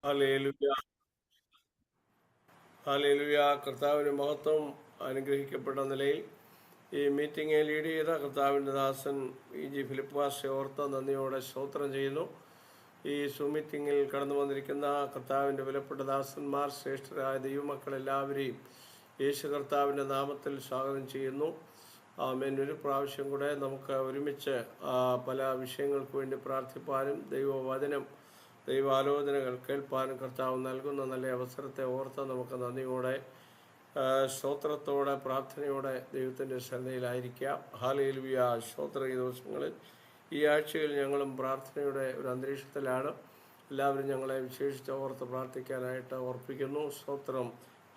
Hallelujah. Hallelujah. കർത്താവിൻ്റെ മഹത്വം. അനുഗ്രഹിക്കപ്പെട്ട നിലയിൽ ഈ മീറ്റിംഗ് ലീഡ് ചെയ്ത കർത്താവിൻ്റെ ദാസൻ ജി ഫിലിപ്പാസ് ഓർത്ത് നന്ദിയോടെ സ്തോത്രം ചെയ്യുന്നു. ഈ മീറ്റിങ്ങിൽ കടന്നു വന്നിരിക്കുന്ന കർത്താവിൻ്റെ വിലപ്പെട്ട ദാസന്മാർ, ശ്രേഷ്ഠരായ ദൈവമക്കളെല്ലാവരെയും യേശു കർത്താവിൻ്റെ നാമത്തിൽ സ്വാഗതം ചെയ്യുന്നു. ആമേൻ. ഒരു പ്രാവശ്യം കൂടെ നമുക്ക് ഒരുമിച്ച് പല വിഷയങ്ങൾക്ക് വേണ്ടി പ്രാർത്ഥിപ്പാനും ദൈവവചനം, ദൈവാലോചനകൾ കേൾപ്പാനും കർത്താവ് നൽകുന്ന നല്ല അവസരത്തെ ഓർത്ത് നമുക്ക് നന്ദിയോടെ, സ്തോത്രത്തോടെ, പ്രാർത്ഥനയോടെ ദൈവത്തിൻ്റെ ശ്രദ്ധയിലായിരിക്കാം. ഹല്ലേലൂയ. സ്തോത്ര. ഈ ദിവസങ്ങളിൽ, ഈ ആഴ്ചയിൽ ഞങ്ങളും പ്രാർത്ഥനയുടെ ഒരു അന്തരീക്ഷത്തിലാണ്. എല്ലാവരും ഞങ്ങളെ വിശേഷിച്ച് ഓർത്ത് പ്രാർത്ഥിക്കാനായിട്ട് ഓർപ്പിക്കുന്നു. സ്തോത്രം.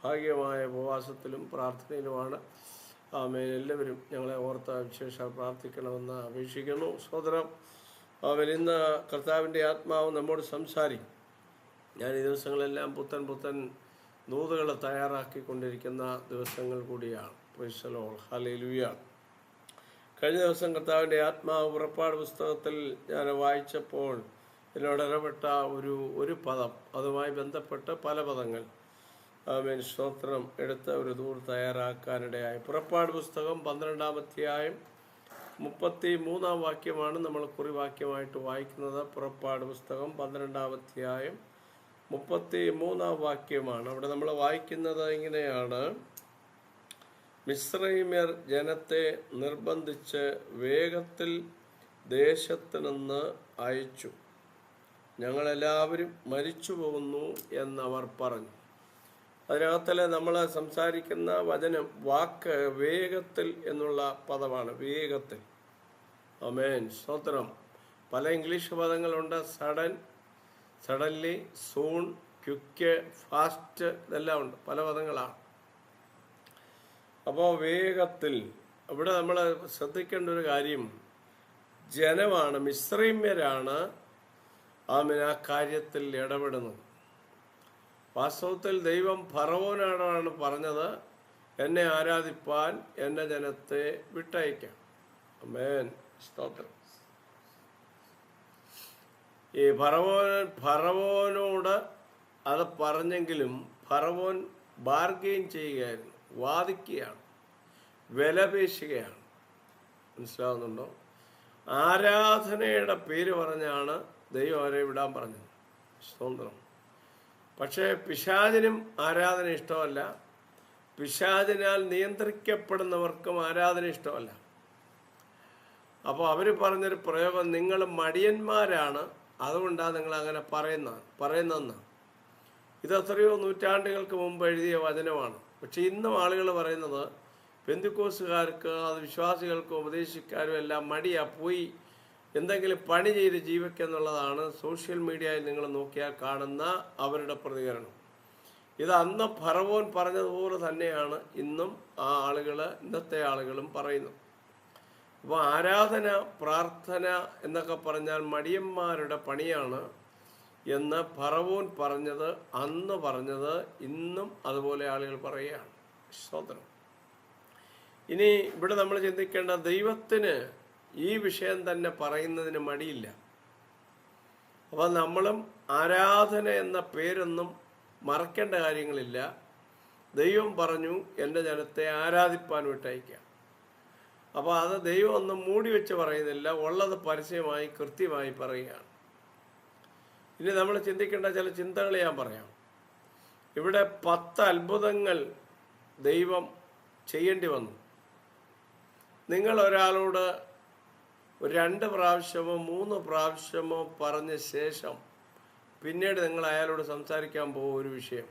ഭാഗ്യമായ ഉപവാസത്തിലും പ്രാർത്ഥനയിലുമാണ്. ആമേൻ. എല്ലാവരും ഞങ്ങളെ ഓർത്ത് വിശേഷ പ്രാർത്ഥിക്കണമെന്ന് അപേക്ഷിക്കുന്നു. സ്തോത്രം. അവൻ ഇന്ന് കർത്താവിൻ്റെ ആത്മാവ് നമ്മോട് സംസാരിക്കും. ഞാൻ ഈ ദിവസങ്ങളെല്ലാം പുത്തൻ നൂതുകൾ തയ്യാറാക്കിക്കൊണ്ടിരിക്കുന്ന ദിവസങ്ങൾ കൂടിയാണ്. Praise the Lord. ഹല്ലേലൂയ. കഴിഞ്ഞ ദിവസം കർത്താവിൻ്റെ ആത്മാവ് പുറപ്പാട് പുസ്തകത്തിൽ ഞാൻ വായിച്ചപ്പോൾ എന്നോട് ഇടപെട്ട ഒരു പദം, അതുമായി ബന്ധപ്പെട്ട് പല പദങ്ങൾ ആമേൻ സ്തോത്രം എടുത്ത് ഒരു ദൂർ തയ്യാറാക്കാനിടയായി. പുറപ്പാട് പുസ്തകം 12-ാം അധ്യായം 33-ാം വാക്യമാണ് നമ്മൾ കുറിവാക്യമായിട്ട് വായിക്കുന്നത്. പുറപ്പാട് പുസ്തകം 12-ാം അധ്യായം 33-ാം വാക്യമാണ്. അവിടെ നമ്മൾ വായിക്കുന്നത് ഇങ്ങനെയാണ്: മിസ്രയീമ്യർ ജനത്തെ നിർബന്ധിച്ച് വേഗത്തിൽ ദേശത്ത് നിന്ന് അയച്ചു, ഞങ്ങളെല്ലാവരും മരിച്ചു പോകുന്നു എന്നവർ പറഞ്ഞു. അതിനകത്തിലെ നമ്മൾ സംസാരിക്കുന്ന വചനം, വാക്ക് വേഗത്തിൽ എന്നുള്ള പദമാണ്. വേഗത്തിൽ. ആമേൻ. സ്തോത്രം. പല ഇംഗ്ലീഷ് പദങ്ങളുണ്ട്. സഡൻലി, സൂൺ, ക്വിക്ക്, ഫാസ്റ്റ്, ഇതെല്ലാം ഉണ്ട്. പല പദങ്ങളാണ്. അപ്പോൾ വേഗത്തിൽ, ഇവിടെ നമ്മൾ ശ്രദ്ധിക്കേണ്ട ഒരു കാര്യം, ജനമാണ്, മിസ്രയീമ്യരാണ് ആമേൻ ആ കാര്യത്തിൽ ഇടപെടുന്നത്. വാസ്തവത്തിൽ ദൈവം ഫറവോനോടാണ് പറഞ്ഞത്, എന്നെ ആരാധിപ്പാൻ എൻ്റെ ജനത്തെ വിട്ടയക്കാം. ആമേൻ. സ്തോത്രം. ഈ ഫറവോനോട് അത് പറഞ്ഞെങ്കിലും ഫറവോൻ ബാർഗെയിൻ ചെയ്യുകയായിരുന്നു, വാദിക്കുകയാണ്, വിലപേശുകയാണ്. മനസ്സിലാവുന്നുണ്ടോ? ആരാധനയുടെ പേര് പറഞ്ഞാണ് ദൈവം അവരെ വിടാൻ പറഞ്ഞത്. സ്തോത്രം. പക്ഷേ പിശാചിനും ആരാധന ഇഷ്ടമല്ല. പിശാചിനാൽ നിയന്ത്രിക്കപ്പെടുന്നവർക്കും ആരാധന ഇഷ്ടമല്ല. അപ്പോൾ അവർ പറഞ്ഞൊരു പ്രയോഗം, നിങ്ങൾ മടിയന്മാരാണ്, അതുകൊണ്ടാണ് നിങ്ങൾ അങ്ങനെ പറയുന്നതെന്ന്. ഇത് എത്രയോ നൂറ്റാണ്ടുകൾക്ക് മുമ്പ് എഴുതിയ വചനമാണ്. പക്ഷെ ഇന്നും ആളുകൾ പറയുന്നത്, പെന്തിക്കോസുകാർക്ക്, അത് വിശ്വാസികൾക്കും ഉപദേശിക്കാരും എല്ലാം മടിയാ, പോയി എന്തെങ്കിലും പണി ചെയ്ത് ജീവിക്കുന്നുള്ളതാണ് സോഷ്യൽ മീഡിയയിൽ നിങ്ങൾ നോക്കിയാൽ കാണുന്ന അവരുടെ പ്രതികരണം. ഇത് അന്ന് ഫറവോൻ പറഞ്ഞതുപോലെ തന്നെയാണ് ഇന്നും ഇന്നത്തെ ആളുകളും പറയുന്നു. അപ്പോൾ ആരാധന, പ്രാർത്ഥന എന്നൊക്കെ പറഞ്ഞാൽ മടിയന്മാരുടെ പണിയാണ് എന്ന് ഫറവോൻ അന്ന് പറഞ്ഞത് ഇന്നും അതുപോലെ ആളുകൾ പറയുകയാണ്. സ്തോത്രം. ഇനി ഇവിടെ നമ്മൾ ചിന്തിക്കേണ്ട, ദൈവത്തിന് ഈ വിഷയം തന്നെ പറയുന്നതിന് മടിയില്ല. അപ്പോൾ നമ്മളും ആരാധന എന്ന പേരൊന്നും മറക്കേണ്ട കാര്യങ്ങളില്ല. ദൈവം പറഞ്ഞു, എൻ്റെ ജനത്തെ ആരാധിപ്പാൻ വിട്ടയക്കാം. അപ്പോൾ അത് ദൈവം ഒന്നും മൂടി വെച്ച് പറയുന്നില്ല, ഉള്ളത് പരസ്യമായി കൃത്യമായി പറയുകയാണ്. ഇനി നമ്മൾ ചിന്തിക്കേണ്ട ചില ചിന്തകൾ ഞാൻ പറയാം. ഇവിടെ 10 അത്ഭുതങ്ങൾ ദൈവം ചെയ്യേണ്ടി വന്നു. നിങ്ങൾ ഒരാളോട് 2 പ്രാവശ്യമോ 3 പ്രാവശ്യമോ പറഞ്ഞ ശേഷം പിന്നീട് നിങ്ങൾ അയാളോട് സംസാരിക്കാൻ പോകും ഒരു വിഷയം.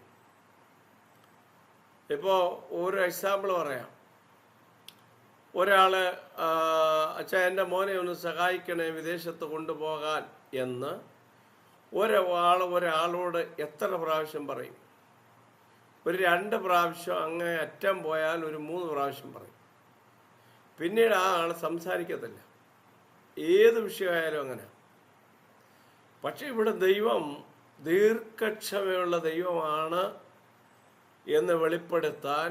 ഇപ്പോൾ ഒരു എക്സാമ്പിൾ പറയാം. ഒരാൾ, അച്ഛാ എൻ്റെ മോനെ ഒന്ന് സഹായിക്കണേ വിദേശത്ത് കൊണ്ടുപോകാൻ എന്ന് ഒരാളോട് എത്ര പ്രാവശ്യം പറയും? ഒരു 2 പ്രാവശ്യം, അങ്ങേ അറ്റം പോയാൽ ഒരു 3 പ്രാവശ്യം പറയും. പിന്നീട് ആ ആൾ സംസാരിക്കത്തില്ല. ഏത് വിഷയമായാലും അങ്ങനെ. പക്ഷെ ഇവിടെ ദൈവം ദീർഘക്ഷമയുള്ള ദൈവമാണ് എന്ന് വെളിപ്പെടുത്താൻ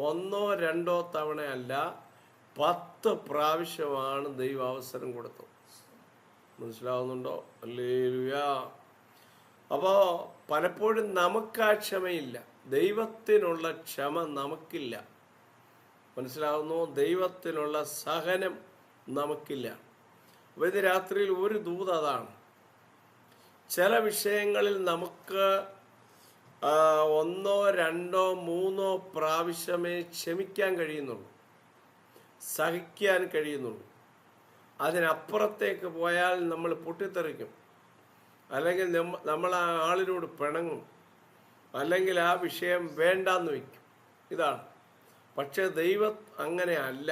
1 or 2 തവണയല്ല, 10 പ്രാവശ്യമാണ് ദൈവം അവസരം കൊടുത്തത്. മനസ്സിലാവുന്നുണ്ടോ? ഹല്ലേലൂയ. അപ്പോൾ പലപ്പോഴും നമുക്ക് ആ ക്ഷമയില്ല, ദൈവത്തിനുള്ള ക്ഷമ നമുക്കില്ല. മനസ്സിലാവുന്നു? ദൈവത്തിനുള്ള സഹനം നമുക്കില്ല. അപ്പോൾ ഇത് രാത്രിയിൽ ഒരു ദൂത് അതാണ്. ചില വിഷയങ്ങളിൽ നമുക്ക് 1, 2, 3 പ്രാവശ്യമേ ക്ഷമിക്കാൻ കഴിയുന്നുള്ളൂ, സഹിക്കാൻ കഴിയുന്നുള്ളൂ. അതിനപ്പുറത്തേക്ക് പോയാൽ നമ്മൾ പൊട്ടിത്തെറിക്കും, അല്ലെങ്കിൽ നമ്മൾ ആ ആളിനോട് പിണങ്ങും, അല്ലെങ്കിൽ ആ വിഷയം വേണ്ടാന്ന് വയ്ക്കും. ഇതാണ്. പക്ഷെ ദൈവം അങ്ങനെ അല്ല.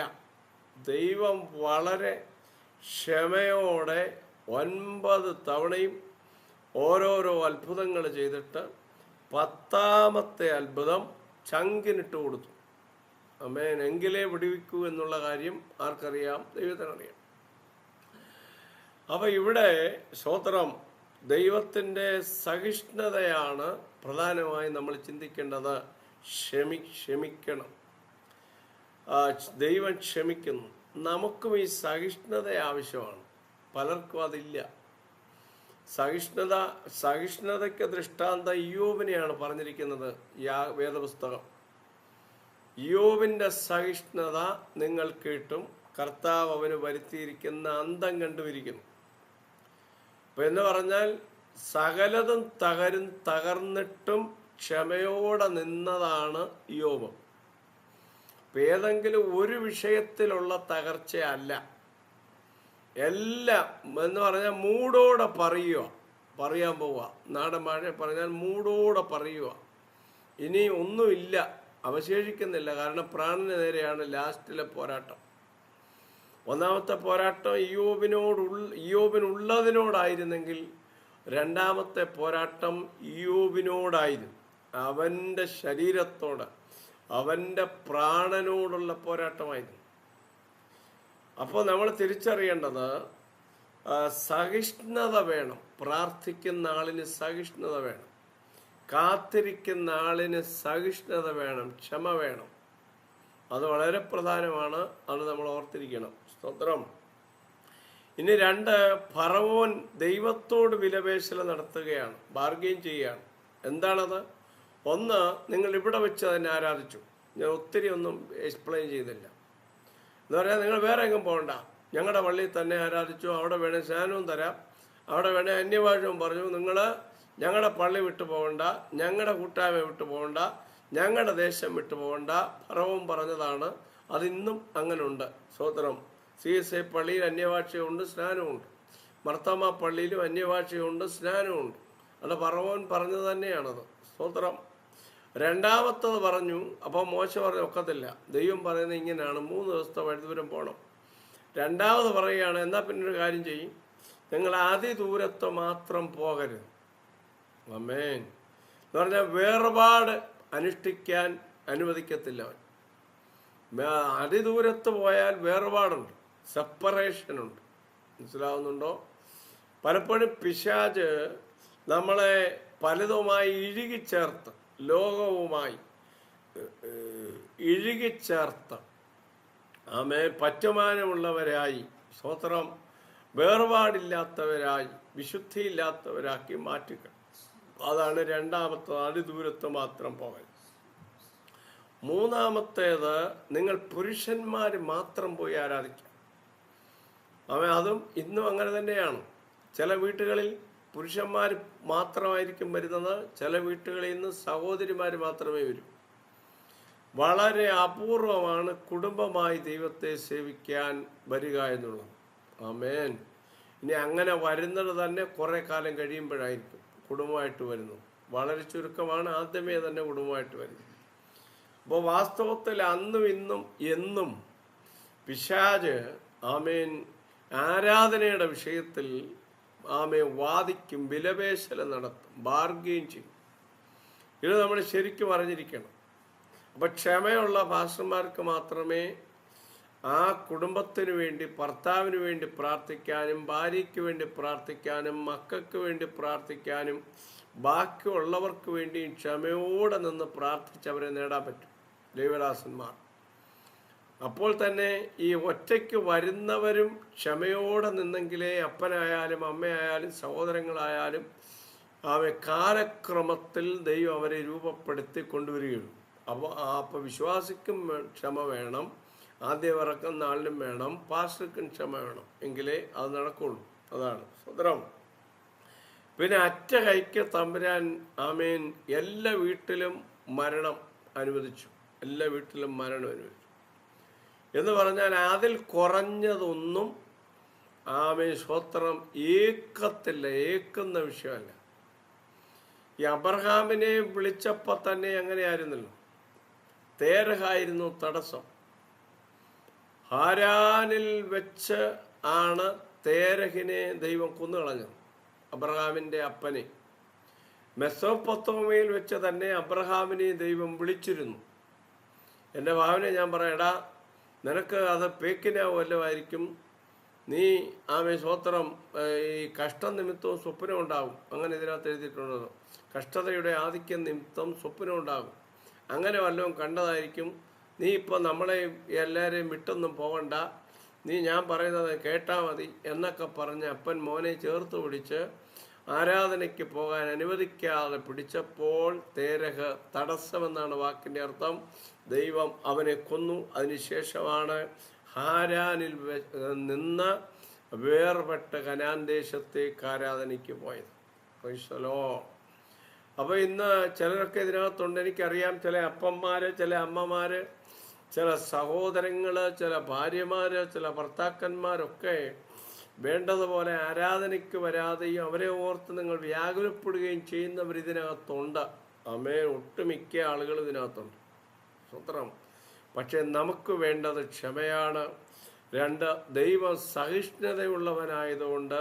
ദൈവം വളരെ ക്ഷമയോടെ 9 തവണയും ഓരോരോ അത്ഭുതങ്ങൾ ചെയ്തിട്ട് 10ാമത്തെ അത്ഭുതം ചങ്കിനിട്ട് കൊടുത്തു. ആമേൻ. എങ്കിലേ വിടുവിക്കൂ എന്നുള്ള കാര്യം ആർക്കറിയാം? ദൈവത്തിനറിയാം. അപ്പോൾ ഇവിടെ സ്തോത്രം, ദൈവത്തിൻ്റെ സഹിഷ്ണുതയാണ് പ്രധാനമായും നമ്മൾ ചിന്തിക്കേണ്ടത്. ക്ഷമിക്കണം. ദൈവം ക്ഷമിക്കുന്നു. നമുക്കും ഈ സഹിഷ്ണുത ആവശ്യമാണ്. പലർക്കും അതില്ല. സഹിഷ്ണുതയ്ക്ക് ദൃഷ്ടാന്തം ഇയ്യോബിനെയാണ് പറഞ്ഞിരിക്കുന്നത് വേദപുസ്തകം. ഇയ്യോബിൻ്റെ സഹിഷ്ണുത നിങ്ങൾ കേട്ടും കർത്താവ് അവന് വരുത്തിയിരിക്കുന്ന അന്തം കണ്ടുപിരിക്കുന്നു. അപ്പം എന്ന് പറഞ്ഞാൽ സകലതും തകർന്നിട്ടും ക്ഷമയോടെ നിന്നതാണ് ഇയ്യോബ്. ഏതെങ്കിലും ഒരു വിഷയത്തിലുള്ള തകർച്ചയല്ല, എല്ലാം എന്ന് പറഞ്ഞാൽ മൂടോടെ പറയാൻ പോവുക. നാടൻ ഭാഷ പറഞ്ഞാൽ മൂടോടെ പറയുക. ഇനി ഒന്നുമില്ല, അവശേഷിക്കുന്നില്ല. കാരണം പ്രാണന് നേരെയാണ് ലാസ്റ്റിലെ പോരാട്ടം. ഒന്നാമത്തെ പോരാട്ടം ഇയ്യോബിനുള്ളതിനോടായിരുന്നെങ്കിൽ, രണ്ടാമത്തെ പോരാട്ടം ഇയ്യോബിനോടായിരുന്നു. അവൻ്റെ ശരീരത്തോട്, അവൻ്റെ പ്രാണനോടുള്ള പോരാട്ടമായിരുന്നു. അപ്പോൾ നമ്മൾ തിരിച്ചറിയേണ്ടത് സഹിഷ്ണുത വേണം. പ്രാർത്ഥിക്കുന്ന ആളിന് സഹിഷ്ണുത വേണം, കാത്തിരിക്കുന്ന ആളിന് സഹിഷ്ണുത വേണം, ക്ഷമ വേണം. അത് വളരെ പ്രധാനമാണ്. അത് നമ്മൾ ഓർത്തിരിക്കണം. സ്തോത്രം. ഇനി 2, ഫറവോൻ ദൈവത്തോട് വിലപേശൽ നടത്തുകയാണ്, ബാർഗെയിൻ ചെയ്യുകയാണ്. എന്താണത്? 1, നിങ്ങൾ ഇവിടെ വെച്ച് അതിനെ ആരാധിച്ചു. ഞാൻ ഒത്തിരി ഒന്നും എക്സ്പ്ലെയിൻ ചെയ്തില്ല. എന്ന് പറഞ്ഞാൽ നിങ്ങൾ വേറെ എങ്ങും പോകണ്ട, ഞങ്ങളുടെ പള്ളിയിൽ തന്നെ ആരാധിച്ചു. അവിടെ വേണേൽ സ്നാനവും തരാം, അവിടെ വേണേൽ അന്യഭാഷവും പറഞ്ഞു. നിങ്ങൾ ഞങ്ങളുടെ പള്ളി വിട്ടു പോകണ്ട, ഞങ്ങളുടെ കൂട്ടായ്മ വിട്ടു പോകണ്ട, ഞങ്ങളുടെ ദേശം വിട്ടു പോകണ്ട. ഫറവോൻ പറഞ്ഞതാണ്. അതിന്നും അങ്ങനെ ഉണ്ട്. സ്തോത്രം. CSI പള്ളിയിൽ അന്യഭാഷയുണ്ട്, സ്നാനമുണ്ട്. മർത്തമ പള്ളിയിലും അന്യഭാഷയുണ്ട്, സ്നാനമുണ്ട്. അത് ഫറവോൻ പറഞ്ഞത് തന്നെയാണത്. സ്തോത്രം. രണ്ടാമത്തത് പറഞ്ഞു. അപ്പോൾ മോശ പറഞ്ഞു ഒക്കത്തില്ല, ദൈവം പറയുന്നത് ഇങ്ങനെയാണ്, 3 ദിവസത്തെ വഴിദൂരം പോകണം. രണ്ടാമത് പറയുകയാണ്, എന്നാൽ പിന്നെ ഒരു കാര്യം ചെയ്യും, നിങ്ങൾ അതിദൂരത്ത് മാത്രം പോകരുത്. ആമേൻ. എന്ന് പറഞ്ഞാൽ വേർപാട് അനുഷ്ഠിക്കാൻ അനുവദിക്കത്തില്ല അവൻ. അതിദൂരത്ത് പോയാൽ വേർപാടുണ്ട്, സെപ്പറേഷനുണ്ട്. മനസ്സിലാവുന്നുണ്ടോ? പലപ്പോഴും പിശാച് നമ്മളെ പലതുമായി ഇഴുകിച്ചേർത്ത്, ലോകവുമായി ഇഴുകിച്ചേർത്ത് പറ്റുമാനമുള്ളവരായി, സ്തോത്രം, വേർപാടില്ലാത്തവരായി, വിശുദ്ധിയില്ലാത്തവരാക്കി മാറ്റുക. അതാണ് രണ്ടാമത്തത്, അതിദൂരത്ത് മാത്രം പോകൽ. മൂന്നാമത്തേത്, നിങ്ങൾ പുരുഷന്മാർ മാത്രം പോയി ആരാധിക്കുക. അതും ഇന്നും അങ്ങനെ തന്നെയാണ്. ചില വീട്ടുകളിൽ പുരുഷന്മാർ മാത്രമായിരിക്കും വരുന്നത്, ചില വീട്ടുകളിൽ നിന്ന് സഹോദരിമാർ മാത്രമേ വരൂ. വളരെ അപൂർവമാണ് കുടുംബമായി ദൈവത്തെ സേവിക്കാൻ വരിക എന്നുള്ളത്. ആമേൻ. ഇനി അങ്ങനെ വരുന്നത് തന്നെ കുറേ കാലം കഴിയുമ്പോഴായിരിക്കും കുടുംബമായിട്ട് വരുന്നു. വളരെ ചുരുക്കമാണ് ആദ്യമേ തന്നെ കുടുംബമായിട്ട് വരുന്നത്. അപ്പോൾ വാസ്തവത്തിൽ അന്നും ഇന്നും എന്നും പിശാച് ആമേൻ ആരാധനയുടെ വിഷയത്തിൽ വാദിക്കും, വിലപേശൽ നടത്തും, ബാർഗെയിൻ ചെയ്യും. ഇത് നമ്മൾ ശരിക്കും അറിഞ്ഞിരിക്കണം. അപ്പം ക്ഷമയുള്ള പാസ്റ്റർമാർക്ക് മാത്രമേ ആ കുടുംബത്തിന് വേണ്ടി, ഭർത്താവിന് വേണ്ടി പ്രാർത്ഥിക്കാനും, ഭാര്യയ്ക്ക് വേണ്ടി പ്രാർത്ഥിക്കാനും, മക്കൾക്ക് വേണ്ടി പ്രാർത്ഥിക്കാനും, ബാക്കിയുള്ളവർക്ക് വേണ്ടിയും ക്ഷമയോടെ നിന്ന് പ്രാർത്ഥിച്ചവരെ നേടാൻ പറ്റും ദൈവദാസന്മാർ. അപ്പോൾ തന്നെ ഈ ഒറ്റയ്ക്ക് വരുന്നവരും ക്ഷമയോടെ നിന്നെങ്കിലേ അപ്പനായാലും അമ്മയായാലും സഹോദരങ്ങളായാലും കാലക്രമത്തിൽ ദൈവം അവരെ രൂപപ്പെടുത്തി കൊണ്ടുവരികയുള്ളൂ. അപ്പോൾ വിശ്വാസിക്കും ക്ഷമ വേണം, ആദ്യം ഇറക്കുന്ന ആളിനും വേണം, പാസ്റ്റർക്കും ക്ഷമ വേണം, എങ്കിലേ അത് നടക്കുള്ളൂ. അതാണ് സ്വതന്ത്രം. പിന്നെ അറ്റ കൈക്ക് തമ്പുരാൻ ആമേൻ എല്ലാ വീട്ടിലും മരണം അനുവദിച്ചു. എല്ലാ വീട്ടിലും മരണം അനുവദിച്ചു എന്ന് പറഞ്ഞാൽ അതിൽ കുറഞ്ഞതൊന്നും ആമേൻ സ്വത്രം ഏക്കത്തില്ല, ഏക്കുന്ന വിഷയമല്ല. ഈ അബ്രഹാമിനെ വിളിച്ചപ്പോൾ തന്നെ അങ്ങനെയായിരുന്നല്ലോ. തേരഹായിരുന്നു തടസ്സം. ഹാരാനിൽ വെച്ച് ആണ് തേരഹിനെ ദൈവം കൊന്നുകളഞ്ഞത്, അബ്രഹാമിൻ്റെ അപ്പനെ. മെസോപ്പൊത്താമിയയിൽ വെച്ച് തന്നെ അബ്രഹാമിനെ ദൈവം വിളിച്ചിരുന്നു. എൻ്റെ ഭാവന ഞാൻ പറയടാ, നിനക്ക് അത് പേക്കിനാ വല്ലതായിരിക്കും, നീ സ്വത്രം ഈ കഷ്ട നിമിത്തവും സ്വപ്നം ഉണ്ടാകും. അങ്ങനെ ഇതിനകത്ത് എഴുതിയിട്ടുണ്ടോ? കഷ്ടതയുടെ ആധിക്യം നിമിത്തം സ്വപ്നം ഉണ്ടാകും. അങ്ങനെ വല്ലതും കണ്ടതായിരിക്കും. നീ ഇപ്പോൾ നമ്മളെ എല്ലാവരെയും വിട്ടൊന്നും പോകണ്ട, നീ ഞാൻ പറയുന്നത് കേട്ടാൽ മതി എന്നൊക്കെ പറഞ്ഞ് അപ്പൻ മോനെ ചേർത്ത് പിടിച്ച് ആരാധനയ്ക്ക് പോകാൻ അനുവദിക്കാതെ പിടിച്ചപ്പോൾ തേരഹ, തടസ്സമെന്നാണ് വാക്കിൻ്റെ അർത്ഥം, ദൈവം അവനെ കൊന്നു. അതിനുശേഷമാണ് ഹാരാനിൽ നിന്ന് വേർപെട്ട കനാൻ ദേശത്തേക്ക് ആരാധനയ്ക്ക് പോയത്. ക്രൈസ്തലോ. അപ്പോൾ ഇന്ന് ചിലരൊക്കെ ഇതിനകത്തുണ്ട്, എനിക്കറിയാം. ചില അപ്പന്മാർ, ചില അമ്മമാർ, ചില സഹോദരങ്ങൾ, ചില ഭാര്യമാർ, ചില ഭർത്താക്കന്മാരൊക്കെ വേണ്ടതുപോലെ ആരാധനയ്ക്ക് വരാതെയും അവരെ ഓർത്ത് നിങ്ങൾ വ്യാകുലപ്പെടുകയും ചെയ്യുന്നവർ ഇതിനകത്തുണ്ട്. ഒട്ടുമിക്ക ആളുകൾ ഇതിനകത്തുണ്ട്. സ്വത്രം. പക്ഷെ നമുക്ക് വേണ്ടത് ക്ഷമയാണ്. 2, ദൈവം സഹിഷ്ണുതയുള്ളവനായതുകൊണ്ട്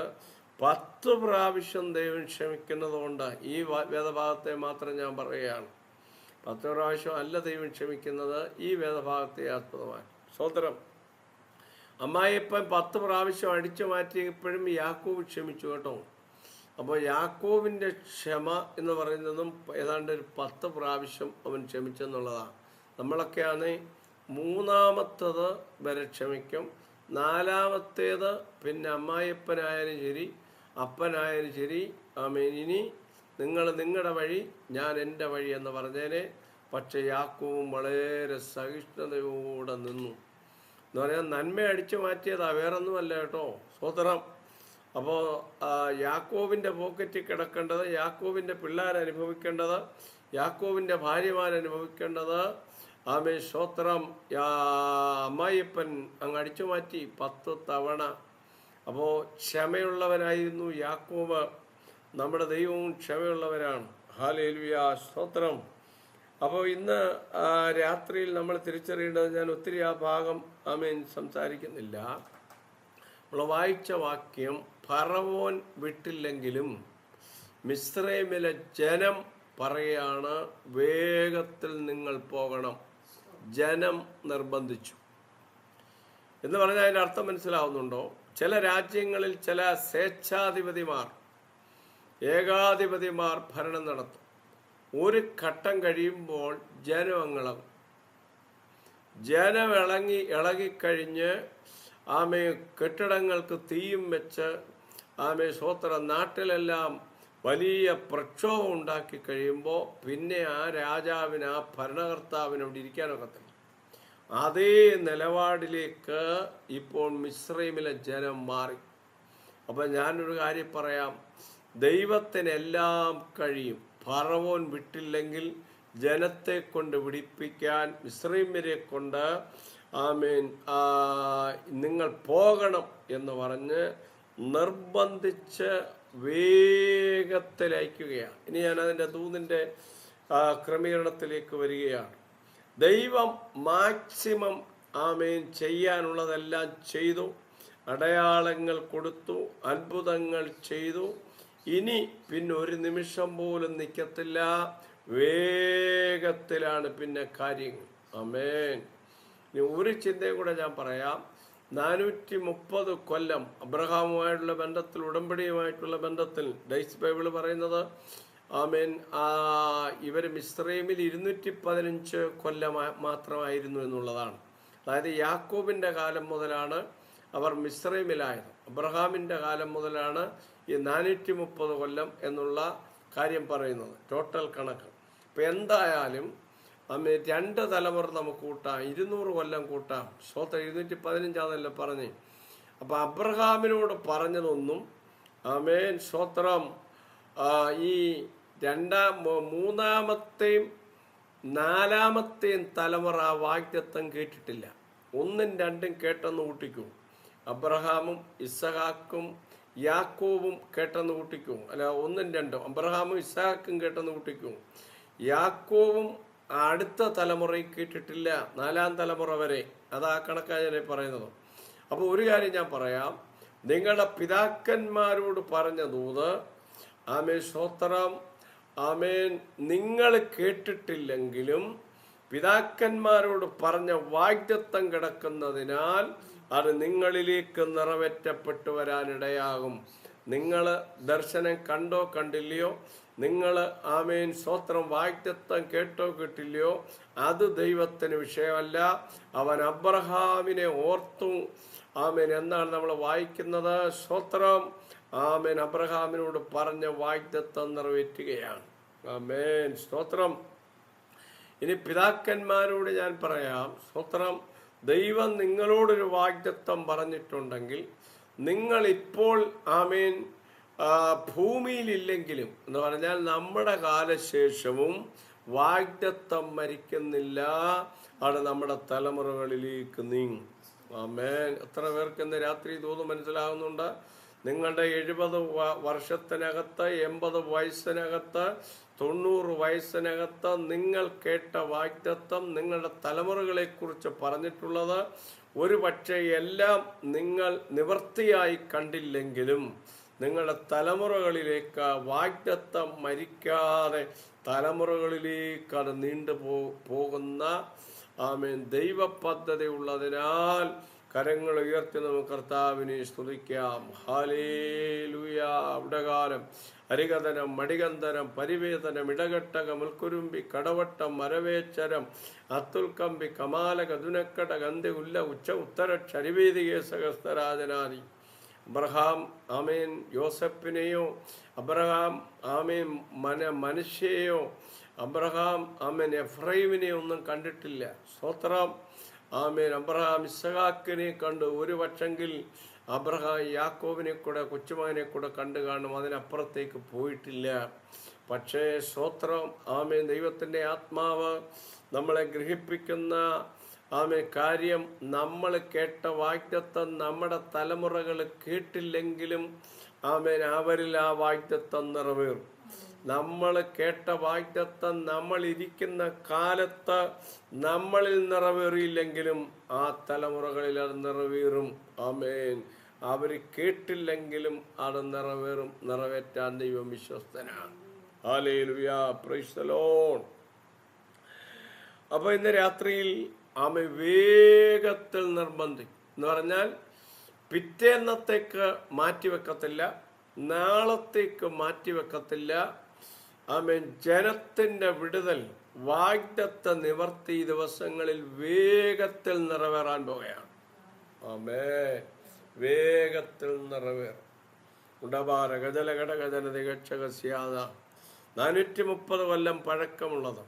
10 പ്രാവശ്യം ദൈവം ക്ഷമിക്കുന്നതുകൊണ്ട് ഈ വേദഭാഗത്തെ മാത്രം ഞാൻ പറയുകയാണ്. 10 പ്രാവശ്യം അല്ല ദൈവം ക്ഷമിക്കുന്നത്, ഈ വേദഭാഗത്തെ ആസ്പദമാണ്. സ്വതന്ത്രം. അമ്മായിയപ്പൻ 10 പ്രാവശ്യം അടിച്ചു മാറ്റിയപ്പോഴും യാക്കോബ് ക്ഷമിച്ചു കേട്ടോ. അപ്പോൾ യാക്കോബിൻ്റെ ക്ഷമ എന്ന് പറയുന്നതും ഏതാണ്ട് ഒരു 10 പ്രാവശ്യം അവൻ ക്ഷമിച്ചെന്നുള്ളതാണ്. നമ്മളൊക്കെയാണ് 3-ാമത്തത് വരെ ക്ഷമിക്കും, 4-ാമത്തേത് പിന്നെ അമ്മായിയപ്പനായാലും ശരി, അപ്പനായാലും ശരി, ഇനി നിങ്ങൾ നിങ്ങളുടെ വഴി, ഞാൻ എൻ്റെ വഴി എന്ന് പറഞ്ഞേനെ. പക്ഷെ യാക്കോബും വളരെ സഹിഷ്ണുതയോടെ നിന്നു. എന്ന് പറഞ്ഞാൽ നന്മ അടിച്ചു മാറ്റിയതാ, വേറൊന്നുമല്ല കേട്ടോ. സ്വതന്ത്രം. അപ്പോൾ യാക്കോബിൻ്റെ പോക്കറ്റിൽ കിടക്കേണ്ടത്, യാക്കോബിൻ്റെ പിള്ളേരനുഭവിക്കേണ്ടത്, യാക്കോബിൻ്റെ ഭാര്യമാരനുഭവിക്കേണ്ടത് സ്വത്രം അമ്മായിയപ്പൻ അങ്ങ് അടിച്ചു മാറ്റി 10 തവണ. അപ്പോൾ ക്ഷമയുള്ളവനായിരുന്നു യാക്കോബ്. നമ്മുടെ ദൈവവും ക്ഷമയുള്ളവരാണ്. ഹല്ലേലൂയ, സ്തോത്രം. അപ്പോൾ ഇന്ന് രാത്രിയിൽ നമ്മൾ തിരിച്ചറിയേണ്ടത്, ഞാൻ ഒത്തിരി ആ ഭാഗം സംസാരിക്കുന്നില്ല. നമ്മൾ വായിച്ച വാക്യം, ഫറവോൻ വിട്ടില്ലെങ്കിലും മിസ്രൈമിലെ ജനം പറയാണ് വേഗത്തിൽ നിങ്ങൾ പോകണം. ജനം നിർബന്ധിച്ചു എന്ന് പറഞ്ഞാൽ അതിൻ്റെ അർത്ഥം മനസ്സിലാവുന്നുണ്ടോ? ചില രാജ്യങ്ങളിൽ ചില സ്വേച്ഛാധിപതിമാർ, ഏകാധിപതിമാർ ഭരണം നടത്തും. ഒരു ഘട്ടം കഴിയുമ്പോൾ ജനം ഇളകിക്കഴിഞ്ഞ് കെട്ടിടങ്ങൾക്ക് തീയും വെച്ച് സ്വത്രം നാട്ടിലെല്ലാം വലിയ പ്രക്ഷോഭം ഉണ്ടാക്കി കഴിയുമ്പോൾ പിന്നെ ആ രാജാവിന്, ആ ഭരണകർത്താവിന് അവിടെ ഇരിക്കാനൊക്കത്തില്ല. അതേ നിലപാടിലേക്ക് ഇപ്പോൾ മിസ്രൈമിലെ ജനം മാറി. അപ്പം ഞാനൊരു കാര്യം പറയാം, ദൈവത്തിനെല്ലാം കഴിയും. ഫറവോൻ വിട്ടില്ലെങ്കിൽ ജനത്തെ കൊണ്ട് വിടിപ്പിക്കാൻ മിസ്രൈമ്യരെ കൊണ്ട് നിങ്ങൾ പോകണം എന്ന് പറഞ്ഞ് നിർബന്ധിച്ച് വേഗത്തിലയക്കുകയാണ്. ഇനി ഞാൻ അതിൻ്റെ ദൂതിൻ്റെ ക്രമീകരണത്തിലേക്ക് വരികയാണ്. ദൈവം മാക്സിമം ചെയ്യാനുള്ളതെല്ലാം ചെയ്തു, അടയാളങ്ങൾ കൊടുത്തു, അത്ഭുതങ്ങൾ ചെയ്തു. ഇനി പിന്നെ ഒരു നിമിഷം പോലും നിൽക്കത്തില്ല, വേഗത്തിലാണ് പിന്നെ കാര്യങ്ങൾ. ഇനി ഒരു ചിന്തയും കൂടെ ഞാൻ പറയാം. 430 കൊല്ലം അബ്രഹാമുമായിട്ടുള്ള ബന്ധത്തിൽ, ഉടമ്പടിയുമായിട്ടുള്ള ബന്ധത്തിൽ ഡൈസ് ബൈബിൾ പറയുന്നത് ഇവർ മിസ്രൈമിൽ 215 കൊല്ലം മാത്രമായിരുന്നു എന്നുള്ളതാണ്. അതായത് യാക്കോബിൻ്റെ കാലം മുതലാണ് അവർ മിസ്രൈമിലായത്. അബ്രഹാമിൻ്റെ കാലം മുതലാണ് ഈ 430 കൊല്ലം എന്നുള്ള കാര്യം പറയുന്നത്, ടോട്ടൽ കണക്ക്. ഇപ്പം എന്തായാലും 2 തലമുറ നമുക്ക് കൂട്ടാം, 200 കൊല്ലം കൂട്ടാം. സ്വോത്രം 215 പറഞ്ഞ്. അപ്പം അബ്രഹാമിനോട് പറഞ്ഞതൊന്നും ആമേൻ സ്വോത്രം ഈ 3-ാമത്തെയും 4-ാമത്തെയും തലമുറ ആ വാഗ്ദത്തം കേട്ടിട്ടില്ല. 1ഉം 2ഉം കേട്ടെന്ന് കൂട്ടിക്കും. അബ്രഹാമും ഇസഹാക്കും യാക്കോബും കേട്ടെന്ന് കൂട്ടിക്കും. അല്ല, 1ഉം 2ഉം അബ്രഹാമും ഇസഹാക്കും കേട്ടെന്ന് കൂട്ടിക്കും. യാക്കോബും അടുത്ത തലമുറയും കേട്ടിട്ടില്ല, 4-ാം തലമുറ വരെ. അതാ കണക്കാണ് ഞാൻ പറയുന്നത്. അപ്പോൾ ഒരു കാര്യം ഞാൻ പറയാം, നിങ്ങളുടെ പിതാക്കന്മാരോട് പറഞ്ഞ ദൂത് ആമേൻ സ്തോത്രം ആമേൻ നിങ്ങൾ കേട്ടിട്ടില്ലെങ്കിലും പിതാക്കന്മാരോട് പറഞ്ഞ വാഗ്ദത്തം കിടക്കുന്നതിനാൽ അത് നിങ്ങളിലേക്ക് നിറവേറ്റപ്പെട്ടു വരാനിടയാകും. നിങ്ങൾ ദർശനം കണ്ടോ കണ്ടില്ലയോ, നിങ്ങൾ ആമേൻ സ്തോത്രം വാഗ്ദത്തം കേട്ടോ കേട്ടില്ലയോ, അത് ദൈവത്തിന് വിഷയമല്ല. അവൻ അബ്രഹാമിനെ ഓർത്തു. ആമേൻ എന്നാണ് നമ്മൾ വായിക്കുന്നത്. സ്തോത്രം ആമേൻ അബ്രഹാമിനോട് പറഞ്ഞ വാഗ്ദത്തം നിറവേറ്റുകയാണ്. ആമേൻ സ്തോത്രം. ഇനി പിതാക്കന്മാരോട് ഞാൻ പറയാം, സ്തോത്രം, ദൈവം നിങ്ങളോടൊരു വാഗ്ദത്തം പറഞ്ഞിട്ടുണ്ടെങ്കിൽ നിങ്ങളിപ്പോൾ ആമേൻ ഭൂമിയിലില്ലെങ്കിലും എന്ന് പറഞ്ഞാൽ നമ്മുടെ കാലശേഷവും വാഗ്ദത്തം മരിക്കുന്നില്ല, അത് നമ്മുടെ തലമുറകളിലേക്ക് നീങ്ങും. ആമേൻ. എത്ര പേർക്ക് ഇന്ന് രാത്രി തോന്നും മനസ്സിലാകുന്നുണ്ട്? നിങ്ങളുടെ 70 വർഷത്തിനകത്ത്, 80 വയസ്സിനകത്ത്, 90 വയസ്സിനകത്ത് നിങ്ങൾ കേട്ട വാഗ്ദത്തം നിങ്ങളുടെ തലമുറകളെക്കുറിച്ച് പറഞ്ഞിട്ടുള്ളത് ഒരു പക്ഷേ എല്ലാം നിങ്ങൾ നിവൃത്തിയായി കണ്ടില്ലെങ്കിലും നിങ്ങളുടെ തലമുറകളിലേക്ക് വാഗ്ദത്തം മരിക്കാതെ തലമുറകളിലേക്ക് അത് നീണ്ടു പോകുന്ന ആമേൻ ദൈവ പദ്ധതി ഉള്ളതിനാൽ കരങ്ങൾ ഉയർത്തി നമുക്ക് കർത്താവിനെ സ്തുതിക്കാം. ഹല്ലേലൂയ. ഉടകാലം, അരികതനം, മടികന്ധനം, പരിവേദനം, ഇടകട്ടകം, ഉൽക്കുരുമ്പി, കടവട്ടം, മരവേച്ചരം, അത്തുൽക്കമ്പി, കമാലക, ദുനക്കട, ഗന്ധ, ഉല്ല, ഉച്ച, ഉത്തരക്ഷ, അരിവേദികേ, സഹസ്തരാജനാദി. അബ്രഹാം ആമേൻ യോസഫിനെയോ, അബ്രഹാം ആമേൻ മനുഷ്യയോ, അബ്രഹാം ആമേൻ എഫ്രൈമിനെയോ ഒന്നും കണ്ടിട്ടില്ല. സ്തോത്രം. ആമേൻ. അബ്രഹാം ഇസഹാക്കിനെ കണ്ടു. ഒരു പക്ഷെങ്കിൽ അബ്രഹാം യാക്കോബിനെ കൂടെ, കൊച്ചുമകനെ കൂടെ കണ്ടു കാണും, അതിനപ്പുറത്തേക്ക് പോയിട്ടില്ല. പക്ഷേ സ്തോത്രം ആമേൻ ദൈവത്തിൻ്റെ ആത്മാവ് നമ്മളെ ഗ്രഹിപ്പിക്കുന്ന ആമേൻ കാര്യം, നമ്മൾ കേട്ട വാഗ്ദത്തം നമ്മുടെ തലമുറകൾ കേട്ടില്ലെങ്കിലും ആമേൻ അവരിൽ ആ വാഗ്ദത്തം നിറവേറും. നമ്മൾ കേട്ട വാഗ്ദത്തം നമ്മൾ ഇരിക്കുന്ന കാലത്ത് നമ്മളിൽ നിറവേറിയില്ലെങ്കിലും ആ തലമുറകളിൽ അത് നിറവേറും. ആമേൻ. അവർ കേട്ടില്ലെങ്കിലും അത് നിറവേറും. നിറവേറ്റാൻ ദൈവം വിശ്വസ്തനാണ്. ഹല്ലേലൂയ. Praise the Lord. അപ്പോൾ ഇന്ന് രാത്രിയിൽ ആമേൻ വേഗത്തിൽ നിർബന്ധിക്കും എന്ന് പറഞ്ഞാൽ പിറ്റേന്നത്തേക്ക് മാറ്റിവെക്കത്തില്ല, നാളത്തേക്ക് മാറ്റിവെക്കത്തില്ല. ആമേൻ. ജനത്തിൻ്റെ വിടുതൽ, വാഗ്ദത്ത നിവർത്തി ദിവസങ്ങളിൽ വേഗത്തിൽ നിറവേറാൻ പോകുകയാണ്. ആമേൻ. വേഗത്തിൽ നിറവേറും. ഉടപാര ഗജലഘടകജന തികക്ഷകസ്യാത 430 കൊല്ലം പഴക്കമുള്ളത്,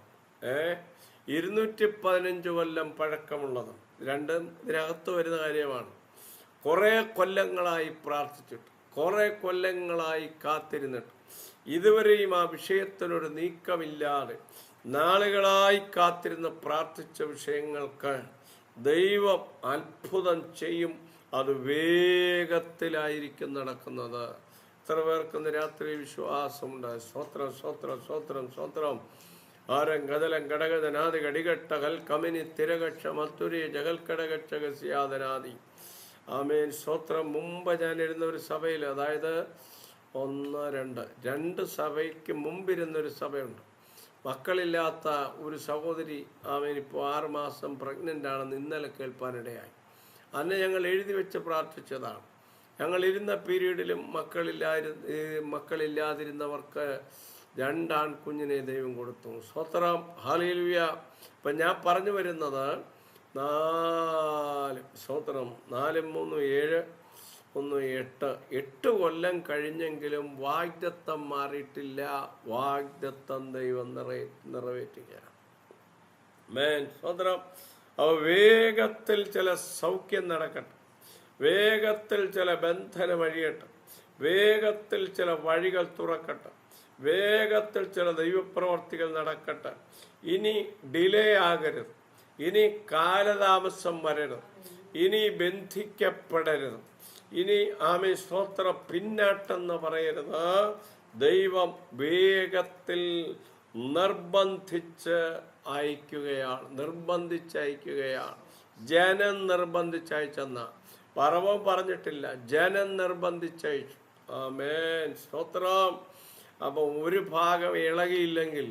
215 കൊല്ലം പഴക്കമുള്ളത്, രണ്ടും ഇതിനകത്ത് വരുന്ന കാര്യമാണ്. കുറേ കൊല്ലങ്ങളായി പ്രാർത്ഥിച്ചിട്ട്, കുറേ കൊല്ലങ്ങളായി കാത്തിരുന്നിട്ട് ഇതുവരെയും ആ വിഷയത്തിനൊരു നീക്കമില്ലാതെ നാളുകളായി കാത്തിരുന്ന് പ്രാർത്ഥിച്ച വിഷയങ്ങൾക്ക് ദൈവം അത്ഭുതം ചെയ്യും. അത് വേഗത്തിലായിരിക്കും നടക്കുന്നത്. എത്ര പേർക്കൊന്ന് രാത്രി വിശ്വാസമുണ്ട്? സ്വത്രം സ്വത്രം സ്വത്രം സ്വത്രം. ആരം ഗതലം ഘടകജനാദി ഘടികട്ട കൽ കമിനി തിരകക്ഷ മത്തുരി ജഗൽക്കടകക്ഷകസ്യാദനാദി. ആമേൻ. സ്വത്രം. മുമ്പ് ഞാനിരുന്ന ഒരു സഭയിൽ, അതായത് 2 സഭയ്ക്ക് മുമ്പിരുന്നൊരു സഭയുണ്ട്. മക്കളില്ലാത്ത ഒരു സഹോദരി ആമേൻ ഇപ്പോൾ 6 മാസം പ്രഗ്നൻ്റ് ആണെന്ന് ഇന്നലെ കേൾപ്പാനിടയായി. അന്ന് ഞങ്ങൾ എഴുതി വെച്ച് പ്രാർത്ഥിച്ചതാണ്. ഞങ്ങൾ ഇരുന്ന പീരീഡിലും മക്കളില്ലാതിരുന്നവർക്ക് 2 ആൺകുഞ്ഞിനെ ദൈവം കൊടുത്തു. സ്തോത്രം. ഹല്ലേലൂയ. ഇപ്പം ഞാൻ പറഞ്ഞു വരുന്നത് 4 സ്തോത്രം 4 3 7 8 കൊല്ലം കഴിഞ്ഞെങ്കിലും വാഗ്ദത്തം മാറിയിട്ടില്ല. വാഗ്ദത്തം ദൈവം നിറവേറ്റുകയാണ്. സ്വന്തം വേഗത്തിൽ ചില സൗഖ്യം നടക്കട്ടെ, വേഗത്തിൽ ചില ബന്ധനം അഴിയട്ടെ, വേഗത്തിൽ ചില വഴികൾ തുറക്കട്ടെ, വേഗത്തിൽ ചില ദൈവപ്രവർത്തികൾ നടക്കട്ടെ. ഇനി ഡിലേ ആകരുത്, ഇനി കാലതാമസം വരരുത്, ഇനി ബന്ധിക്കപ്പെടരുത്, ഇനി സ്തോത്ര പിന്നാട്ടെന്ന് പറയരുത്. ദൈവം വേഗത്തിൽ നിർബന്ധിച്ച് അയക്കുകയാണ്. ജനം നിർബന്ധിച്ചയച്ചെന്ന പറവം പറഞ്ഞിട്ടില്ല, ജനം നിർബന്ധിച്ചയച്ചു. സ്തോത്രം. അപ്പം ഒരു ഭാഗം ഇളകിയില്ലെങ്കിൽ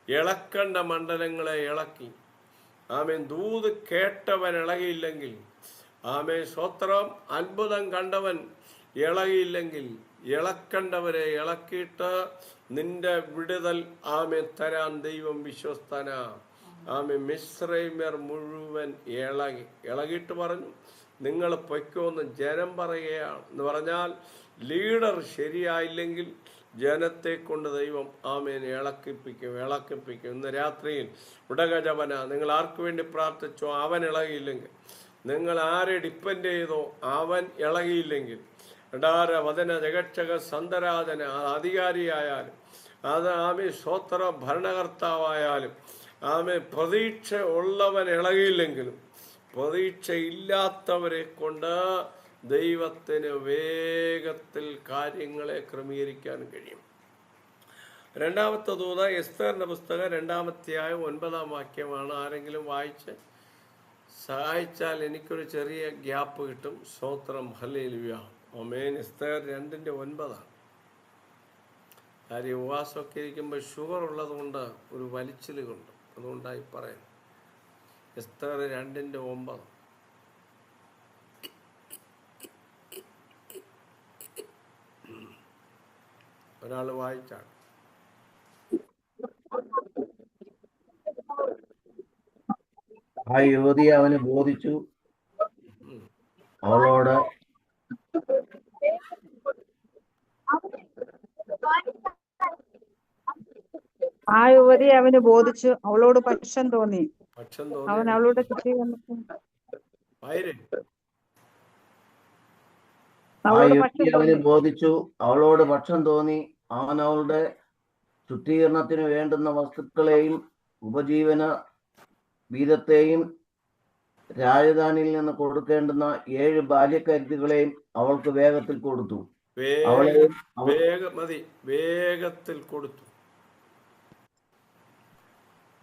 ഇളക്കേണ്ട മണ്ഡലങ്ങളെ ഇളക്കി. ദൂത് കേട്ടവൻ ഇളകിയില്ലെങ്കിൽ, സ്തോത്രം, അത്ഭുതം കണ്ടവൻ ഇളകിയില്ലെങ്കിൽ ഇളക്കണ്ടവരെ ഇളക്കിയിട്ട് നിന്റെ വിടുതൽ തരാൻ ദൈവം വിശ്വസ്തനാ. മിസ്രൈമ്യർ മുഴുവൻ ഇളകിയിട്ട് പറഞ്ഞു, നിങ്ങൾ പൊയ്ക്കോന്ന് ജനം പറയുകയാണ്. എന്ന് പറഞ്ഞാൽ ലീഡർ ശരിയായില്ലെങ്കിൽ ജനത്തെ കൊണ്ട് ദൈവം ഇളക്കിപ്പിക്കും. ഇന്ന് രാത്രിയിൽ ഉടകജവന നിങ്ങൾ ആർക്കു വേണ്ടി പ്രാർത്ഥിച്ചോ അവൻ ഇളകിയില്ലെങ്കിൽ, നിങ്ങൾ ആരെ ഡിപ്പെൻഡ് ചെയ്തോ അവൻ ഇളകിയില്ലെങ്കിൽ, വചന ജഗക്ഷക സന്തരാജന അധികാരിയായാലും അത് സ്വോത്ര ഭരണകർത്താവായാലും പ്രതീക്ഷ ഉള്ളവൻ ഇളകിയില്ലെങ്കിലും പ്രതീക്ഷയില്ലാത്തവരെ കൊണ്ട് ദൈവത്തിന് വേഗത്തിൽ കാര്യങ്ങളെ ക്രമീകരിക്കാൻ കഴിയും. രണ്ടാമത്തെ ദൂത് എസ്തേറിന്റെ പുസ്തകം 2-ാം അധ്യായം 9-ാം വാക്യമാണ്. ആരെങ്കിലും വായിച്ച് സഹായിച്ചാൽ എനിക്കൊരു ചെറിയ ഗ്യാപ്പ് കിട്ടും. സ്തോത്രം. ഹല്ലേലൂയ. എസ്തേർ 2:9. കാര്യം ഉപവാസമൊക്കെ ഇരിക്കുമ്പോൾ ഷുഗർ ഉള്ളത് കൊണ്ട് ഒരു വലിച്ചിലുണ്ട്, അതുകൊണ്ടായി പറയാം. എസ്തേർ 2:9. ഒരാൾ വായിച്ചാണ്. ആ യുവതി അവന് ബോധിച്ചു, അവളോട് പക്ഷം തോന്നി. അവൻ അവളോട് അവന് ബോധിച്ചു, അവളോട് പക്ഷം തോന്നി. അവൻ അവളുടെ ശുദ്ധീകരണത്തിന് വേണ്ടുന്ന വസ്തുക്കളെയും ഉപജീവന വീതത്തെയും രാജധാനിയിൽ നിന്ന് കൊടുക്കേണ്ടുന്ന 7 ബാല്യക്കരുത്തുകളെയും അവൾക്ക് വേഗത്തിൽ കൊടുത്തു. വേഗത്തിൽ കൊടുത്തു.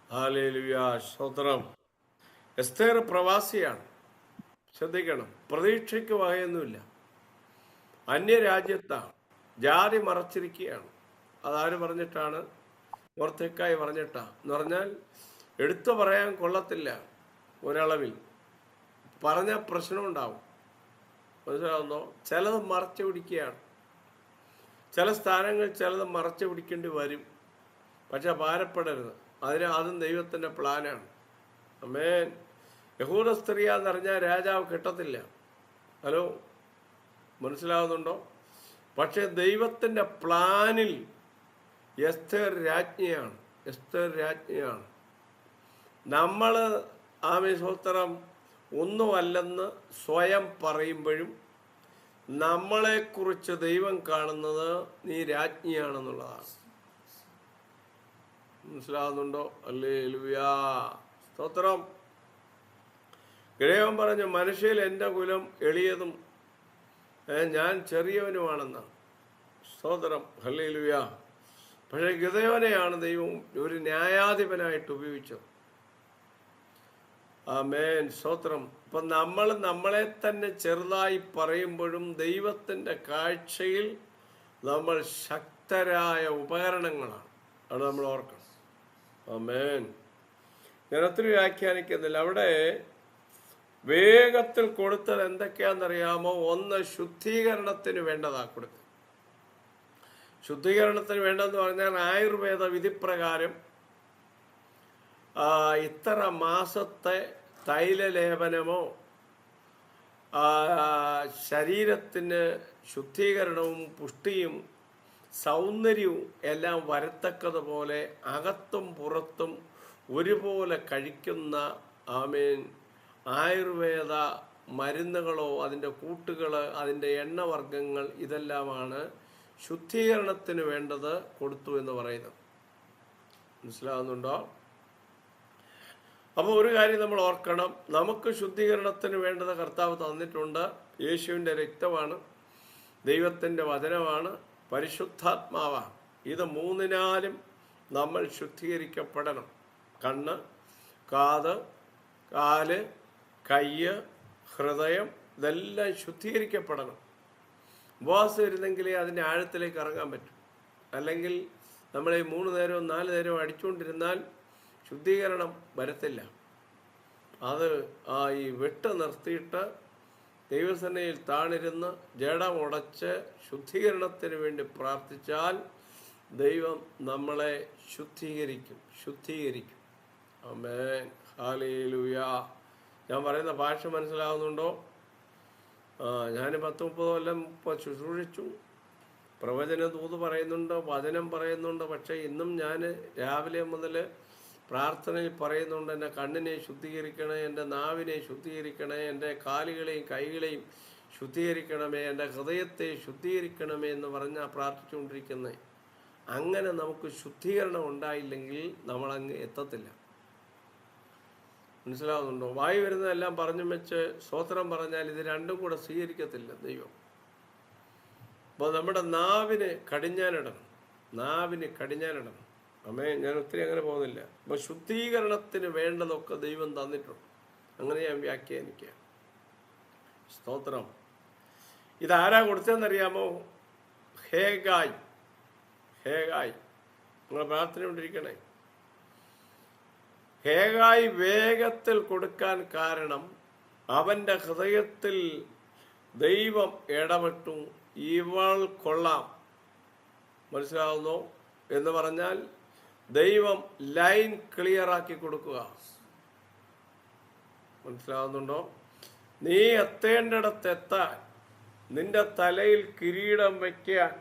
ഹല്ലേലൂയ. സ്തോത്രം. എസ്തേർ പ്രവാസിയാണ്. ശ്രദ്ധിക്കണം, പ്രതീക്ഷയ്ക്ക് വകയൊന്നുമില്ല. അന്യരാജ്യത്താണ്, ജാതി മറച്ചിരിക്കുകയാണ്. അതാര് പറഞ്ഞിട്ടാണ്? മൊർദെഖായി പറഞ്ഞിട്ടാ. എന്ന് പറഞ്ഞാൽ എടുത്തു പറയാൻ കൊള്ളത്തില്ല. ഒരളവിൽ പറഞ്ഞ പ്രശ്നമുണ്ടാവും. മനസ്സിലാവുന്നോ? ചിലത് മറച്ചു പിടിക്കുകയാണ്. ചില സ്ഥാനങ്ങൾ ചിലത് മറച്ചു പിടിക്കേണ്ടി വരും. പക്ഷെ ഭാരപ്പെടരുത്, അതും ദൈവത്തിൻ്റെ പ്ലാനാണ്. ആമേൻ. യഹൂദ സ്ത്രീയാന്ന് പറഞ്ഞാൽ രാജാവ് കിട്ടത്തില്ല. ഹലോ, മനസ്സിലാവുന്നുണ്ടോ? പക്ഷെ ദൈവത്തിൻ്റെ പ്ലാനിൽ എസ്തേർ രാജ്ഞിയാണ്. നമ്മൾ സ്തോത്രം ഒന്നുമല്ലെന്ന് സ്വയം പറയുമ്പോഴും നമ്മളെക്കുറിച്ച് ദൈവം കാണുന്നത് നീ രാജ്ഞിയാണെന്നുള്ളതാണ്. മനസ്സിലാവുന്നുണ്ടോ? ഹല്ലേലൂയ. സ്തോത്രം. ഗിദെയോൻ പറഞ്ഞു, മനുഷ്യയിൽ എൻ്റെ കുലം എളിയതും ഞാൻ ചെറിയവനുമാണെന്നാണ്. സ്തോത്രം. ഹല്ലേലൂയ. പക്ഷേ ഗിദെയോനെയാണ് ദൈവം ഒരു ന്യായാധിപനായിട്ട് ഉപയോഗിച്ചത്. ആമേൻ. സ്തോത്രം. ഇപ്പം നമ്മൾ നമ്മളെ തന്നെ ചെറുതായി പറയുമ്പോഴും ദൈവത്തിൻ്റെ കാഴ്ചയിൽ നമ്മൾ ശക്തരായ ഉപകരണങ്ങളാണ്. അത് നമ്മൾ ഓർക്കണം. ആമേൻ. ഞാൻ ഒത്തിരി വ്യാഖ്യാനിക്കുന്നില്ല. അവിടെ വേഗത്തിൽ കൊടുത്തത് എന്തൊക്കെയാണെന്നറിയാമോ? ഒന്ന്, ശുദ്ധീകരണത്തിന് വേണ്ടതാ കൊടുത്തത്. ശുദ്ധീകരണത്തിന് വേണ്ടതെന്ന് പറഞ്ഞാൽ ആയുർവേദ വിധിപ്രകാരം ഇത്ര മാസത്തെ തൈലലേപനമോ ശരീരത്തിന് ശുദ്ധീകരണവും പുഷ്ടിയും സൗന്ദര്യവും എല്ലാം വരത്തക്കതുപോലെ അകത്തും പുറത്തും ഒരുപോലെ കഴിക്കുന്ന ആയുർവേദ മരുന്നുകളോ അതിൻ്റെ കൂട്ടുകൾ, അതിൻ്റെ എണ്ണവർഗ്ഗങ്ങൾ ഇതെല്ലാമാണ് ശുദ്ധീകരണത്തിന് വേണ്ടത് കൊടുത്തു എന്ന് പറയുന്നത്. മനസ്സിലാവുന്നുണ്ടോ? അപ്പോൾ ഒരു കാര്യം നമ്മൾ ഓർക്കണം, നമുക്ക് ശുദ്ധീകരണത്തിന് വേണ്ടത് കർത്താവ് തന്നിട്ടുണ്ട്. യേശുവിൻ്റെ രക്തമാണ്, ദൈവത്തിൻ്റെ വചനമാണ്, പരിശുദ്ധാത്മാവാണ്. ഇത് മൂന്നിനാലും നമ്മൾ ശുദ്ധീകരിക്കപ്പെടണം. കണ്ണ്, കാത്, കാല്, കയ്യ്, ഹൃദയം ഇതെല്ലാം ശുദ്ധീകരിക്കപ്പെടണം. ഉപവാസം ഇരുന്നെങ്കിലേ അതിൻ്റെ ആഴത്തിലേക്ക് ഇറങ്ങാൻ പറ്റും. അല്ലെങ്കിൽ നമ്മൾ ഈ 3 നേരവും 4 നേരവും അടിച്ചുകൊണ്ടിരുന്നാൽ ശുദ്ധീകരണം വരത്തില്ല. അത് ഈ വെട്ട് നിർത്തിയിട്ട് ദൈവസേനയിൽ താണിരുന്ന് ജഡമുടച്ച് ശുദ്ധീകരണത്തിന് വേണ്ടി പ്രാർത്ഥിച്ചാൽ ദൈവം നമ്മളെ ശുദ്ധീകരിക്കും. ആമേൻ, ഹല്ലേലൂയ. ഞാൻ പറയുന്ന ഭാഷ മനസ്സിലാവുന്നുണ്ടോ? ഞാൻ 10-30 കൊല്ലം ഇപ്പോൾ ശുശ്രൂഷിച്ചു. പ്രവചന ദൂത് പറയുന്നുണ്ട്, വചനം പറയുന്നുണ്ട്. പക്ഷേ ഇന്നും ഞാൻ രാവിലെ മുതൽ പ്രാർത്ഥനയിൽ പറയുന്നുണ്ട്, എൻ്റെ കണ്ണിനെ ശുദ്ധീകരിക്കണേ, എൻ്റെ നാവിനെ ശുദ്ധീകരിക്കണേ, എൻ്റെ കാലുകളെയും കൈകളെയും ശുദ്ധീകരിക്കണമേ, എൻ്റെ ഹൃദയത്തെ ശുദ്ധീകരിക്കണമേ എന്ന് പറഞ്ഞാൽ പ്രാർത്ഥിച്ചുകൊണ്ടിരിക്കുന്നത്. അങ്ങനെ നമുക്ക് ശുദ്ധീകരണം ഉണ്ടായില്ലെങ്കിൽ നമ്മളങ്ങ് എത്തത്തില്ല. മനസ്സിലാവുന്നുണ്ടോ? വായി വരുന്നതെല്ലാം പറഞ്ഞു വെച്ച് സ്തോത്രം പറഞ്ഞാൽ ഇത് രണ്ടും കൂടെ സ്വീകരിക്കത്തില്ല ദൈവം. അപ്പോൾ നമ്മുടെ നാവിന് കടിഞ്ഞാനിടണം. അമ്മേ, ഞാൻ ഒത്തിരി അങ്ങനെ പോകുന്നില്ല. അപ്പോൾ ശുദ്ധീകരണത്തിന് വേണ്ടതൊക്കെ ദൈവം തന്നിട്ടുണ്ട്. അങ്ങനെ ഞാൻ വ്യാഖ്യാനിക്കുക. സ്തോത്രം. ഇതാരാ കൊടുത്തതെന്നറിയാമോ? ഹേഗായ്. നിങ്ങൾ പ്രാർത്ഥന കൊണ്ടിരിക്കണേ. ഹേഗായ് വേഗത്തിൽ കൊടുക്കാൻ കാരണം അവൻ്റെ ഹൃദയത്തിൽ ദൈവം ഇടപെട്ടു. ഇവൾ കൊള്ളാം. മനസ്സിലാവുന്നോ എന്ന് പറഞ്ഞാൽ ദൈവം ലൈൻ ക്ലിയറാക്കി കൊടുക്കുക. മനസ്സിലാവുന്നുണ്ടോ? നീ എത്തേണ്ടിടത്തെത്താൻ, നിന്റെ തലയിൽ കിരീടം വയ്ക്കാൻ,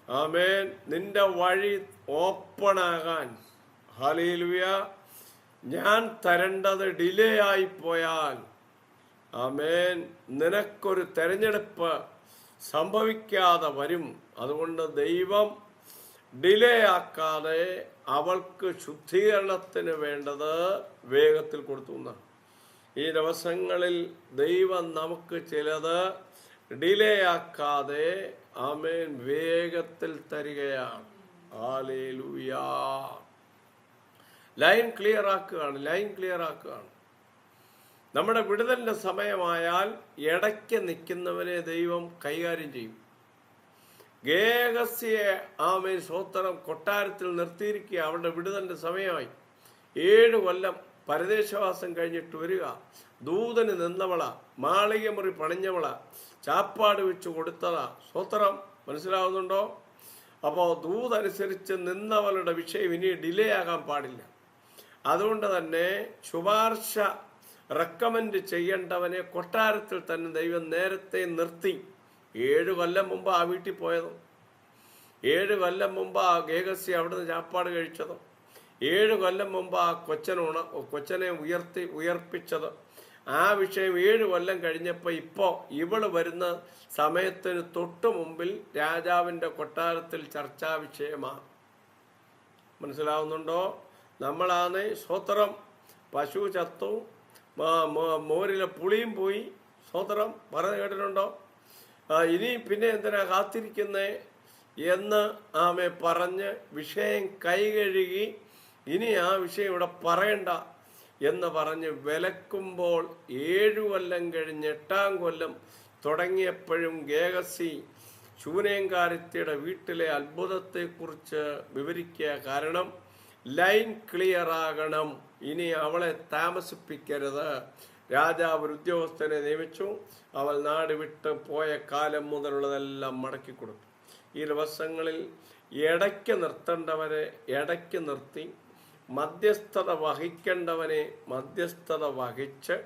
ആമേൻ, നിന്റെ വഴി ഓപ്പണാകാൻ, ഹല്ലേലൂയ, ഞാൻ തരേണ്ടത് ഡിലേ ആയിപ്പോയാൽ, ആമേൻ, നിനക്കൊരു തെരഞ്ഞെടുപ്പ് സംഭവിക്കാതെ വരും. അതുകൊണ്ട് ദൈവം ഡിലേ ആക്കാതെ അവൾക്ക് ശുദ്ധീകരണത്തിന് വേണ്ടത് വേഗത്തിൽ കൊടുത്തു എന്നാണ്. ഈ ദിവസങ്ങളിൽ ദൈവം നമുക്ക് ചിലത് ഡിലേ ആക്കാതെ ആമേൻ വേഗത്തിൽ തരികയാണ്. ഹല്ലേലൂയ. ലൈൻ ക്ലിയർ ആക്കുകയാണ്. നമ്മുടെ വിടുതലിൻ്റെ സമയമായാൽ ഇടയ്ക്ക് നിൽക്കുന്നവനെ ദൈവം കൈകാര്യം ചെയ്യും. ഗേഹസിയെ ആമേൻ സ്തോത്രം കൊട്ടാരത്തിൽ നിർത്തിയിരിക്കുക. അവരുടെ വിടുതലിൻ്റെ സമയമായി. 7 കൊല്ലം പരദേശവാസം കഴിഞ്ഞിട്ട് വരിക. ദൂതന് നിന്നവള, മാളികമുറി പണിഞ്ഞവള, ചാപ്പാട് വെച്ച് കൊടുത്തതാ. സ്തോത്രം. മനസ്സിലാവുന്നുണ്ടോ? അപ്പോൾ ദൂതനുസരിച്ച് നിന്നവളുടെ വിഷയം ഇനി ഡിലേ ആകാൻ പാടില്ല. അതുകൊണ്ട് തന്നെ ശുപാർശ റെക്കമെൻഡ് ചെയ്യേണ്ടവനെ കൊട്ടാരത്തിൽ തന്നെ ദൈവം നേരത്തെ നിർത്തി. 7 കൊല്ലം മുമ്പ് ആ വീട്ടിൽ പോയതും, 7 കൊല്ലം മുമ്പ് ആ ഗേഹസി അവിടുന്ന് ചാപ്പാട് കഴിച്ചതും, 7 കൊല്ലം മുമ്പ് ആ കൊച്ചനെ ഉയർപ്പിച്ചത്, ആ വിഷയം 7 കൊല്ലം കഴിഞ്ഞപ്പോൾ ഇപ്പോൾ ഇവള് വരുന്ന സമയത്തിന് തൊട്ടു മുമ്പിൽ രാജാവിൻ്റെ കൊട്ടാരത്തിൽ ചർച്ചാ വിഷയമാണ്. മനസ്സിലാവുന്നുണ്ടോ? നമ്മളാണ് സ്തോത്രം, പശു ചത്തു, മോരിലെ പുളിയും പോയി, സ്തോത്രം പറഞ്ഞു കേട്ടിട്ടുണ്ടോ? ഇനി പിന്നെ എന്തിനാ കാത്തിരിക്കുന്നേ എന്ന് ആമെ പറഞ്ഞ് വിഷയം കൈകഴുകി ഇനി ആ വിഷയം ഇവിടെ പറയണ്ട എന്ന് പറഞ്ഞ് വിലക്കുമ്പോൾ 7 കൊല്ലം കഴിഞ്ഞ് 8-ാം കൊല്ലം തുടങ്ങിയപ്പോഴും ഗേഹസി ശൂനേങ്കാരത്തിയുടെ വീട്ടിലെ അത്ഭുതത്തെക്കുറിച്ച് വിവരിക്കുക. കാരണം ലൈൻ ക്ലിയർ ആകണം. ഇനി അവളെ താമസിപ്പിക്കരുത്. രാജാവ് ഒരു ഉദ്യോഗസ്ഥനെ നിയമിച്ചു. അവൾ നാട് വിട്ട് പോയ കാലം മുതലുള്ളതെല്ലാം മടക്കി കൊടുത്തു. ഈ ദിവസങ്ങളിൽ ഇടയ്ക്ക് നിർത്തേണ്ടവരെ ഇടയ്ക്ക് നിർത്തി, മധ്യസ്ഥത വഹിക്കേണ്ടവനെ മധ്യസ്ഥത വഹിച്ച്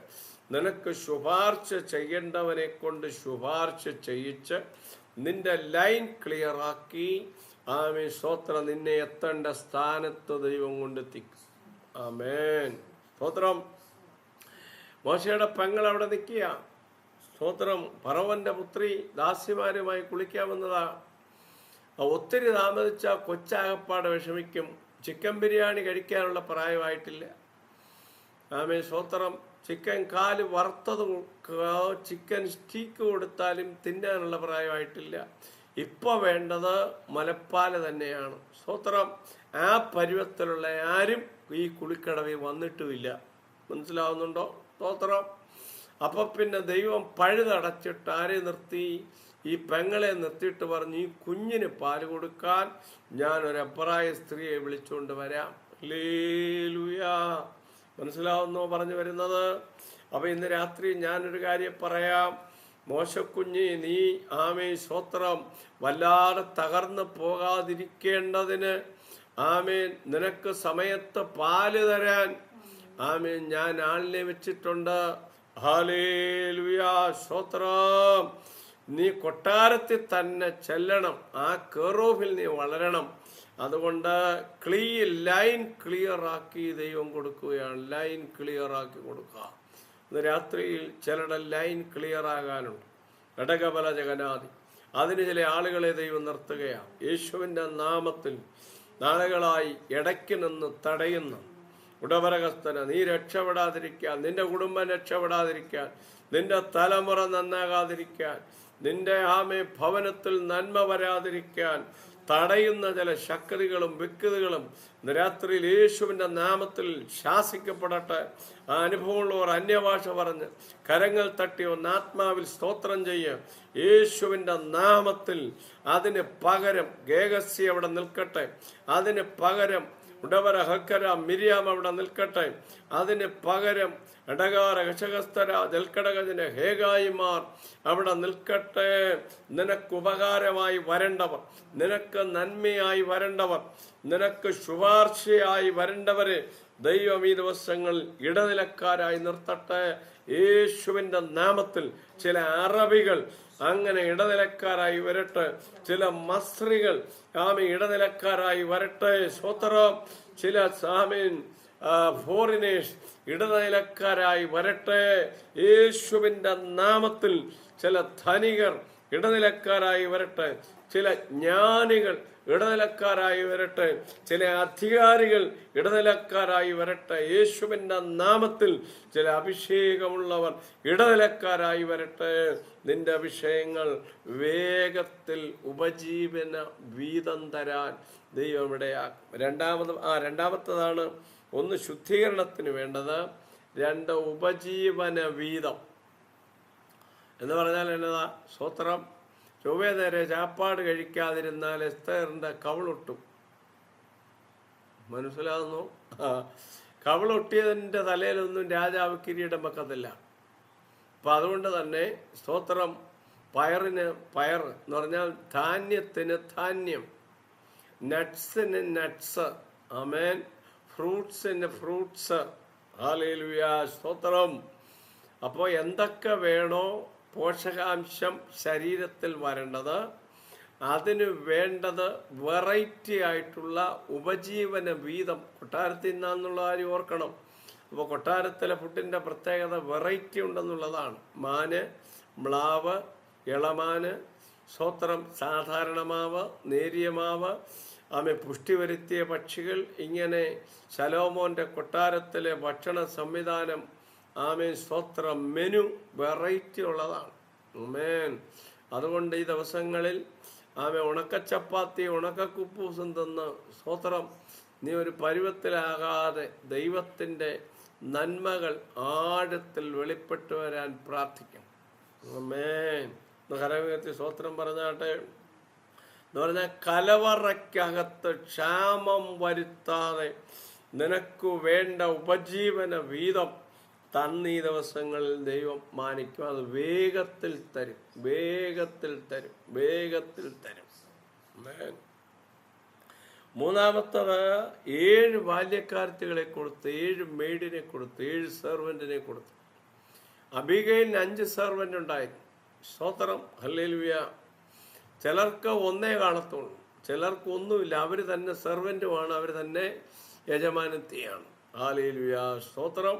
നിനക്ക് ശുപാർശ ചെയ്യേണ്ടവനെ കൊണ്ട് ശുപാർശ ചെയ്യിച്ച് നിന്റെ ലൈൻ ക്ലിയർ ആക്കി ആമേൻ സ്തോത്രം നിന്നെ എത്തേണ്ട സ്ഥാനത്ത് ദൈവം കൊണ്ടെത്തിക്കും. ആമേൻ സ്തോത്രം. മോശയുടെ പെങ്ങൾ അവിടെ നിൽക്കുക. സ്തോത്രം. ഫറവന്റെ പുത്രി ദാസിമാരുമായി കുളിക്കാൻ വന്നതാ. ഒത്തിരി താമസിച്ച കൊച്ചാകപ്പാടെ വിഷമിക്കും. ചിക്കൻ ബിരിയാണി കഴിക്കാനുള്ള പ്രായമായിട്ടില്ല. ആമേൻ സ്തോത്രം. ചിക്കൻ കാല് വറുത്തത്, ചിക്കൻ സ്റ്റീക്ക് കൊടുത്താലും തിന്നാനുള്ള പ്രായമായിട്ടില്ല. ഇപ്പോൾ വേണ്ടത് മുലപ്പാല് തന്നെയാണ്. സ്തോത്രം. ആ പരുവത്തിലുള്ള ആരും ഈ കുളിക്കടവിൽ വന്നിട്ടുമില്ല. മനസ്സിലാവുന്നുണ്ടോ? സ്തോത്രം. അപ്പൊ പിന്നെ ദൈവം പഴുതടച്ചിട്ട് ആരെ നിർത്തി? ഈ പെങ്ങളെ നിർത്തിയിട്ട് പറഞ്ഞു, ഈ കുഞ്ഞിന് പാല് കൊടുക്കാൻ ഞാൻ ഒരു എബ്രായ സ്ത്രീയെ വിളിച്ചുകൊണ്ട് വരാം. ഹല്ലേലൂയാ. മനസ്സിലാവുന്നോ പറഞ്ഞു വരുന്നത്? അപ്പൊ ഇന്ന് രാത്രി ഞാനൊരു കാര്യം പറയാം. മോശക്കുഞ്ഞ്, നീ ആമേൻ സ്തോത്രം വല്ലാതെ തകർന്നു പോകാതിരിക്കേണ്ടതിന് ആമേൻ നിനക്ക് സമയത്ത് പാല് തരാൻ ആമേൻ ഞാൻ ആളിനെ വെച്ചിട്ടുണ്ട്. ഹല്ലേലൂയാ സ്തോത്രം. നീ കൊട്ടാരത്തിൽ തന്നെ ചെല്ലണം. ആ കേറോഫിൽ നീ വളരണം. അതുകൊണ്ട് ലൈൻ ക്ലിയർ ആക്കി ദൈവം കൊടുക്കുകയാണ്. ലൈൻ ക്ലിയർ ആക്കി കൊടുക്കുക. ഇന്ന് രാത്രിയിൽ ചിലരുടെ ലൈൻ ക്ലിയർ ആകാനുണ്ട്. ഘടകബല ജഗന്നാഥി. അതിന് ചില ആളുകളെ ദൈവം നിർത്തുകയാണ്. യേശുവിൻ്റെ നാമത്തിൽ നാളുകളായി ഇടയ്ക്ക് നിന്ന് തടയുന്ന ഉടവരകസ്ഥന നീ രക്ഷപ്പെടാതിരിക്കാൻ, നിന്റെ കുടുംബം രക്ഷപ്പെടാതിരിക്കാൻ, നിന്റെ തലമുറ നന്നാകാതിരിക്കാൻ, നിന്റെ ഭവനത്തിൽ നന്മ വരാതിരിക്കാൻ തടയുന്ന ചില ശക്തികളും വ്യക്തികളും രാത്രിയിൽ യേശുവിൻ്റെ നാമത്തിൽ ശാസിക്കപ്പെടട്ടെ. ആ അനുഭവമുള്ളവർ അന്യഭാഷ പറഞ്ഞ് കരങ്ങൾ തട്ടി ഒന്ന് ആത്മാവിൽ സ്തോത്രം ചെയ്യുക. യേശുവിൻ്റെ നാമത്തിൽ അതിന് പകരം ഗേഗസി അവിടെ നിൽക്കട്ടെ. അതിന് പകരം ഉടവര ഹക്കര മിരിയാം അവിടെ നിൽക്കട്ടെ. അതിന് പകരം ഇടകാര കശകസ്തര ജൽക്കടകജന് ഹേഗായിമാർ അവിടെ നിൽക്കട്ടെ. നിനക്ക് ഉപകാരമായി വരേണ്ടവർ, നിനക്ക് നന്മയായി വരേണ്ടവർ, നിനക്ക് ശുപാർശയായി വരേണ്ടവരെ ദൈവം ഈ ദിവസങ്ങളിൽ ഇടനിലക്കാരായി നിർത്തട്ടെ. യേശുവിൻ്റെ നാമത്തിൽ ചില അറബികൾ അങ്ങനെ ഇടനിലക്കാരായി വരട്ടെ. ചില മസ്രികൾ ഇടനിലക്കാരായി വരട്ടെ. സ്വതന്ത്രം. ചില ഫോറിനേഴ്സ് ഇടനിലക്കാരായി വരട്ടെ. യേശുവിൻ്റെ നാമത്തിൽ ചില ധനികർ ഇടനിലക്കാരായി വരട്ടെ. ചില ജ്ഞാനികൾ ഇടനിലക്കാരായി വരട്ടെ. ചില അധികാരികൾ ഇടനിലക്കാരായി വരട്ടെ. യേശുവിൻ്റെ നാമത്തിൽ ചില അഭിഷേകമുള്ളവർ ഇടനിലക്കാരായി വരട്ടെ. നിന്റെ വിഷയങ്ങൾ വേഗത്തിൽ ഉപജീവന വീതം തരാൻ ദൈവം ഇടയാക്കും. രണ്ടാമത്തതാണ് ഒന്ന് ശുദ്ധീകരണത്തിന് വേണ്ടത്, രണ്ട് ഉപജീവന വീതം എന്ന് പറഞ്ഞാൽ എന്നതാ? സ്തോത്രം. ചൊവ്വേ നേരെ ചാപ്പാട് കഴിക്കാതിരുന്നാൽ എസ്തേറിന്റെ കവിളൊട്ടും. മനസ്സിലാകുന്നു? കവിളൊട്ടിയതിൻ്റെ തലയിലൊന്നും രാജാവ് കിരീടം വെക്കത്തില്ല. അപ്പം അതുകൊണ്ട് തന്നെ സ്തോത്രം, പയറിന് പയർ എന്ന് പറഞ്ഞാൽ ധാന്യത്തിന് ധാന്യം, നട്ട്സിന് നട്ട്സ്, ആമേൻ, ഫ്രൂട്ട്സിന് ഫ്രൂട്ട്സ്. ഹല്ലേലൂയ സ്തോത്രം. അപ്പോൾ എന്തൊക്കെ വേണോ പോഷകാംശം ശരീരത്തിൽ വരേണ്ടത്, അതിന് വേണ്ടത് വെറൈറ്റി ആയിട്ടുള്ള ഉപജീവന വീതം കൊട്ടാരത്തിൽ നിന്നുള്ള കാര്യം ഓർക്കണം. അപ്പോൾ കൊട്ടാരത്തിലെ ഫുഡിൻ്റെ പ്രത്യേകത വെറൈറ്റി ഉണ്ടെന്നുള്ളതാണ്. മാന്, മ്ലാവ്, ഇളമാന്, സ്തോത്രം, സാധാരണ മാവ്, നേരിയ മാവ്, പുഷ്ടി വരുത്തിയ പക്ഷികൾ. ഇങ്ങനെ ശലോമോന്റെ കൊട്ടാരത്തിലെ ഭക്ഷണ സംവിധാനം സ്തോത്രം മെനു വെറൈറ്റി ഉള്ളതാണ്. ആമേൻ. അതുകൊണ്ട് ഈ ദിവസങ്ങളിൽ ഉണക്കച്ചപ്പാത്തി ഉണക്കക്കുപ്പൂസും തിന്ന് സ്തോത്രം നീ ഒരു പരുവത്തിലാകാതെ ദൈവത്തിൻ്റെ നന്മകൾ ആഴത്തിൽ വെളിപ്പെട്ടു വരാൻ പ്രാർത്ഥിക്കണം. ആമേൻ. കരമേത്തി സ്തോത്രം പറഞ്ഞാട്ടെ. എന്ന് പറഞ്ഞാൽ കലവറയ്ക്കകത്ത് ക്ഷാമം വരുത്താതെ നിനക്ക് വേണ്ട ഉപജീവന വീതം തന്നീ ദിവസങ്ങളിൽ ദൈവം മാനിക്കും. അത് വേഗത്തിൽ തരും, വേഗത്തിൽ തരും, വേഗത്തിൽ തരും. മൂന്നാമത്തത് 7 ബാല്യക്കാരത്തികളെ കൊടുത്ത്, 7 മെയ്ഡിനെ കൊടുത്ത്, 7 സെർവൻറ്റിനെ കൊടുത്തു. അബീഗയിലിന് 5 സെർവൻ്റ് ഉണ്ടായിരുന്നു. സ്തോത്രം, ഹല്ലേലൂയ. ചിലർക്ക് ഒന്നേ കാണത്തുള്ളൂ, ചിലർക്ക് ഒന്നുമില്ല. അവർ തന്നെ സെർവൻറ്റുമാണ്, അവർ തന്നെ യജമാനത്തെയാണ്. ഹല്ലേലൂയ, സ്തോത്രം.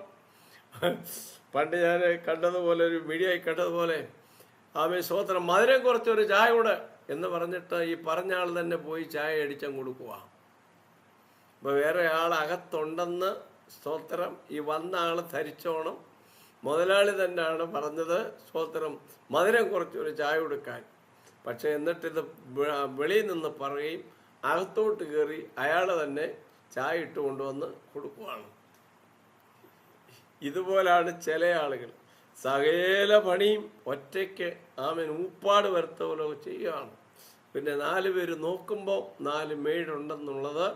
പണ്ട് ഞാൻ കണ്ടതുപോലെ, ഒരു മീഡിയയിൽ കണ്ടതുപോലെ, സ്തോത്രം, മധുരം കുറച്ചൊരു ചായ കൂടെ എന്ന് പറഞ്ഞിട്ട് ഈ പറഞ്ഞ ആൾ തന്നെ പോയി ചായ അടിച്ചാൽ കൊടുക്കുക. അപ്പോൾ വേറെ ആൾ അകത്തുണ്ടെന്ന്, സ്തോത്രം, ഈ വന്ന ആൾ ധരിച്ചോണം. മുതലാളി തന്നെയാണ് പറഞ്ഞത്, സ്തോത്രം, മധുരം കുറച്ചൊരു ചായ കൊടുക്കാൻ. പക്ഷെ എന്നിട്ടിത് വെളിയിൽ നിന്ന് പറയുകയും അകത്തോട്ട് കയറി അയാൾ തന്നെ ചായ ഇട്ട് കൊണ്ടുവന്ന് കൊടുക്കുകയാണ്. ഇതുപോലാണ് ചില ആളുകൾ. സകല പണിയും ഒറ്റയ്ക്ക് ഊപ്പാട് വരുത്ത പോലെ ചെയ്യുകയാണ്. പിന്നെ 4 പേര് നോക്കുമ്പോൾ 4 മെയ്ഡുണ്ടെന്നുള്ളത്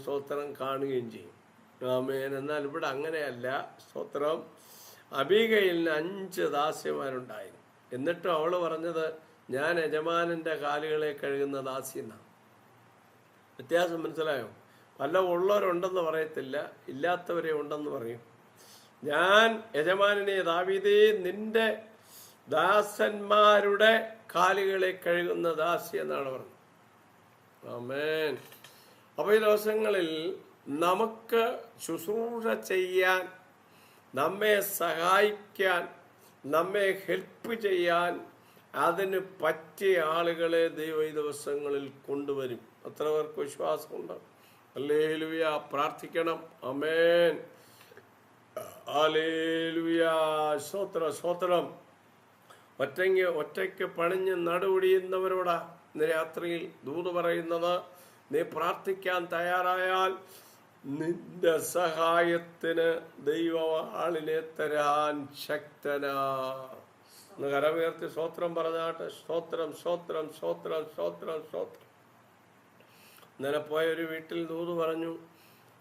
സ്തോത്രം കാണുകയും ചെയ്യും. എന്നാൽ ഇവിടെ അങ്ങനെയല്ല. സ്തോത്രം, അബീഗയിലിന് 5 ദാസ്യമാരുണ്ടായിരുന്നു. എന്നിട്ടും അവൾ പറഞ്ഞത്, ഞാൻ യജമാനൻ്റെ കാലുകളെ കഴുകുന്ന ദാസി എന്നാണ്. വ്യത്യാസം മനസ്സിലായോ? പല ഉള്ളവരുണ്ടെന്ന് പറയത്തില്ല, ഇല്ലാത്തവരെ ഉണ്ടെന്ന് പറയും. ഞാൻ യജമാനനെ, ദാവീദേ, നിന്റെ ദാസന്മാരുടെ കാലുകളെ കഴുകുന്ന ദാസി എന്നാണ് പറഞ്ഞത്. ആമേൻ. അപ്പോൾ ഈ ദിവസങ്ങളിൽ നമുക്ക് ശുശ്രൂഷ ചെയ്യാൻ, നമ്മെ സഹായിക്കാൻ, നമ്മെ ഹെൽപ്പ് ചെയ്യാൻ അതിന് പറ്റിയ ആളുകളെ ദൈവം ഈ ദിവസങ്ങളിൽ കൊണ്ടുവരും. എത്ര പേർക്ക് വിശ്വാസമുണ്ട്? ഹല്ലേലൂയ. പ്രാർത്ഥിക്കണം. ആമേൻ. ഹല്ലേലൂയ. സ്തോത്രം, സ്തോത്രം. ഒറ്റയ്ക്ക് പണിഞ്ഞ് നടുപിടിയുന്നവരോടാ ഇന്ന് രാത്രിയിൽ ദൂത് പറയുന്നത്. നീ പ്രാർത്ഥിക്കാൻ തയ്യാറായാൽ നിന്റെ സഹായത്തിന് ദൈവം ആളിനെ തരാൻ ശക്തനാ. ഒന്ന് കരമുയർത്തി സ്തോത്രം പറഞ്ഞാട്ടെ. സ്തോത്രം, സ്തോത്രം, സ്തോത്രം, സ്തോത്രം, സ്തോത്രം. ഇന്നലെ പോയ ഒരു വീട്ടിൽ ദൂത് പറഞ്ഞു.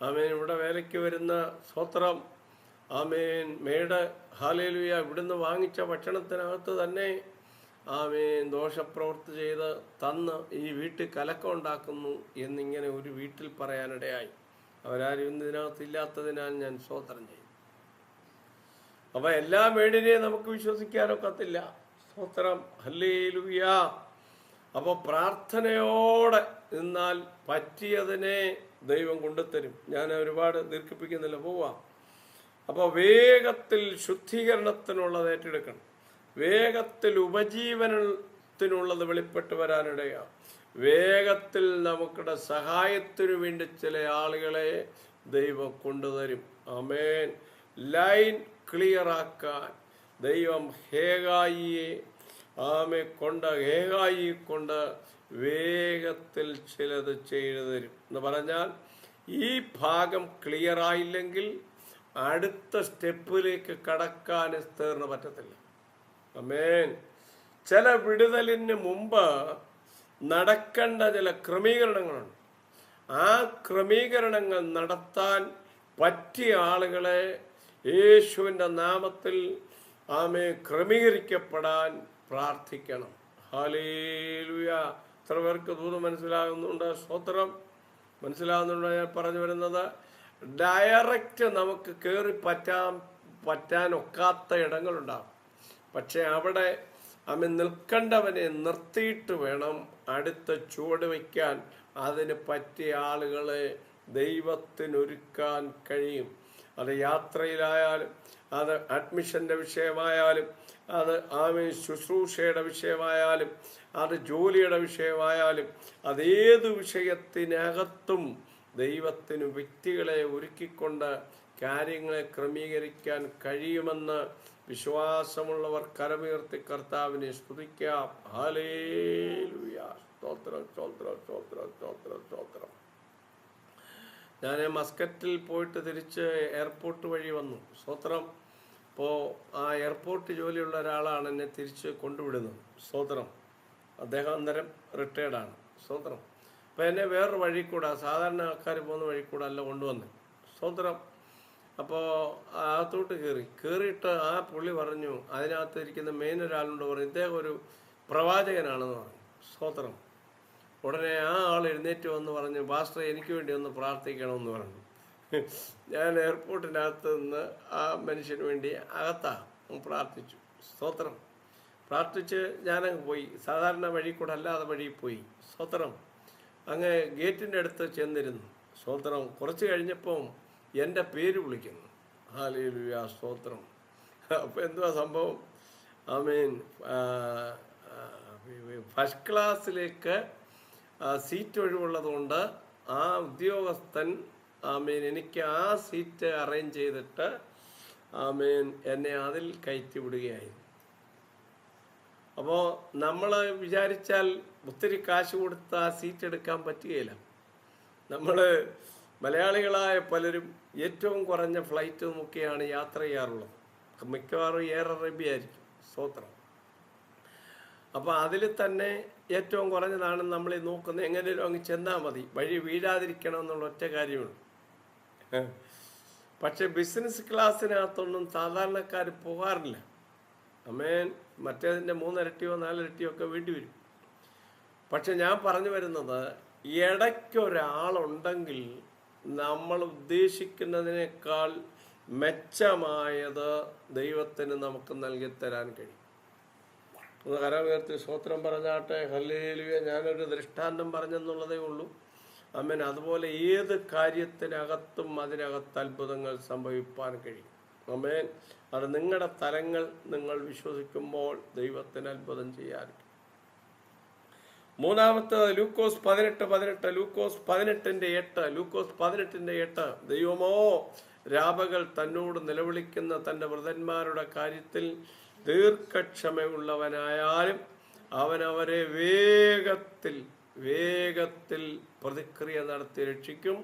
ആമേൻ. ഇവിടെ വേലയ്ക്ക് വരുന്ന, സ്തോത്രം, ആമേൻ, മേട്, ഹല്ലേലൂയ, ഇവിടുന്ന് വാങ്ങിച്ച ഭക്ഷണത്തിനകത്ത് തന്നെ ദോഷപ്രവൃത്തി ചെയ്ത് തന്ന് ഈ വീട്ടിൽ കലക്കം ഉണ്ടാക്കുന്നു എന്നിങ്ങനെ ഒരു വീട്ടിൽ പറയാനിടയായി. അവരാരും ഇതിനകത്ത് ഇല്ലാത്തതിനാൽ ഞാൻ സ്തോത്രം ചെയ്യും. അപ്പം എല്ലാ മേടിനെയും നമുക്ക് വിശ്വസിക്കാനൊക്കത്തില്ല. സ്തോത്രം, ഹല്ലേലൂയ. അപ്പോൾ പ്രാർത്ഥനയോടെ നിന്നാൽ പറ്റിയതിനെ ദൈവം കൊണ്ടുതരും. ഞാൻ ഒരുപാട് ദീർഘിപ്പിക്കുന്നില്ല, പോവാം. അപ്പോൾ വേഗത്തിൽ ശുദ്ധീകരണത്തിനുള്ളത് ഏറ്റെടുക്കണം. വേഗത്തിൽ ഉപജീവനത്തിനുള്ളത് വെളിപ്പെട്ട് വരാനിടയാണ്. വേഗത്തിൽ നമുക്കുടെ സഹായത്തിനു വേണ്ടി ചില ആളുകളെ ദൈവം കൊണ്ടുതരും. ആമേൻ. ലൈൻ ക്ലിയർ ആക്കാൻ ദൈവം ഹേഗായിയെ കൊണ്ട് വേഗത്തിൽ ചിലത് ചെയ്തു തരും. എന്ന് പറഞ്ഞാൽ ഈ ഭാഗം ക്ലിയർ ആയില്ലെങ്കിൽ അടുത്ത സ്റ്റെപ്പിലേക്ക് കടക്കാൻ എസ്തേറിന് പറ്റത്തില്ല. ആമേൻ. ചില വിടുതലിന് മുമ്പ് നടക്കേണ്ട ചില ക്രമീകരണങ്ങളുണ്ട്. ആ ക്രമീകരണങ്ങൾ നടത്താൻ പറ്റിയ ആളുകളെ യേശുവിൻ്റെ നാമത്തിൽ ക്രമീകരിക്കപ്പെടാൻ പ്രാർത്ഥിക്കണം. ഹല്ലേലൂയ. എത്ര പേർക്ക് ദൂത് മനസ്സിലാകുന്നുണ്ട്? സ്തോത്രം. മനസ്സിലാകുന്നുണ്ടോ ഞാൻ പറഞ്ഞു വരുന്നത്? ഡയറക്റ്റ് നമുക്ക് കയറി പറ്റാനൊക്കാത്ത ഇടങ്ങളുണ്ടാകും. പക്ഷെ അവിടെ നിൽക്കേണ്ടവനെ നിർത്തിയിട്ട് വേണം അടുത്ത ചുവട് വയ്ക്കാൻ. അതിന് പറ്റിയ ആളുകളെ ദൈവത്തിനൊരുക്കാൻ കഴിയും. അത് യാത്രയിലായാലും, അത് അഡ്മിഷൻ്റെ വിഷയമായാലും, അത് ശുശ്രൂഷയുടെ വിഷയമായാലും, അത് ജോലിയുടെ വിഷയമായാലും, അതേത് വിഷയത്തിനകത്തും ദൈവത്തിന് വ്യക്തികളെ ഒരുക്കിക്കൊണ്ട് കാര്യങ്ങളെ ക്രമീകരിക്കാൻ കഴിയുമെന്ന് വിശ്വാസമുള്ളവർ കരമുയർത്തി കർത്താവിനെ സ്തുതിക്കാം. ഹല്ലേലൂയ. സ്തോത്രം, സ്തോത്രം, സ്തോത്രം, സ്തോത്രം, സ്തോത്രം. ഞാൻ മസ്കറ്റിൽ പോയിട്ട് തിരിച്ച് എയർപോർട്ട് വഴി വന്നു. സ്തോത്രം. അപ്പോൾ ആ എയർപോർട്ട് ജോലിയുള്ള ഒരാളാണ് എന്നെ തിരിച്ച് കൊണ്ടുവിടുന്നത്. സ്തോത്രം. അദ്ദേഹം അന്നേരം റിട്ടയർഡാണ്. സ്തോത്രം. അപ്പോൾ എന്നെ വേറൊരു വഴി കൂടെ, സാധാരണ ആൾക്കാർ പോകുന്ന വഴി കൂടെ അല്ല കൊണ്ടുവന്നത്. സ്തോത്രം. അപ്പോൾ അകത്തോട്ട് കയറിയിട്ട് ആ പുള്ളി പറഞ്ഞു, അതിനകത്ത് ഇരിക്കുന്ന മെയിൻ ഒരാളുണ്ട്, പറഞ്ഞു ഇദ്ദേഹം ഒരു പ്രവാചകനാണെന്ന് പറഞ്ഞു. സ്തോത്രം. ഉടനെ ആ ആൾ എഴുന്നേറ്റ് വന്ന് പറഞ്ഞു, പാസ്റ്റർ എനിക്ക് വേണ്ടി ഒന്ന് പ്രാർത്ഥിക്കണമെന്ന് പറഞ്ഞു. ഞാൻ എയർപോർട്ടിനകത്ത് നിന്ന് ആ മനുഷ്യന് വേണ്ടി അകത്താണ്. പ്രാർത്ഥിച്ചു. സ്തോത്രം. പ്രാർത്ഥിച്ച് ഞാനങ്ങ് പോയി. സാധാരണ വഴി കൂടെ അല്ലാതെ വഴി പോയി. സ്തോത്രം. അങ്ങ് ഗേറ്റിൻ്റെ അടുത്ത് ചെന്നിരുന്നു. സ്തോത്രം. കുറച്ച് കഴിഞ്ഞപ്പം എൻ്റെ പേര് വിളിക്കുന്നു. ഹല്ലേലൂയ. സ്തോത്രം. അപ്പോൾ എന്തുവാ സംഭവം? ആമേൻ. ഫസ്റ്റ് ക്ലാസ്സിലേക്ക് സീറ്റ് ഒഴിവുള്ളതുകൊണ്ട് ആ ഉദ്യോഗസ്ഥൻ ആമേൻ എനിക്ക് ആ സീറ്റ് അറേഞ്ച് ചെയ്തിട്ട് ആമേൻ എന്നെ അതിൽ കയറ്റി വിടുകയായിരുന്നു. അപ്പോൾ നമ്മൾ വിചാരിച്ചാൽ ഒത്തിരി കാശ് കൊടുത്ത് ആ സീറ്റ് എടുക്കാൻ പറ്റുകയില്ല. നമ്മൾ മലയാളികളായ പലരും ഏറ്റവും കുറഞ്ഞ ഫ്ലൈറ്റ് നോക്കിയാണ് യാത്ര ചെയ്യാറുള്ളത്. മിക്കവാറും എയർ അറേബ്യ ആയിരിക്കും. സ്തോത്രം. അപ്പോൾ അതിൽ തന്നെ ഏറ്റവും കുറഞ്ഞതാണ് നമ്മൾ നോക്കുന്നത്. എങ്ങനെയും അങ്ങ് ചെന്നാൽ മതി, വഴി വീഴാതിരിക്കണം എന്നുള്ള ഒറ്റ കാര്യമുള്ളൂ. പക്ഷെ ബിസിനസ് ക്ലാസ്സിനകത്തൊന്നും സാധാരണക്കാർ പോകാറില്ല. അമേൻ. മറ്റേതിൻ്റെ 3 ഇരട്ടിയോ 4 ഇരട്ടിയോ ഒക്കെ വേണ്ടി വരും. പക്ഷെ ഞാൻ പറഞ്ഞു വരുന്നത്, ഇടയ്ക്കൊരാളുണ്ടെങ്കിൽ നമ്മൾ ഉദ്ദേശിക്കുന്നതിനേക്കാൾ മെച്ചമായത് ദൈവത്തിന് നമുക്ക് നൽകിത്തരാൻ കഴിയും. ഒന്ന് കരം ഉയർത്തി സ്തോത്രം പറഞ്ഞാട്ടെ. ഹല്ലേലൂയ. ഞാനൊരു ദൃഷ്ടാന്തം പറഞ്ഞെന്നുള്ളതേ ഉള്ളൂ. ആമേൻ. അതുപോലെ ഏത് കാര്യത്തിനകത്തും അതിനകത്ത് അത്ഭുതങ്ങൾ സംഭവിപ്പാൻ കഴിയും. ആമേൻ. അത് നിങ്ങളുടെ തലങ്ങൾ നിങ്ങൾ വിശ്വസിക്കുമ്പോൾ ദൈവത്തിന് അത്ഭുതം ചെയ്യാൻ. മൂന്നാമത്തെ ലൂക്കോസ് 18:18. ലൂക്കോസ് 18:8. ദൈവമോ രാപകൽ തന്നോട് നിലവിളിക്കുന്ന തൻ്റെ വൃതന്മാരുടെ കാര്യത്തിൽ ദീർഘക്ഷമയുള്ളവനായാലും അവനവരെ വേഗത്തിൽ പ്രതിക്രിയ നടത്തി രക്ഷിക്കും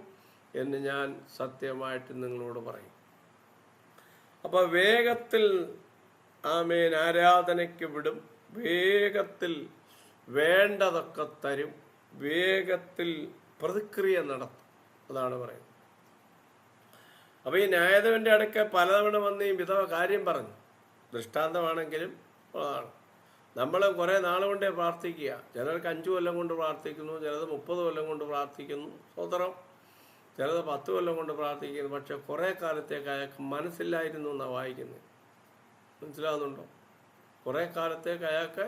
എന്ന് ഞാൻ സത്യമായിട്ട് നിങ്ങളോട് പറയും. അപ്പോൾ വേഗത്തിൽ ആമേൻ ആരാധനയ്ക്ക് വിടും, വേഗത്തിൽ വേണ്ടതൊക്കെ തരും, വേഗത്തിൽ പ്രതിക്രിയ നടത്തും. അതാണ് പറയുന്നത്. അപ്പോൾ ഈ ന്യായാധിപന്റെ അടുക്ക പലതവണ വന്ന് ഈ വിധവ കാര്യം പറഞ്ഞു. ദൃഷ്ടാന്തമാണെങ്കിലും അതാണ്. നമ്മൾ കുറേ നാൾ കൊണ്ടേ പ്രാർത്ഥിക്കുക. ചിലർക്ക് 5 കൊല്ലം കൊണ്ട് പ്രാർത്ഥിക്കുന്നു, ചിലത് 30 കൊല്ലം കൊണ്ട് പ്രാർത്ഥിക്കുന്നു. സ്വതന്ത്രം. ചിലത് 10 കൊല്ലം കൊണ്ട് പ്രാർത്ഥിക്കുന്നു. പക്ഷെ കുറേ കാലത്തേക്ക് അയാൾക്ക് മനസ്സില്ലായിരുന്നു എന്നാണ് വായിക്കുന്നത്. മനസ്സിലാവുന്നുണ്ടോ? കുറേ കാലത്തേക്ക് അയാൾക്ക്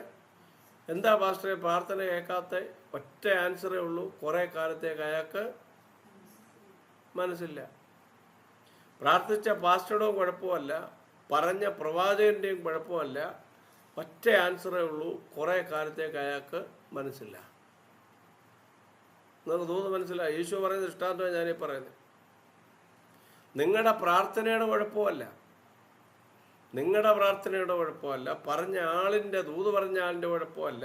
എന്താ പാസ്റ്ററെ പ്രാർത്ഥന കേൾക്കാത്ത? ഒറ്റ ആൻസറേ ഉള്ളൂ, കുറേ കാലത്തേക്ക് അയാൾക്ക് മനസ്സില്ല. പ്രാർത്ഥിച്ച പാസ്റ്ററുടെയും കുഴപ്പമല്ല, പറഞ്ഞ പ്രവാചകൻ്റെയും കുഴപ്പമല്ല. ഒറ്റ ആൻസറേ ഉള്ളൂ, കുറേ കാലത്തേക്ക് അയാൾക്ക് മനസ്സില്ല. നിങ്ങൾക്ക് തോന്നുന്നു മനസ്സിലായി? യേശു പറയുന്ന ദൃഷ്ടാന്തമാണ് ഞാനീ പറയുന്നത്. നിങ്ങളുടെ പ്രാർത്ഥനയുടെ കുഴപ്പമല്ല, നിങ്ങളുടെ പ്രാർത്ഥനയുടെ കുഴപ്പമല്ല, പറഞ്ഞ ആളിൻ്റെ ദൂത് പറഞ്ഞ ആളിൻ്റെ കുഴപ്പമല്ല,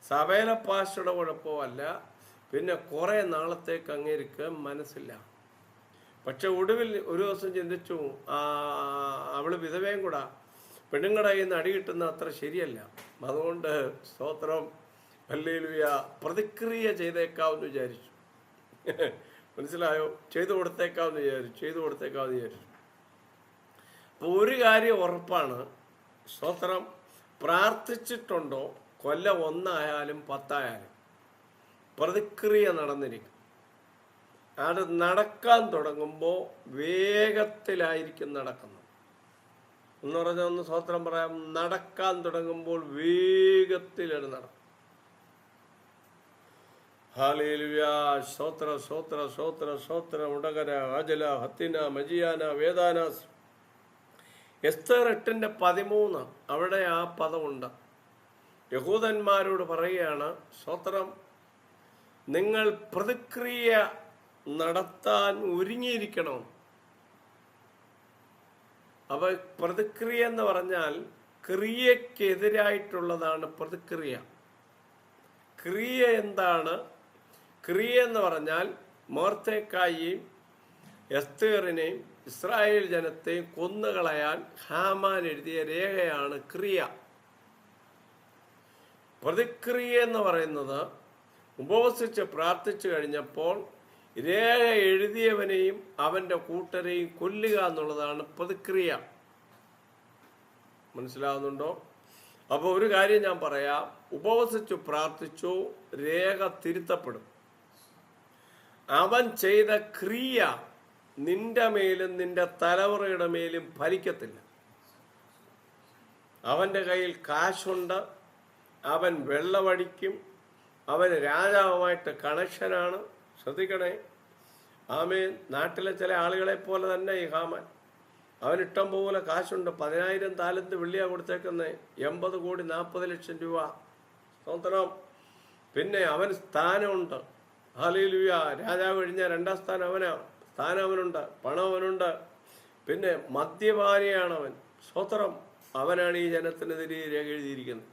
സഭയിലെ പാസ്റ്ററുടെ കുഴപ്പമല്ല. പിന്നെ കുറേ നാളത്തേക്ക് അങ്ങേർക്ക് മനസ്സില്ല. പക്ഷെ ഒടുവിൽ ഒരു ദിവസം ചിന്തിച്ചു, അവള് വിധവയും കൂടാ, പെണ്ണുങ്ങളുടെ കയ്യിൽ നിന്ന് അടി കിട്ടുന്ന അത്ര ശരിയല്ല. അതുകൊണ്ട് സ്തോത്രം, ഹല്ലേലൂയ, പ്രതിക്രിയ ചെയ്തേക്കാവെന്ന് വിചാരിച്ചു. മനസ്സിലായോ? ചെയ്തു കൊടുത്തേക്കാവെന്ന് വിചാരിച്ചു. അപ്പോൾ ഒരു കാര്യം ഉറപ്പാണ്, സ്തോത്രം, പ്രാർത്ഥിച്ചിട്ടുണ്ടോ കൊല്ലം 1 ആയാലും 10 ആയാലും പ്രതിക്രിയ നടന്നിരിക്കും. അത് നടക്കാൻ തുടങ്ങുമ്പോൾ വേഗത്തിലായിരിക്കും നടക്കുന്നത്. എന്ന് പറഞ്ഞാൽ ഒന്ന് സ്തോത്രം പറയാം, നടക്കാൻ തുടങ്ങുമ്പോൾ വേഗത്തിലാണ് നടക്കും. ഹല്ലേലൂയ. സ്തോത്ര ഉടകര അജല ഹത്തിന മജിയാന വേദാനാസ്. എസ്തർ 8:13 അവിടെ ആ പദമുണ്ട്. യഹൂദന്മാരോട് പറയുകയാണ്, സ്തോത്രം, നിങ്ങൾ പ്രതിക്രിയ നടത്താൻ ഒരുങ്ങിയിരിക്കണം. അപ്പൊ പ്രതിക്രിയ എന്ന് പറഞ്ഞാൽ ക്രിയക്കെതിരായിട്ടുള്ളതാണ് പ്രതിക്രിയ. ക്രിയ എന്താണ്? ക്രിയ എന്ന് പറഞ്ഞാൽ മൊർദെഖായിയെയും എസ്തേറിനെയും ഇസ്രായേൽ ജനത്തെയും കൊന്നുകളയാൻ ഹാമാൻ എഴുതിയ രേഖയാണ് ക്രിയ. പ്രതിക്രിയ എന്ന് പറയുന്നത് ഉപവസിച്ച് പ്രാർത്ഥിച്ചു കഴിഞ്ഞപ്പോൾ രേഖ എഴുതിയവനെയും അവൻ്റെ കൂട്ടരെയും കൊല്ലുക എന്നുള്ളതാണ് പ്രതിക്രിയ. മനസ്സിലാവുന്നുണ്ടോ? അപ്പോൾ ഒരു കാര്യം ഞാൻ പറയാം, ഉപവസിച്ചു പ്രാർത്ഥിച്ചു, രേഖ തിരുത്തപ്പെടും. അവൻ ചെയ്ത ക്രിയ നിന്റെ മേലും നിന്റെ തലമുറയുടെ മേലും ഫലിക്കത്തില്ല. അവൻ്റെ കയ്യിൽ കാശുണ്ട്, അവൻ വെള്ളമടിക്കും, അവന് രാജാവുമായിട്ട് കണക്ഷനാണ്. ശ്രദ്ധിക്കണേ, ആമേൻ. നാട്ടിലെ ചില ആളുകളെ പോലെ തന്നെ ഈ ഹാമാൻ. അവനിഷ്ടം പോലെ കാശുണ്ട്. 10,000 താലന്ത് വെള്ളിയാണ് കൊടുത്തേക്കുന്നത്. 80 കോടി 40 ലക്ഷം രൂപ. സ്വന്തം. പിന്നെ അവന് സ്ഥാനമുണ്ട്. ഹല്ലേലൂയ. രാജാവ് കഴിഞ്ഞാൽ 2ാം സ്ഥാനം അവനുണ്ട്, പണം അവനുണ്ട്. പിന്നെ മദ്യപാനിയാണവൻ. സ്വത്രം. അവനാണ് ഈ ജനത്തിനെതിരെ രേഖ എഴുതിയിരിക്കുന്നത്.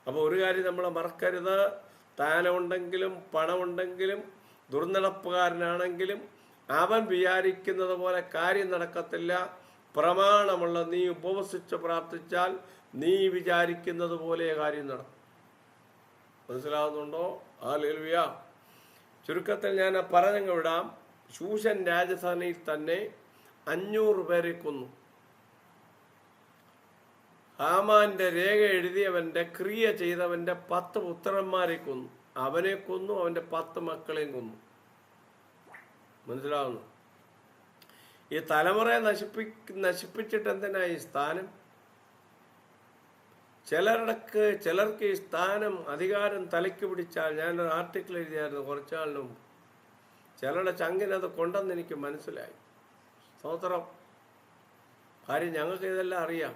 അപ്പോൾ ഒരു കാര്യം നമ്മൾ മറക്കരുത്, സ്ഥാനമുണ്ടെങ്കിലും പണമുണ്ടെങ്കിലും ദുർനടപ്പുകാരനാണെങ്കിലും അവൻ വിചാരിക്കുന്നത് പോലെ കാര്യം നടക്കത്തില്ല. പ്രമാണമുള്ള നീ ഉപവസിച്ച് പ്രാർത്ഥിച്ചാൽ നീ വിചാരിക്കുന്നത് പോലെ കാര്യം നടക്കും. മനസ്സിലാവുന്നുണ്ടോ? ഹല്ലേലൂയ. ചുരുക്കത്തിൽ ഞാൻ പറഞ്ഞങ്ങ് വിടാം. ശൂഷൻ രാജധാനിയിൽ തന്നെ 500 പേരെ കൊന്നു. ഹാമാന്റെ രേഖ എഴുതിയവന്റെ ക്രിയ ചെയ്തവന്റെ 10 പുത്രന്മാരെ കൊന്നു. അവനെ കൊന്നു, അവന്റെ 10 മക്കളെയും കൊന്നു. മനസ്സിലാവുന്നു? ഈ തലമുറയെ നശിപ്പിച്ചിട്ട് എന്തിനായി സ്ഥാനം? ചിലർക്ക് ഈ സ്ഥാനം, അധികാരം തലയ്ക്ക് പിടിച്ചാൽ, ഞാനൊരു ആർട്ടിക്കിൾ എഴുതിയായിരുന്നു കുറച്ചാളിന് മുമ്പ്, ചിലരുടെ ചങ്കിനത് കൊണ്ടെന്ന് എനിക്ക് മനസ്സിലായി. സ്തോത്രം. കാര്യം ഞങ്ങൾക്ക് ഇതെല്ലാം അറിയാം.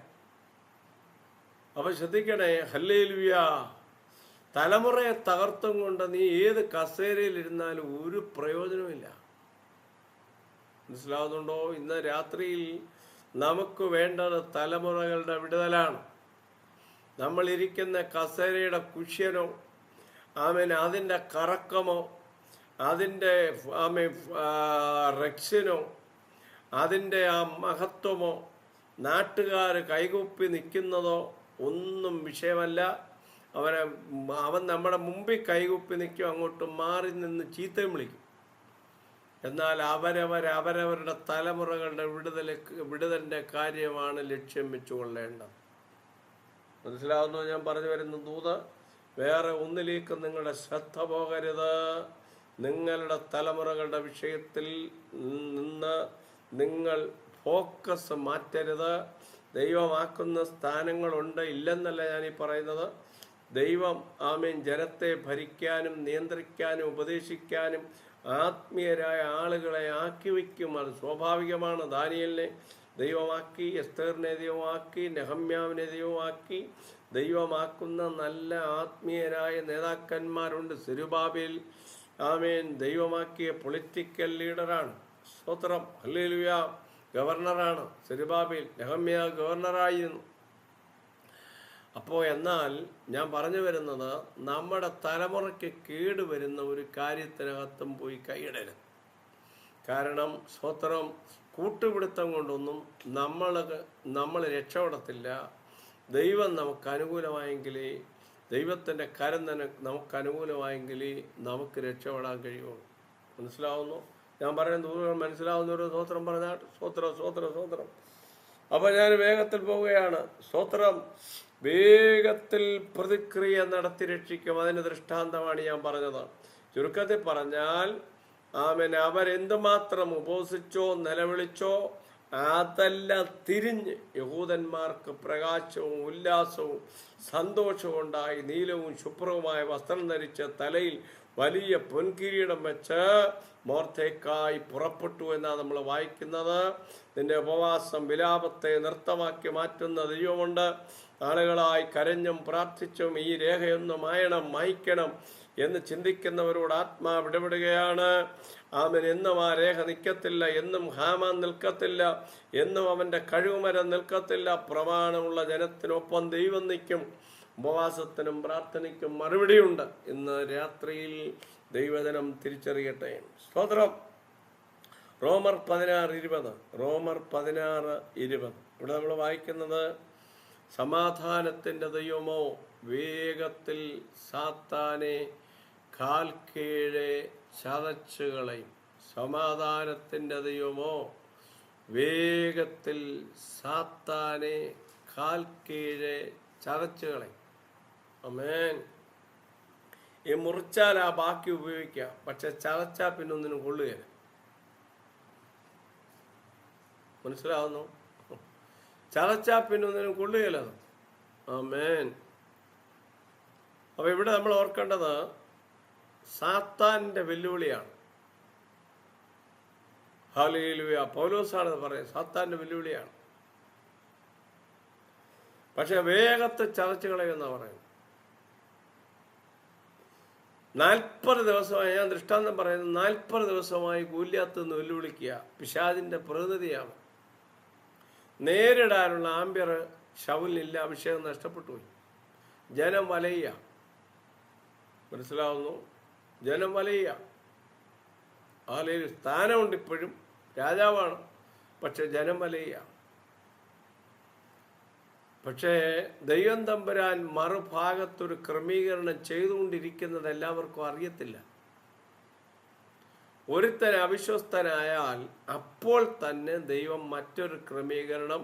അപ്പൊ ശ്രദ്ധിക്കണേ. ഹല്ലേലൂയ. തലമുറയെ തകർത്തും കൊണ്ട് നീ ഏത് കസേരയിലിരുന്നാലും ഒരു പ്രയോജനമില്ല. മനസ്സിലാവുന്നുണ്ടോ? ഇന്ന് രാത്രിയിൽ നമുക്ക് വേണ്ടത് തലമുറകളുടെ വിടുതലാണ്. നമ്മളിരിക്കുന്ന കസേരയുടെ കുഷ്യനോ അതിൻ്റെ കറക്കമോ അതിൻ്റെ റെക്സിനോ അതിൻ്റെ ആ മഹത്വമോ നാട്ടുകാർ കൈകൂപ്പി നിൽക്കുന്നതോ ഒന്നും വിഷയമല്ല. അവൻ നമ്മുടെ മുമ്പിൽ കൈകൂപ്പി നിൽക്കും, അങ്ങോട്ട് മാറി നിന്ന് ചീത്തയും വിളിക്കും. എന്നാൽ അവരവരുടെ തലമുറകളുടെ വിടുതലിൻ്റെ കാര്യമാണ് ലക്ഷ്യം വെച്ചുകൊള്ളേണ്ടത്. മനസ്സിലാവുന്നു ഞാൻ പറഞ്ഞു വരുന്ന ദൂത്? വേറെ ഒന്നിലേക്ക് നിങ്ങളുടെ ശ്രദ്ധ പോകരുത്. നിങ്ങളുടെ തലമുറകളുടെ വിഷയത്തിൽ നിന്ന് നിങ്ങൾ ഫോക്കസ് മാറ്റരുത്. ദൈവമാക്കുന്ന സ്ഥാനങ്ങളുണ്ട്, ഇല്ലെന്നല്ല ഞാനീ പറയുന്നത്. ദൈവം ജനത്തെ ഭരിക്കാനും നിയന്ത്രിക്കാനും ഉപദേശിക്കാനും ആത്മീയരായ ആളുകളെ ആക്കി വയ്ക്കും. അത് സ്വാഭാവികമാണ്. ദാനിയേലിനെ ദൈവമാക്കി, എസ്തേറിനെ ദൈവമാക്കി, നെഹമ്യാവിനെ ദൈവമാക്കി. ദൈവമാക്കുന്ന നല്ല ആത്മീയരായ നേതാക്കന്മാരുണ്ട്. Zerubbabel ദൈവമാക്കിയ political ലീഡറാണ്. സ്തോത്രം. ഹല്ലേലൂയ. ഗവർണറാണ് സെരുബാബേൽ. നെഹമ്യാ ഗവർണറായിരുന്നു. അപ്പോൾ എന്നാൽ ഞാൻ പറഞ്ഞു വരുന്നത്, നമ്മുടെ തലമുറയ്ക്ക് കേടുവരുന്ന ഒരു കാര്യത്തിനകത്തും പോയി കൈയിടരുത്. കാരണം സ്തോത്രം, കൂട്ടുപിടുത്തം കൊണ്ടൊന്നും നമ്മൾ രക്ഷപ്പെടത്തില്ല. ദൈവം നമുക്ക് അനുകൂലമായെങ്കിലേ, ദൈവത്തിൻ്റെ കരം തന്നെ നമുക്ക് അനുകൂലമായെങ്കിലേ നമുക്ക് രക്ഷപ്പെടാൻ കഴിയുള്ളൂ. മനസ്സിലാവുന്നു? ഞാൻ പറയുന്ന മനസ്സിലാവുന്നവർ സ്തോത്രം പറഞ്ഞാൽ സ്തോത്രം, സ്തോത്രം, സ്തോത്രം. അപ്പം ഞാൻ വേഗത്തിൽ പോവുകയാണ്. സ്തോത്രം. വേഗത്തിൽ പ്രതിക്രിയ നടത്തി രക്ഷിക്കും. അതിന് ദൃഷ്ടാന്തമാണ് ഞാൻ പറഞ്ഞത്. ചുരുക്കത്തിൽ പറഞ്ഞാൽ അവരെന്തുമാത്രം ഉപവസിച്ചോ നിലവിളിച്ചോ അതെല്ലാം തിരിഞ്ഞ് യഹൂദന്മാർക്ക് പ്രകാശവും ഉല്ലാസവും സന്തോഷവും ഉണ്ടായി. നീലവും ശുഭ്രവുമായ വസ്ത്രം ധരിച്ച് തലയിൽ വലിയ പൊൻകിരീടം വെച്ച് മോർദെഖായി പുറപ്പെട്ടു എന്നാണ് നമ്മൾ വായിക്കുന്നത്. നിന്റെ ഉപവാസം വിലാപത്തെ നൃത്തമാക്കി മാറ്റുന്ന ദൈവമുണ്ട്. നാളുകളായി കരഞ്ഞും പ്രാർത്ഥിച്ചും ഈ രേഖയൊന്ന് മായ്ക്കണം എന്ന് ചിന്തിക്കുന്നവരോട് ആത്മാവ് ഇടപെടുകയാണ്. എന്നും ആ രേഖ നിൽക്കത്തില്ല, എന്നും ഹാമാൻ നിൽക്കത്തില്ല, എന്നും അവൻ്റെ കഴിവുമരം നിൽക്കത്തില്ല. പ്രമാണമുള്ള ജനത്തിനൊപ്പം ദൈവം നിൽക്കും. ഉപവാസത്തിനും പ്രാർത്ഥനയ്ക്കും മറുപടിയുണ്ട്. ഇന്ന് രാത്രിയിൽ ദൈവജനം തിരിച്ചറിയട്ടെ. സ്തോത്രം. റോമർ 16:20. റോമർ 16:20. ഇവിടെ നമ്മൾ വായിക്കുന്നത്, സമാധാനത്തിൻ്റെ ദൈവമോ വേഗത്തിൽ സാത്താനെ കാൽ കീഴെ ചതച്ചുകളയും. സമാധാനത്തിൻ്റെ ദൈവമോ വേഗത്തിൽ സാത്താനെ കാൽ കീഴെ ചതച്ചുകളയും. ആമേൻ. ഈ മുറിച്ചാൽ ആ ബാക്കി ഉപയോഗിക്കാം, പക്ഷെ ചതച്ചാൽ പിന്നെ ഒന്നിനും കൊള്ളുകയില്ല. മനസ്സിലാവുന്നു? ചതച്ചാൽ പിന്നെ ഒന്നിനും കൊള്ളുകയില്ല. ആമേൻ. അപ്പോൾ ഇവിടെ നമ്മൾ ഓർക്കേണ്ടത് സാത്താൻ്റെ വെല്ലുവിളിയാണ്. ഹല്ലേലൂയ. പൗലോസാണ് പറയുന്നത്, സാത്താൻ്റെ വെല്ലുവിളിയാണ്. പക്ഷെ വേഗത്തെ ചതച്ചു കളയുമെന്നാണ് പറയുന്നത്. 40 ദിവസമായി, ഞാൻ ദൃഷ്ടാന്തം പറയുന്നത്, 40 ദിവസമായി ഗോലിയാത്ത് നിന്ന് വെല്ലുവിളിക്കുക. പിശാചിന്റെ പ്രതിനിധിയാണ്. നേരിടാനുള്ള ആംബിയർ ശൗലിനില്ല. അഭിഷേകം നഷ്ടപ്പെട്ടു പോയി. ജനം വലയുക. മനസ്സിലാവുന്നു? ജനം വലയുക. ആലയിൽ സ്ഥാനമുണ്ട്, ഇപ്പോഴും രാജാവാണ്, പക്ഷെ ജനം വലയുക. പക്ഷേ ദൈവം തമ്പുരാൻ മറുഭാഗത്തൊരു ക്രമീകരണം ചെയ്തുകൊണ്ടിരിക്കുന്നത് എല്ലാവർക്കും അറിയത്തില്ല. ഒരുത്തൻ അവിശ്വസ്തനായാൽ അപ്പോൾ തന്നെ ദൈവം മറ്റൊരു ക്രമീകരണം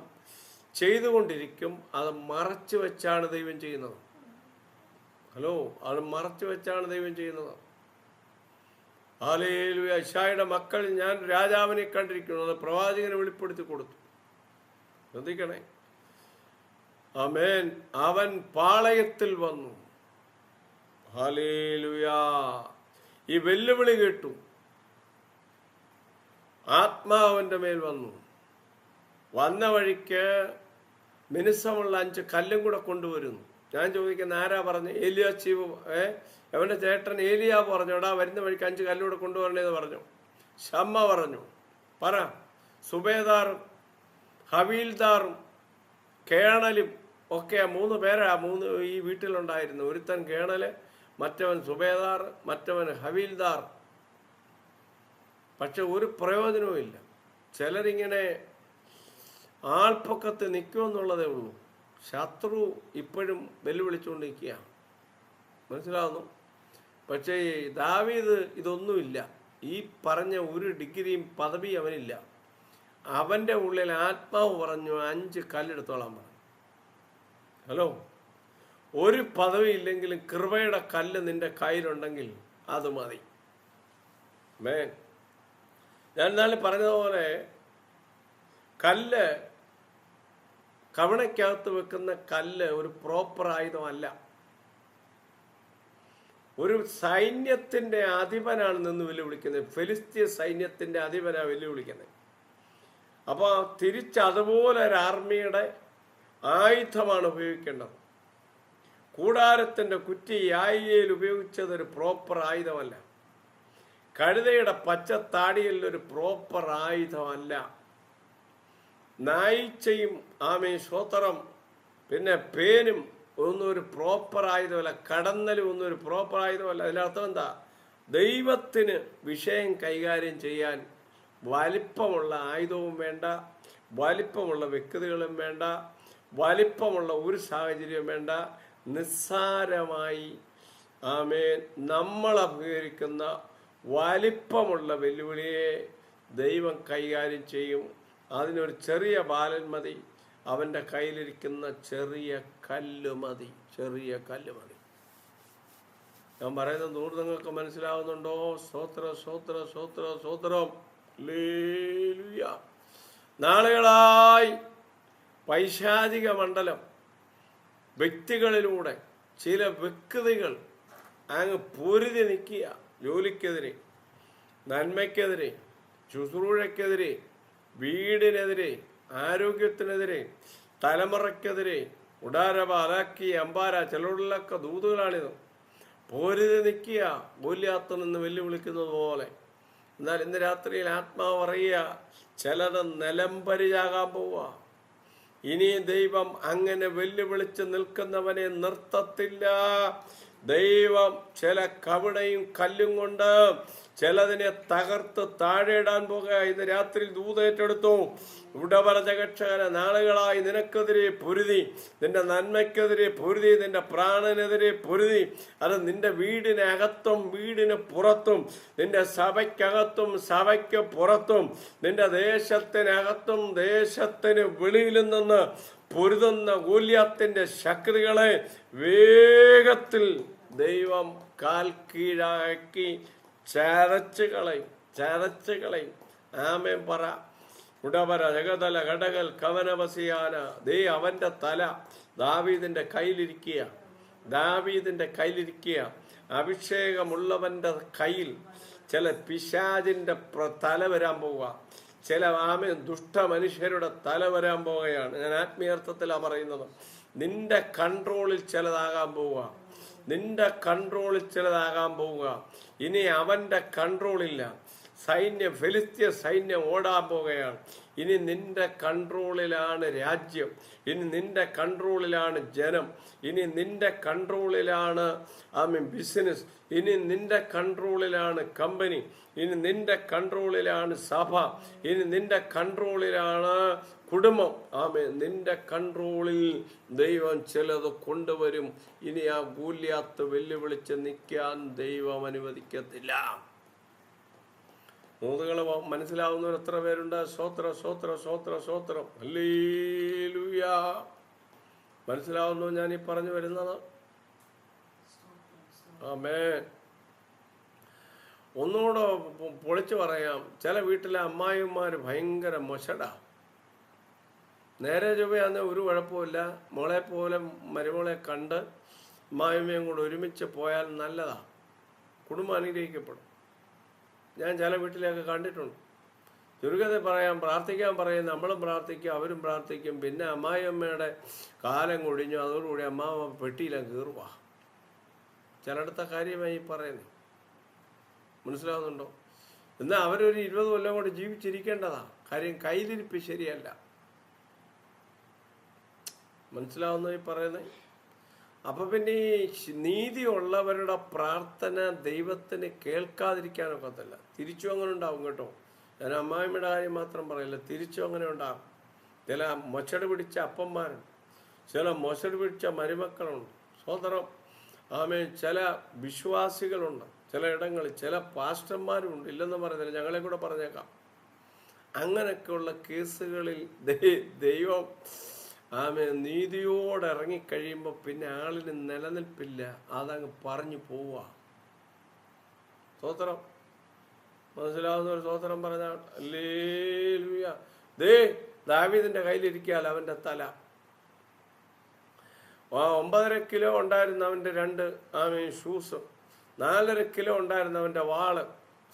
ചെയ്തുകൊണ്ടിരിക്കും. അത് മറച്ചു വെച്ചാണ് ദൈവം ചെയ്യുന്നത്. ഹലോ, അത് മറച്ചു വെച്ചാണ് ദൈവം ചെയ്യുന്നത്. ഹല്ലേലൂയ. യിശായിയുടെ മക്കൾ ഞാൻ രാജാവിനെ കണ്ടിരിക്കുന്നു, അത് പ്രവാചകനെ വെളിപ്പെടുത്തി കൊടുത്തു. ശ്രദ്ധിക്കണേ. ആമേൻ. അവൻ പാളയത്തിൽ വന്നു. ഹല്ലേലൂയ. ഈ വെല്ലുവിളി കേട്ടു. ആത്മാവിൻ്റെ മേൽ വന്നു. വന്ന വഴിക്ക് മിനുസമുള്ള 5 കല്ലും കൂടെ കൊണ്ടുവരുന്നു. ഞാൻ ചോദിക്കുന്ന ആരാ പറഞ്ഞു? ഏലിയാശീബ്, അവൻ്റെ ചേട്ടൻ ഏലിയാ പറഞ്ഞു, എടാ വരുന്ന വഴിക്ക് 5 കല്ലൂടെ കൊണ്ടുവരണേന്ന് പറഞ്ഞു. ഷമ്മ പറഞ്ഞു, പറ. സുബേദാറും ഹവീൽദാറും കേണലും ഒക്കെ 3 പേരാ ഈ വീട്ടിലുണ്ടായിരുന്നു. ഒരുത്തൻ കേണല്, മറ്റവൻ സുബേദാർ, മറ്റവൻ ഹവീൽദാർ. പക്ഷെ ഒരു പ്രയോജനവും ഇല്ല. ചിലരിങ്ങനെ ആൾപ്പൊക്കത്ത് നിൽക്കുമെന്നുള്ളതേ ഉള്ളൂ. ശത്രു ഇപ്പോഴും വെല്ലുവിളിച്ചുകൊണ്ടിരിക്കുക. മനസ്സിലാവുന്നു? പക്ഷേ ദാവീദ് ഇതൊന്നുമില്ല. ഈ പറഞ്ഞ ഒരു ഡിഗ്രിയും പദവിയും അവനില്ല. അവൻ്റെ ഉള്ളിൽ ആത്മാവ് പറഞ്ഞു 5 കല്ലെടുത്തോളാൻ പറഞ്ഞു. ഹലോ, ഒരു പദവി ഇല്ലെങ്കിലും കൃപയുടെ കല്ല് നിന്റെ കയ്യിലുണ്ടെങ്കിൽ അത് മതി. മേൻ, ഞാൻ ഇന്നാളെ പറഞ്ഞതുപോലെ കല്ല്, കവണയ്ക്കകത്ത് വെക്കുന്ന കല്ല് ഒരു പ്രോപ്പർ ആയുധമല്ല. ഒരു സൈന്യത്തിൻ്റെ അധിപനാണ് നിന്ന് വെല്ലുവിളിക്കുന്നത്. ഫെലിസ്തീയ സൈന്യത്തിൻ്റെ അധിപനാണ് വെല്ലുവിളിക്കുന്നത്. അപ്പോൾ തിരിച്ചതുപോലെ ഒരു ആർമിയുടെ ആയുധമാണ് ഉപയോഗിക്കേണ്ടത്. കൂടാരത്തിൻ്റെ കുറ്റി യായിയിൽ ഉപയോഗിച്ചതൊരു പ്രോപ്പർ ആയുധമല്ല. കഴുതയുടെ പച്ചത്താടിയിൽ ഒരു പ്രോപ്പർ ആയുധമല്ല. നായിച്ചയും സ്തോത്രം, പിന്നെ പേനും ഒന്നും ഒരു പ്രോപ്പർ ആയുധമല്ല. കടന്നലും ഒന്നും ഒരു പ്രോപ്പർ ആയുധമല്ല. അതിനർത്ഥം എന്താ? ദൈവത്തിന് വിഷയം കൈകാര്യം ചെയ്യാൻ വലിപ്പമുള്ള ആയുധവും വേണ്ട, വലിപ്പമുള്ള വ്യക്തികളും വേണ്ട, വലിപ്പമുള്ള ഒരു സാഹചര്യവും വേണ്ട. നിസ്സാരമായി നമ്മൾ അഭിമുഖീകരിക്കുന്ന വലിപ്പമുള്ള വെല്ലുവിളിയെ ദൈവം കൈകാര്യം ചെയ്യും. അതിനൊരു ചെറിയ ബാലൻ മതി. അവൻ്റെ കയ്യിലിരിക്കുന്ന ചെറിയ കല്ല് മതി. ചെറിയ കല്ല് മതി. ഞാൻ പറയുന്നത് നൂറ് നിങ്ങൾക്ക് മനസ്സിലാവുന്നുണ്ടോ? സ്തോത്ര സ്തോത്ര സ്തോത്ര സ്തോത്രം. ഹല്ലേലൂയ. നാളുകളായി പൈശാചിക മണ്ഡലം വ്യക്തികളിലൂടെ ചില വ്യക്തികൾ അങ്ങ് പൊരുതി നിൽക്കുക. ജോലിക്കെതിരെ, നന്മയ്ക്കെതിരെ, ശുശ്രൂഷയ്ക്കെതിരെ, വീടിനെതിരെ, ആരോഗ്യത്തിനെതിരെ, തലമുറയ്ക്കെതിരെ, ഉടാരബ, അലാക്കി, അമ്പാര, ചിലരിലൊക്കെ ദൂതുകളാണിത്. പൊരുതി നിൽക്കുക, ഗോലിയാത്ത് നിന്ന് വെല്ലുവിളിക്കുന്നത് പോലെ. എന്നാൽ ഇന്ന് രാത്രിയിൽ ആത്മാവ് പറയുക, ചിലത് നിലംപരിചാകാൻ പോവുക. ഇനി ദൈവം അങ്ങനെ വെല്ലുവിളിച്ച് നിൽക്കുന്നവനെ നിർത്തത്തില്ല. ദൈവം ചില കവിണയും കല്ലും കൊണ്ട് ചിലതിനെ തകർത്ത് താഴെ ഇടാൻ പോകുക. ഇന്ന് രാത്രി ദൂതേറ്റെടുത്തു. ഉടവരജകക്ഷകന, നാളുകളായി നിനക്കെതിരെ പൊരുതി, നിന്റെ നന്മയ്ക്കെതിരെ പൊരുതി, നിന്റെ പ്രാണനെതിരെ പൊരുതി. അത് നിന്റെ വീടിനകത്തും വീടിന് പുറത്തും, നിന്റെ സഭയ്ക്കകത്തും സഭയ്ക്ക് പുറത്തും, നിന്റെ ദേശത്തിനകത്തും ദേശത്തിന് വെളിയിലും നിന്ന് പൊരുതുന്ന ഗോലിയാത്തിന്റെ ശക്തികളെ വേഗത്തിൽ ദൈവം കാൽ കീഴാക്കി ചരച്ച് കളയും. ആമേൻ പറ. ഉടവര ജഗതല ഘടകൽ കവനവസിയാന. ദേ അവന്റെ തല ദാവീദിന്റെ കയ്യിലിരിക്കുക. ദാവീദിന്റെ കയ്യിലിരിക്കുക. അഭിഷേകമുള്ളവന്റെ കയ്യിൽ ചില പിശാചിന്റെ തല വരാൻ പോവുക. ചില ദുഷ്ട മനുഷ്യരുടെ തല വരാൻ പോവുകയാണ്. ഞാൻ ആത്മീയർത്ഥത്തിലാണ് പറയുന്നത്. നിന്റെ കൺട്രോളിൽ ചിലതാകാൻ പോവുക. നിന്റെ കൺട്രോളിൽ ചിലതാകാൻ പോവുക. ഇനി അവന്റെ കൺട്രോളില്ല. ഫെലിസ്ത്യ സൈന്യം ഓടാൻ പോവുകയാണ്. ഇനി നിന്റെ കൺട്രോളിലാണ് രാജ്യം. ഇനി നിന്റെ കൺട്രോളിലാണ് ജനം. ഇനി നിന്റെ കൺട്രോളിലാണ് ബിസിനസ്. ഇനി നിന്റെ കൺട്രോളിലാണ് കമ്പനി. ഇനി നിന്റെ കൺട്രോളിലാണ് സഭ. ഇനി നിന്റെ കൺട്രോളിലാണ് കുടുംബം. നിന്റെ കൺട്രോളിൽ ദൈവം ചിലത് കൊണ്ടുവരും. ഇനി ആ ഗോലിയാത്ത് വെല്ലുവിളിച്ച് നിൽക്കാൻ ദൈവം അനുവദിക്കത്തില്ല. മൂതുകൾ മനസ്സിലാവുന്നവർ എത്ര പേരുണ്ട്? സ്തോത്രം, സ്തോത്രം, സ്തോത്രം, സ്തോത്രം. ഹല്ലേലൂയ. മനസ്സിലാവുന്നു ഞാൻ ഈ പറഞ്ഞു വരുന്നത്? ആമേൻ. ഒന്നുകൂടെ പൊളിച്ചു പറയാം. ചില വീട്ടിലെ അമ്മായിമാർ ഭയങ്കര മൊശടാ. നേരെ ചൊവ്വയാന്ന് ഒരു കുഴപ്പമില്ല. മോളെ പോലെ മരുമോളെ കണ്ട് അമ്മായിമ്മയും കൂടെ ഒരുമിച്ച് പോയാൽ നല്ലതാ. കുടുംബം അനുഗ്രഹിക്കപ്പെടും. ഞാൻ ചില വീട്ടിലൊക്കെ കണ്ടിട്ടുണ്ട്. ചുരുക്കത്തിൽ പറയാം, പ്രാർത്ഥിക്കാൻ പറയും, നമ്മളും പ്രാർത്ഥിക്കും, അവരും പ്രാർത്ഥിക്കും. പിന്നെ അമ്മായിയമ്മയുടെ കാലം കൊടിഞ്ഞു. അതോടുകൂടി അമ്മാവ പെട്ടിയിലാണ് കീറുക. ചിലയിടത്തെ കാര്യമായി പറയുന്നത് മനസ്സിലാവുന്നുണ്ടോ? എന്നാൽ അവരൊരു 20 കൊല്ലം കൊണ്ട് ജീവിച്ചിരിക്കേണ്ടതാ. കാര്യം കയ്യിലിരിപ്പ് ശരിയല്ല. മനസ്സിലാവുന്ന ഈ പറയുന്നത്? അപ്പൊ പിന്നെ ഈ നീതിയുള്ളവരുടെ പ്രാർത്ഥന ദൈവത്തിന് കേൾക്കാതിരിക്കാനൊക്കത്തില്ല. തിരിച്ചും അങ്ങനെ ഉണ്ടാവും കേട്ടോ. ഞാൻ അമ്മായിമ്മയുടെ കാര്യം മാത്രം പറയില്ല, തിരിച്ചും അങ്ങനെ ഉണ്ടാകും. ചില മൊച്ചട് പിടിച്ച അപ്പന്മാരുണ്ട്, ചില മൊച്ചട് പിടിച്ച മരുമക്കളുണ്ട്. സോദരം ചില വിശ്വാസികളുണ്ട്, ചില ഇടങ്ങളിൽ ചില പാസ്റ്റർമാരുണ്ട്. ഇല്ലെന്ന് പറയുന്നില്ല, ഞങ്ങളെ കൂടെ പറഞ്ഞേക്കാം. അങ്ങനെയൊക്കെയുള്ള കേസുകളിൽ ദൈവം നീതിയോടെ ഇറങ്ങിക്കഴിയുമ്പോൾ പിന്നെ ആളിന് നിലനിൽപ്പില്ല. അതങ്ങ് പറഞ്ഞു പോവുക. സ്തോത്രം. മനസ്സിലാവുന്ന ഒരു സ്തോത്രം പറഞ്ഞാൽ ഹല്ലേലൂയ. ദാവീദിന്റെ കയ്യിലിരിക്കാൽ അവന്റെ തല. 9.5 കിലോ ഉണ്ടായിരുന്ന അവന്റെ 2 ഷൂസ്, 4.5 കിലോ ഉണ്ടായിരുന്ന അവന്റെ വാള്.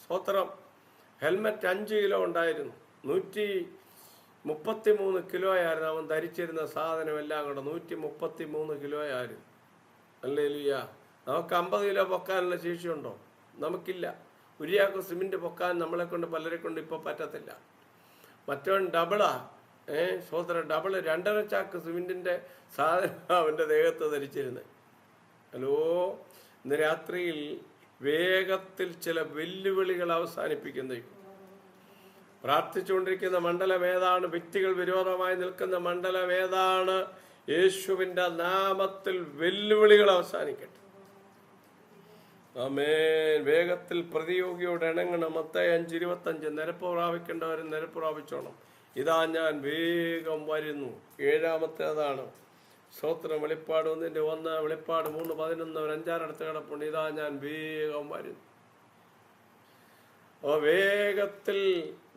സ്തോത്രം. ഹെൽമെറ്റ് 5 കിലോ ഉണ്ടായിരുന്നു. 133 കിലോയായിരുന്നു അവൻ ധരിച്ചിരുന്ന സാധനം. എല്ലാം കൂടെ 133 കിലോയായിരുന്നു. ഹല്ലേലൂയ. നമുക്ക് 50 കിലോ പൊക്കാനുള്ള ശേഷിയുണ്ടോ? നമുക്കില്ല. ഉരിയാക്ക് സിമെന്റ് പൊക്കാൻ നമ്മളെ കൊണ്ട് പലരെ കൊണ്ട് ഇപ്പൊ പറ്റത്തില്ല. മറ്റവൻ ഡബിളാ. സോദരൻ ഡബിള് 2.5 ചാക്ക് സിമെന്റിന്റെ സാധനം അവന്റെ ദേഹത്ത് ധരിച്ചിരുന്നത്. ഹലോ, ഇന്ന് രാത്രിയിൽ വേഗത്തിൽ ചില വെല്ലുവിളികൾ അവസാനിപ്പിക്കുന്നത്. പ്രാർത്ഥിച്ചുകൊണ്ടിരിക്കുന്ന മണ്ഡലം ഏതാണ്? വ്യക്തികൾ വിരോധമായി നിൽക്കുന്ന മണ്ഡലം ഏതാണ്? യേശുവിന്റെ നാമത്തിൽ വെല്ലുവിളികൾ അവസാനിക്കട്ടെ. ആമേൻ. വേഗത്തിൽ പ്രതിയോഗിയോട് ഇണങ്ങണം. മത്തായി 5:25. നിരപ്പ് പ്രാപിക്കേണ്ടവരും നിരപ്പ് പ്രാപിച്ചോണം. ഇതാ ഞാൻ വേഗം വരുന്നു. 7-ാമത്തേതാണ്. സ്തോത്രം. വെളിപ്പാട് 1:1, വെളിപ്പാട് 3:11, ഒരു 5-6 അടുത്ത് കിടപ്പുണ്ട്. ഇതാ ഞാൻ വേഗം വരുന്നു. വേഗത്തിൽ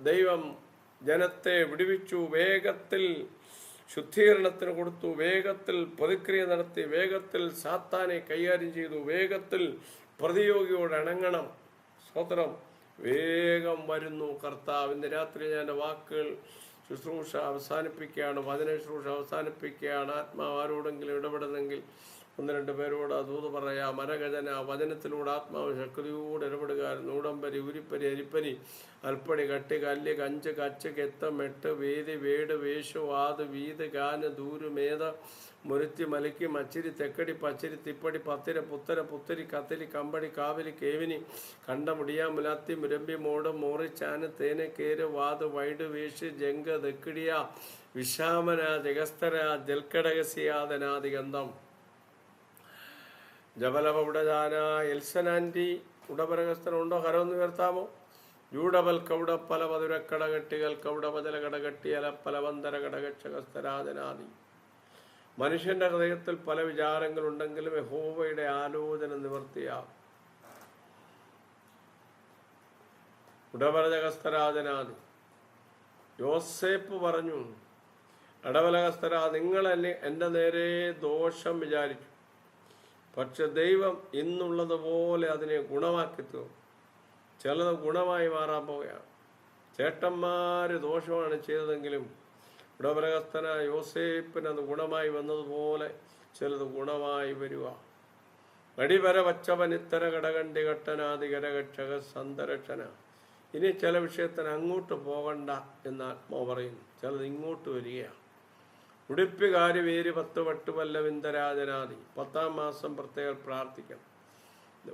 ദൈവം ജനത്തെ വിടുവിച്ചു. വേഗത്തിൽ ശുദ്ധീകരണത്തിന് കൊടുത്തു. വേഗത്തിൽ പ്രതിക്രിയ നടത്തി. വേഗത്തിൽ സാത്താനെ കൈകാര്യം ചെയ്തു. വേഗത്തിൽ പ്രതിയോഗിയോട് ഇണങ്ങണം. സ്തോത്രം. വേഗം വരുന്നു കർത്താവിന്റെ. രാത്രി ഞാൻ എൻ്റെ വാക്കുകൾ ശുശ്രൂഷ അവസാനിപ്പിക്കുകയാണ്. വചന ശുശ്രൂഷ അവസാനിപ്പിക്കുകയാണ്. ആത്മാവ് ആരോടെങ്കിലും ഇടപെടുന്നെങ്കിൽ 1-2 പേരോട് ദൂത് പറയാം. മരഗജന വചനത്തിലൂടെ ആത്മാവ് ശക്തിയോടെ ഇടപെടുകയായിരുന്നു. ഉടമ്പരി, ഉരിപ്പരി, അരിപ്പരി, അൽപ്പടി, കട്ടി, കല്ല്, കഞ്ച്, കച്ച്, കെത്തം, മെട്ട്, വേദി, വേട്, വേഷു, വാത്, വീത്, കാന്, ദൂര്, മേധ, മുരുത്തി, മലിക്ക്, മച്ചിരി, തെക്കടി, പച്ചിരി, തിപ്പടി, പത്തിര, പുത്തര, പുത്തരി, കത്തിരി, കമ്പടി, കാവിലി, കേവിനി, കണ്ടമുടിയ, മുലാത്തി, മുരമ്പി, മോട്, മോറി, ചാന്, തേന്, കേര്, വാത്, വൈഡ്, വേഷ്, ജംഗ, ദക്കിടിയ, വിഷാമന, ജഗസ്തര, ജൽക്കടകസിയാതനാദിഗന്ധം, ജബലപുടജാന, എൽസനാൻറ്റി. ഉടപരകസ്ഥനുണ്ടോ? കരമൊന്ന് ഉയർത്താമോ? ജൂഡബൽ കൗഡ പല മധുര കടകട്ടികൾ കൗഡപജല കടകട്ടി അലപ്പല വന്തര കടകക്ഷകസ്ഥരാജനാദി. മനുഷ്യന്റെ ഹൃദയത്തിൽ പല വിചാരങ്ങളുണ്ടെങ്കിലും യഹോവയുടെ ആലോചന നിവർത്തിയാം. ഉടപരജകസ്ഥരാജനാദി. യോസേപ്പ് പറഞ്ഞു, ഇടവലഹസ്തരാ, നിങ്ങൾ എൻ്റെ നേരെ ദോഷം വിചാരിച്ചു, പക്ഷെ ദൈവം ഇന്നുള്ളതുപോലെ അതിനെ ഗുണമാക്കി തീർന്നു. ചിലത് ഗുണമായി മാറാൻ പോവുകയാണ്. ചേട്ടന്മാര് ദോഷമാണ് ചെയ്തതെങ്കിലും ഇടവലഹസ്തനായ യോസേപ്പിന് അത് ഗുണമായി വന്നതുപോലെ ചിലത് ഗുണമായി വരിക. വടിവര വച്ചവനിത്തര കടകണ്ടി ഘട്ടനാദി കരകക്ഷക സന്തരക്ഷന. ഇനി ചില വിഷയത്തിന് അങ്ങോട്ട് പോകണ്ട എന്ന് ആത്മാവ് പറയുന്നു. ചിലത് ഇങ്ങോട്ട് വരികയാണ്. ഉടുപ്പികാരി വേര് 10 വട്ടുവല്ല വിന്ദരാജനാദി. 10-ാം മാസം പ്രത്യേകം പ്രാർത്ഥിക്കണം.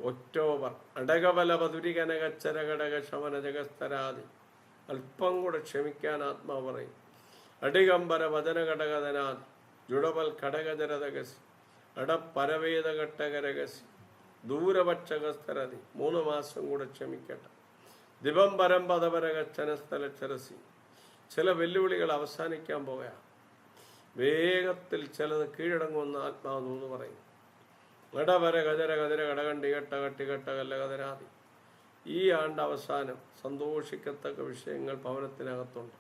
ഒക്ടോബർ അടകബല പതുരി കനകച്ചര ഘടക ശമന ജഗസ്തരാദി. അല്പം കൂടെ ക്ഷമിക്കാൻ ആത്മാവ് പറയും. അടികമ്പര വചന ഘടകധനാദി ജുഡബൽ ഘടകജരതകസി അടപ്പരവേദ ഘട്ടകരകസി ദൂരപക്ഷകസ്ഥരതി. 3 മാസം കൂടെ ക്ഷമിക്കട്ടെ. ദിവംബരം പദപരകച്ചനസ്ഥലക്ഷരസി. ചില വെല്ലുവിളികൾ അവസാനിക്കാൻ പോകുകയാണ്. വേഗത്തിൽ ചിലത് കീഴടങ്ങുമെന്ന് ആത്മാവ് എന്ന് പറയും. ഗടവര ഗജര ഗജര ഘടകണ്ടി ഘട്ട കട്ടിഘട്ട കല്ലകഥനാദി. ഈ ആണ്ട് അവസാനം സന്തോഷിക്കത്തക്ക വിഷയങ്ങൾ ഭവനത്തിനകത്തുണ്ട്.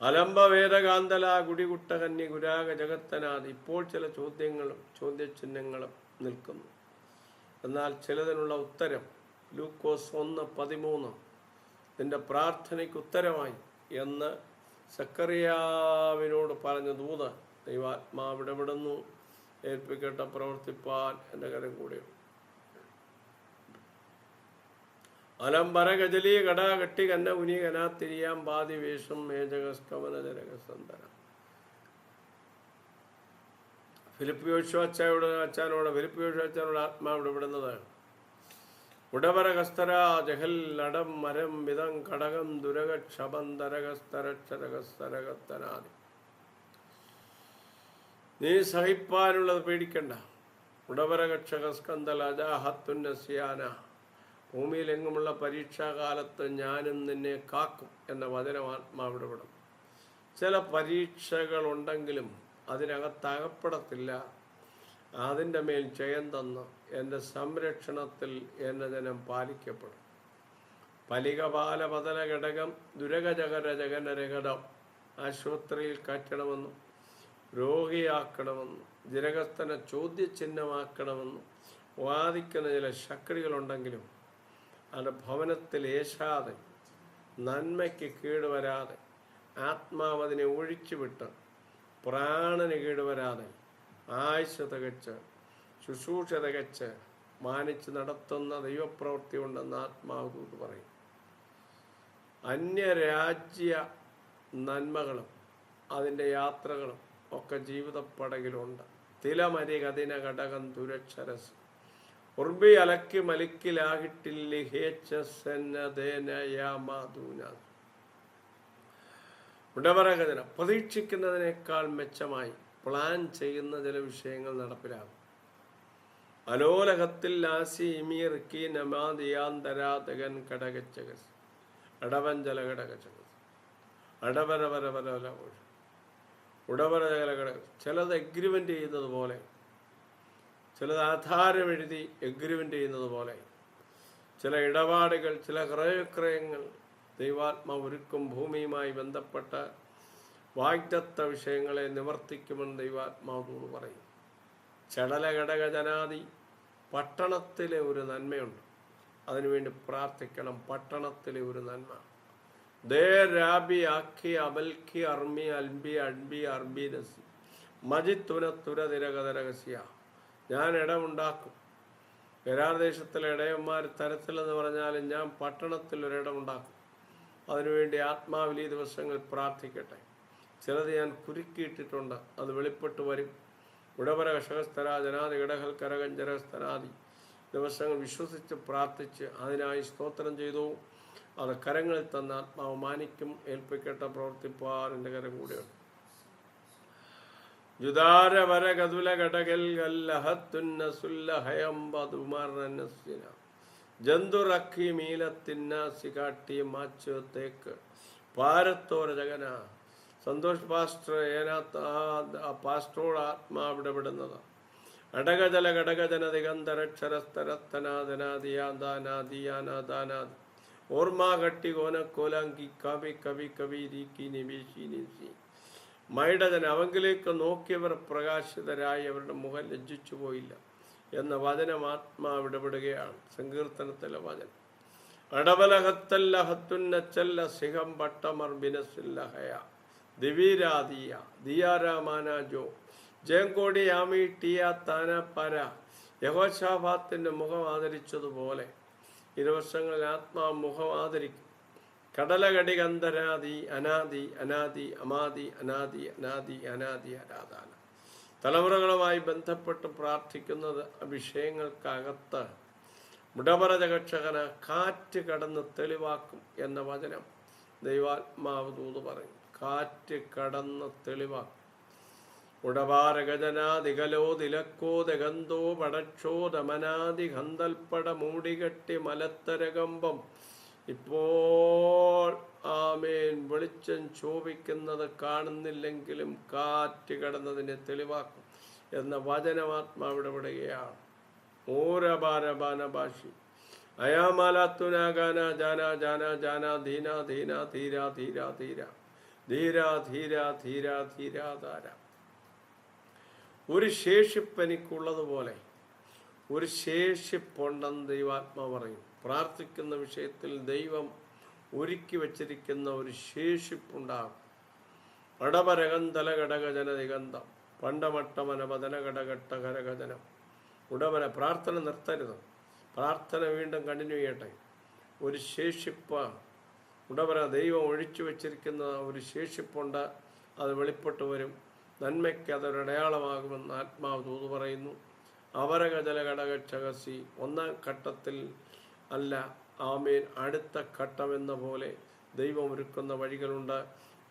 അലംബവേദകാന്തല ഗുടികുട്ട കന്യ ഗുരാഗ ജഗത്തനാദി. ഇപ്പോൾ ചില ചോദ്യങ്ങളും ചോദ്യചിഹ്നങ്ങളും നിൽക്കുന്നു. എന്നാൽ ചിലതിനുള്ള ഉത്തരം ലൂക്കോസ് 1:13 നിന്റെ പ്രാർത്ഥനയ്ക്ക് ഉത്തരമായി എന്ന് സക്കറിയാവിനോട് പറഞ്ഞ ദൂത് ദൈവാത്മാവ് ഇടപെടുന്നു. ഏൽപ്പിക്കട്ട പ്രവർത്തിപ്പാൻ എൻ്റെ കരം കൂടെയുണ്ട്. അലംബര ഗജലി കടാ കട്ടി കന്ന ഉനി കനാത്തിരിയാം പാതി വേഷം മേജകസ്കമന ജനകസന്തര. ഫിലിപ്പിയോശുവച്ചാനോട് ഫിലിപ്പിയോശുവച്ചാനോട് ആത്മാവ് ഇടപെടുന്നത് ഉടവര കസ്തര ജഹൽ അടം മരം വിധം കടകം ദുരക ക്ഷബന്തരകസ്തരക്ഷരകസ്തരകത്തനാദി. നീ സഹിപ്പാനുള്ളത് പേടിക്കണ്ട. ഉടവരകക്ഷകസ്കന്ദല അജാഹത്തുന്നസ്യാന. ഭൂമിയിലെങ്ങുമുള്ള പരീക്ഷാകാലത്ത് ഞാനും നിന്നെ കാക്കും എന്ന വചനം ആത്മാവ് ഇടപെടും. ചില പരീക്ഷകളുണ്ടെങ്കിലും അതിനകത്തകപ്പെടത്തില്ല. അതിൻ്റെ മേൽ ജയം തന്ന് എൻ്റെ സംരക്ഷണത്തിൽ എൻ്റെ ജനം പാലിക്കപ്പെടും. പലികപാല പതല ഘടകം ദുരകജകര ജഗനരഘടം. ആശുപത്രിയിൽ കയറ്റണമെന്നും രോഗിയാക്കണമെന്നും ജനകസ്ഥനെ ചോദ്യചിഹ്നമാക്കണമെന്നും വാദിക്കുന്ന ചില ശക്തികളുണ്ടെങ്കിലും അത് ഭവനത്തിൽ ഏശാതെ നന്മയ്ക്ക് കേടുവരാതെ ആത്മാവ് അതിനെ ഒഴിച്ചുവിട്ട് പ്രാണന് കേടുവരാതെ ആയുസ് തികച്ച് ശുശ്രൂഷ തികച്ച് മാനിച്ച് നടത്തുന്ന ദൈവപ്രവൃത്തി ഉണ്ടെന്ന് ആത്മാവ് പറയും. അന്യരാജ്യ നന്മകളും അതിൻ്റെ യാത്രകളും ഒക്കെ ജീവിതപ്പടകിലുണ്ട്. തിലമരി കതിന ഘടകം തുരക്ഷരസ് ഉർബി അലക്കി മലിക്കിലാകിട്ടില്ലിഹേച്ചസന്നതേനയാമാദൂന. ഉടവരകഥന പ്രതീക്ഷിക്കുന്നതിനേക്കാൾ മെച്ചമായി പ്ലാൻ ചെയ്യുന്ന ചില വിഷയങ്ങൾ നടപ്പിലാകും. അലോലകത്തിൽ ലാസി ഇമീർക്കി നമാദിയാന്തരാതകൻ ഘടകച്ചകസ് അടവഞ്ചല ഘടകച്ചകസ് അടവരവരവരവര ഉടവരകല ഘടക. ചിലത് എഗ്രിമെൻ്റ് ചെയ്യുന്നത് പോലെ, ചിലത് ആധാരം എഴുതി എഗ്രിമെൻ്റ് ചെയ്യുന്നത് പോലെ, ചില ഇടപാടുകൾ, ചില ക്രയവിക്രയങ്ങൾ ദൈവാത്മാവ് ഒരുക്കും. ഭൂമിയുമായി ബന്ധപ്പെട്ട വാഗ്ദത്ത വിഷയങ്ങളെ നിവർത്തിക്കുമെന്ന് ദൈവാത്മാവോട് പറയും. ചടലഘടക ജനാദി. പട്ടണത്തിലെ ഒരു നന്മയുണ്ട്, അതിനുവേണ്ടി പ്രാർത്ഥിക്കണം. പട്ടണത്തിലെ ഒരു നന്മ. ദേ രാബി ആഖി അബൽഖി അർമി അൽബി അഡ്ബി അർബി നസി മജിത്തുന തുരതിരകതരകസ്യ. ഞാൻ ഇടമുണ്ടാക്കും. ഗരാദേശത്തിലെ ഇടയന്മാർ തരത്തിലെന്ന് പറഞ്ഞാലും ഞാൻ പട്ടണത്തിൽ ഒരിടമുണ്ടാക്കും. അതിനുവേണ്ടി ആത്മാവിൽ ഈ ദിവസങ്ങൾ പ്രാർത്ഥിക്കട്ടെ. ചിലത് ഞാൻ കുരുക്കിയിട്ടിട്ടുണ്ട്, അത് വെളിപ്പെട്ട് വരും. ഉടവര കഷകസ്ഥര ജനാദി ഇടകൽ കരകഞ്ചരസ്ഥനാദി ദിവസങ്ങൾ വിശ്വസിച്ച് പ്രാർത്ഥിച്ച് അതിനായി സ്തോത്രം ചെയ്തു. അത് കരങ്ങളിൽ തന്ന ആത്മാവ് മാനിക്കും. ഏൽപ്പിക്കട്ട പ്രവർത്തിപ്പാൻ എൻ്റെ കരം കൂടെയുണ്ട്. ജുദാരവര ഗതുല ഘടകൽ ഗല്ലഹത്തുന്നസുല്ലഹയംബതുമർനസ്യന ജന്തുറക്കി മീലത്തിന്നാസി കാട്ടി മാച്ച് തേക്ക് പാരത്തോര ജഗന. സന്തോഷ് പാസ്റ്റർ പാസ്റ്ററോട് ആത്മാവ് ഇടപെടുന്നത്. അടകജല ഘടകജന ദിഗന്ധരക്ഷരസ്തരത്തനാദനാദിയാദാനാദിയാനാദാനാദി ഓർമ്മ കട്ടി കോനക്കോലാങ്കി കവി കവി കവി രീക്കി നിമീശി നിസി മൈഡജൻ അവങ്കിലേക്ക് നോക്കിയവർ പ്രകാശിതരായി അവരുടെ മുഖം ലജ്ജിച്ചു പോയില്ല എന്ന വചനം ആത്മാവ് ഇടപെടുകയാണ്. സങ്കീർത്തനത്തിലെ വചനം. അടബലഹത്തല്ല ഹത്തുന്നച്ചല്ല സിഹം പട്ടമർ ബിനസില്ലഹയ ദിവീരാദിയ ദിയാരാമാനാജോ ജയങ്കോടി ആമി ടിയ താന പര യഹോശാഫാത്തിന്റെ മുഖം ആദരിച്ചതുപോലെ ഇരുവർഷങ്ങളിൽ ആത്മാവ് മുഖം ആദരിക്കും. കടലകടി ഗന്ധരാദി അനാദി അനാദി അമാദി അനാദി അനാദി അനാദി ആരാധന. തലമുറകളുമായി ബന്ധപ്പെട്ട് പ്രാർത്ഥിക്കുന്നത് വിഷയങ്ങൾക്കകത്ത് മുടപരജകക്ഷകന കാറ്റ് കടന്ന് തെളിവാക്കും എന്ന വചനം ദൈവാത്മാവ് ദൂത് പറയും. കാറ്റ് കടന്ന് തെളിവാക്കും. ഉടപാരഗജനാദികലോ ദിലക്കോ ദഗന്തോ പടക്ഷോദമനാദി ഗന്ധൽപ്പട മൂടികെട്ടി മലത്തരകമ്പം ഇപ്പോൾ ആമേൻ വെളിച്ചം ശോഭിക്കുന്നത് കാണുന്നില്ലെങ്കിലും കാറ്റ് കടന്നതിനെ തെളിവാക്കും എന്ന വചനമാത്മാവിടെ വിടുകയാണ്. ഓരബാരബാന ഭാഷി അയാമാലാത്തുനാഗാന ജാന ജാന ജാന ധീന ധീന ധീര ധീര ധീര ധീര ധീര ധീര ധീര ധാര. ഒരു ശേഷിപ്പ് എനിക്കുള്ളതുപോലെ ഒരു ശേഷിപ്പുണ്ടെന്ന് ദൈവാത്മാ പറയും. പ്രാർത്ഥിക്കുന്ന വിഷയത്തിൽ ദൈവം ഒരുക്കി വച്ചിരിക്കുന്ന ഒരു ശേഷിപ്പുണ്ടാകും. അടപരകന്തല ഘടകജന ദിഗന്ധം പണ്ടമട്ടമന പതന ഘടകട്ട കരകജനം. ഉടവര പ്രാർത്ഥന നിർത്തരുത്. പ്രാർത്ഥന വീണ്ടും കണ്ടിന്യൂ ചെയ്യട്ടെ. ഒരു ശേഷിപ്പ് ഉടവര ദൈവം ഒഴിച്ചു വച്ചിരിക്കുന്ന ഒരു ശേഷിപ്പുണ്ട്. അത് വെളിപ്പെട്ടു വരും. നന്മയ്ക്ക് അതൊരു അടയാളമാകുമെന്ന് ആത്മാവ് ദൂത് പറയുന്നു. അവരകജല ഘടകക്ഷകസി ഒന്നാം ഘട്ടത്തിൽ അല്ല ആമേൻ അടുത്ത ഘട്ടമെന്ന പോലെ ദൈവം ഒരുക്കുന്ന വഴികളുണ്ട്.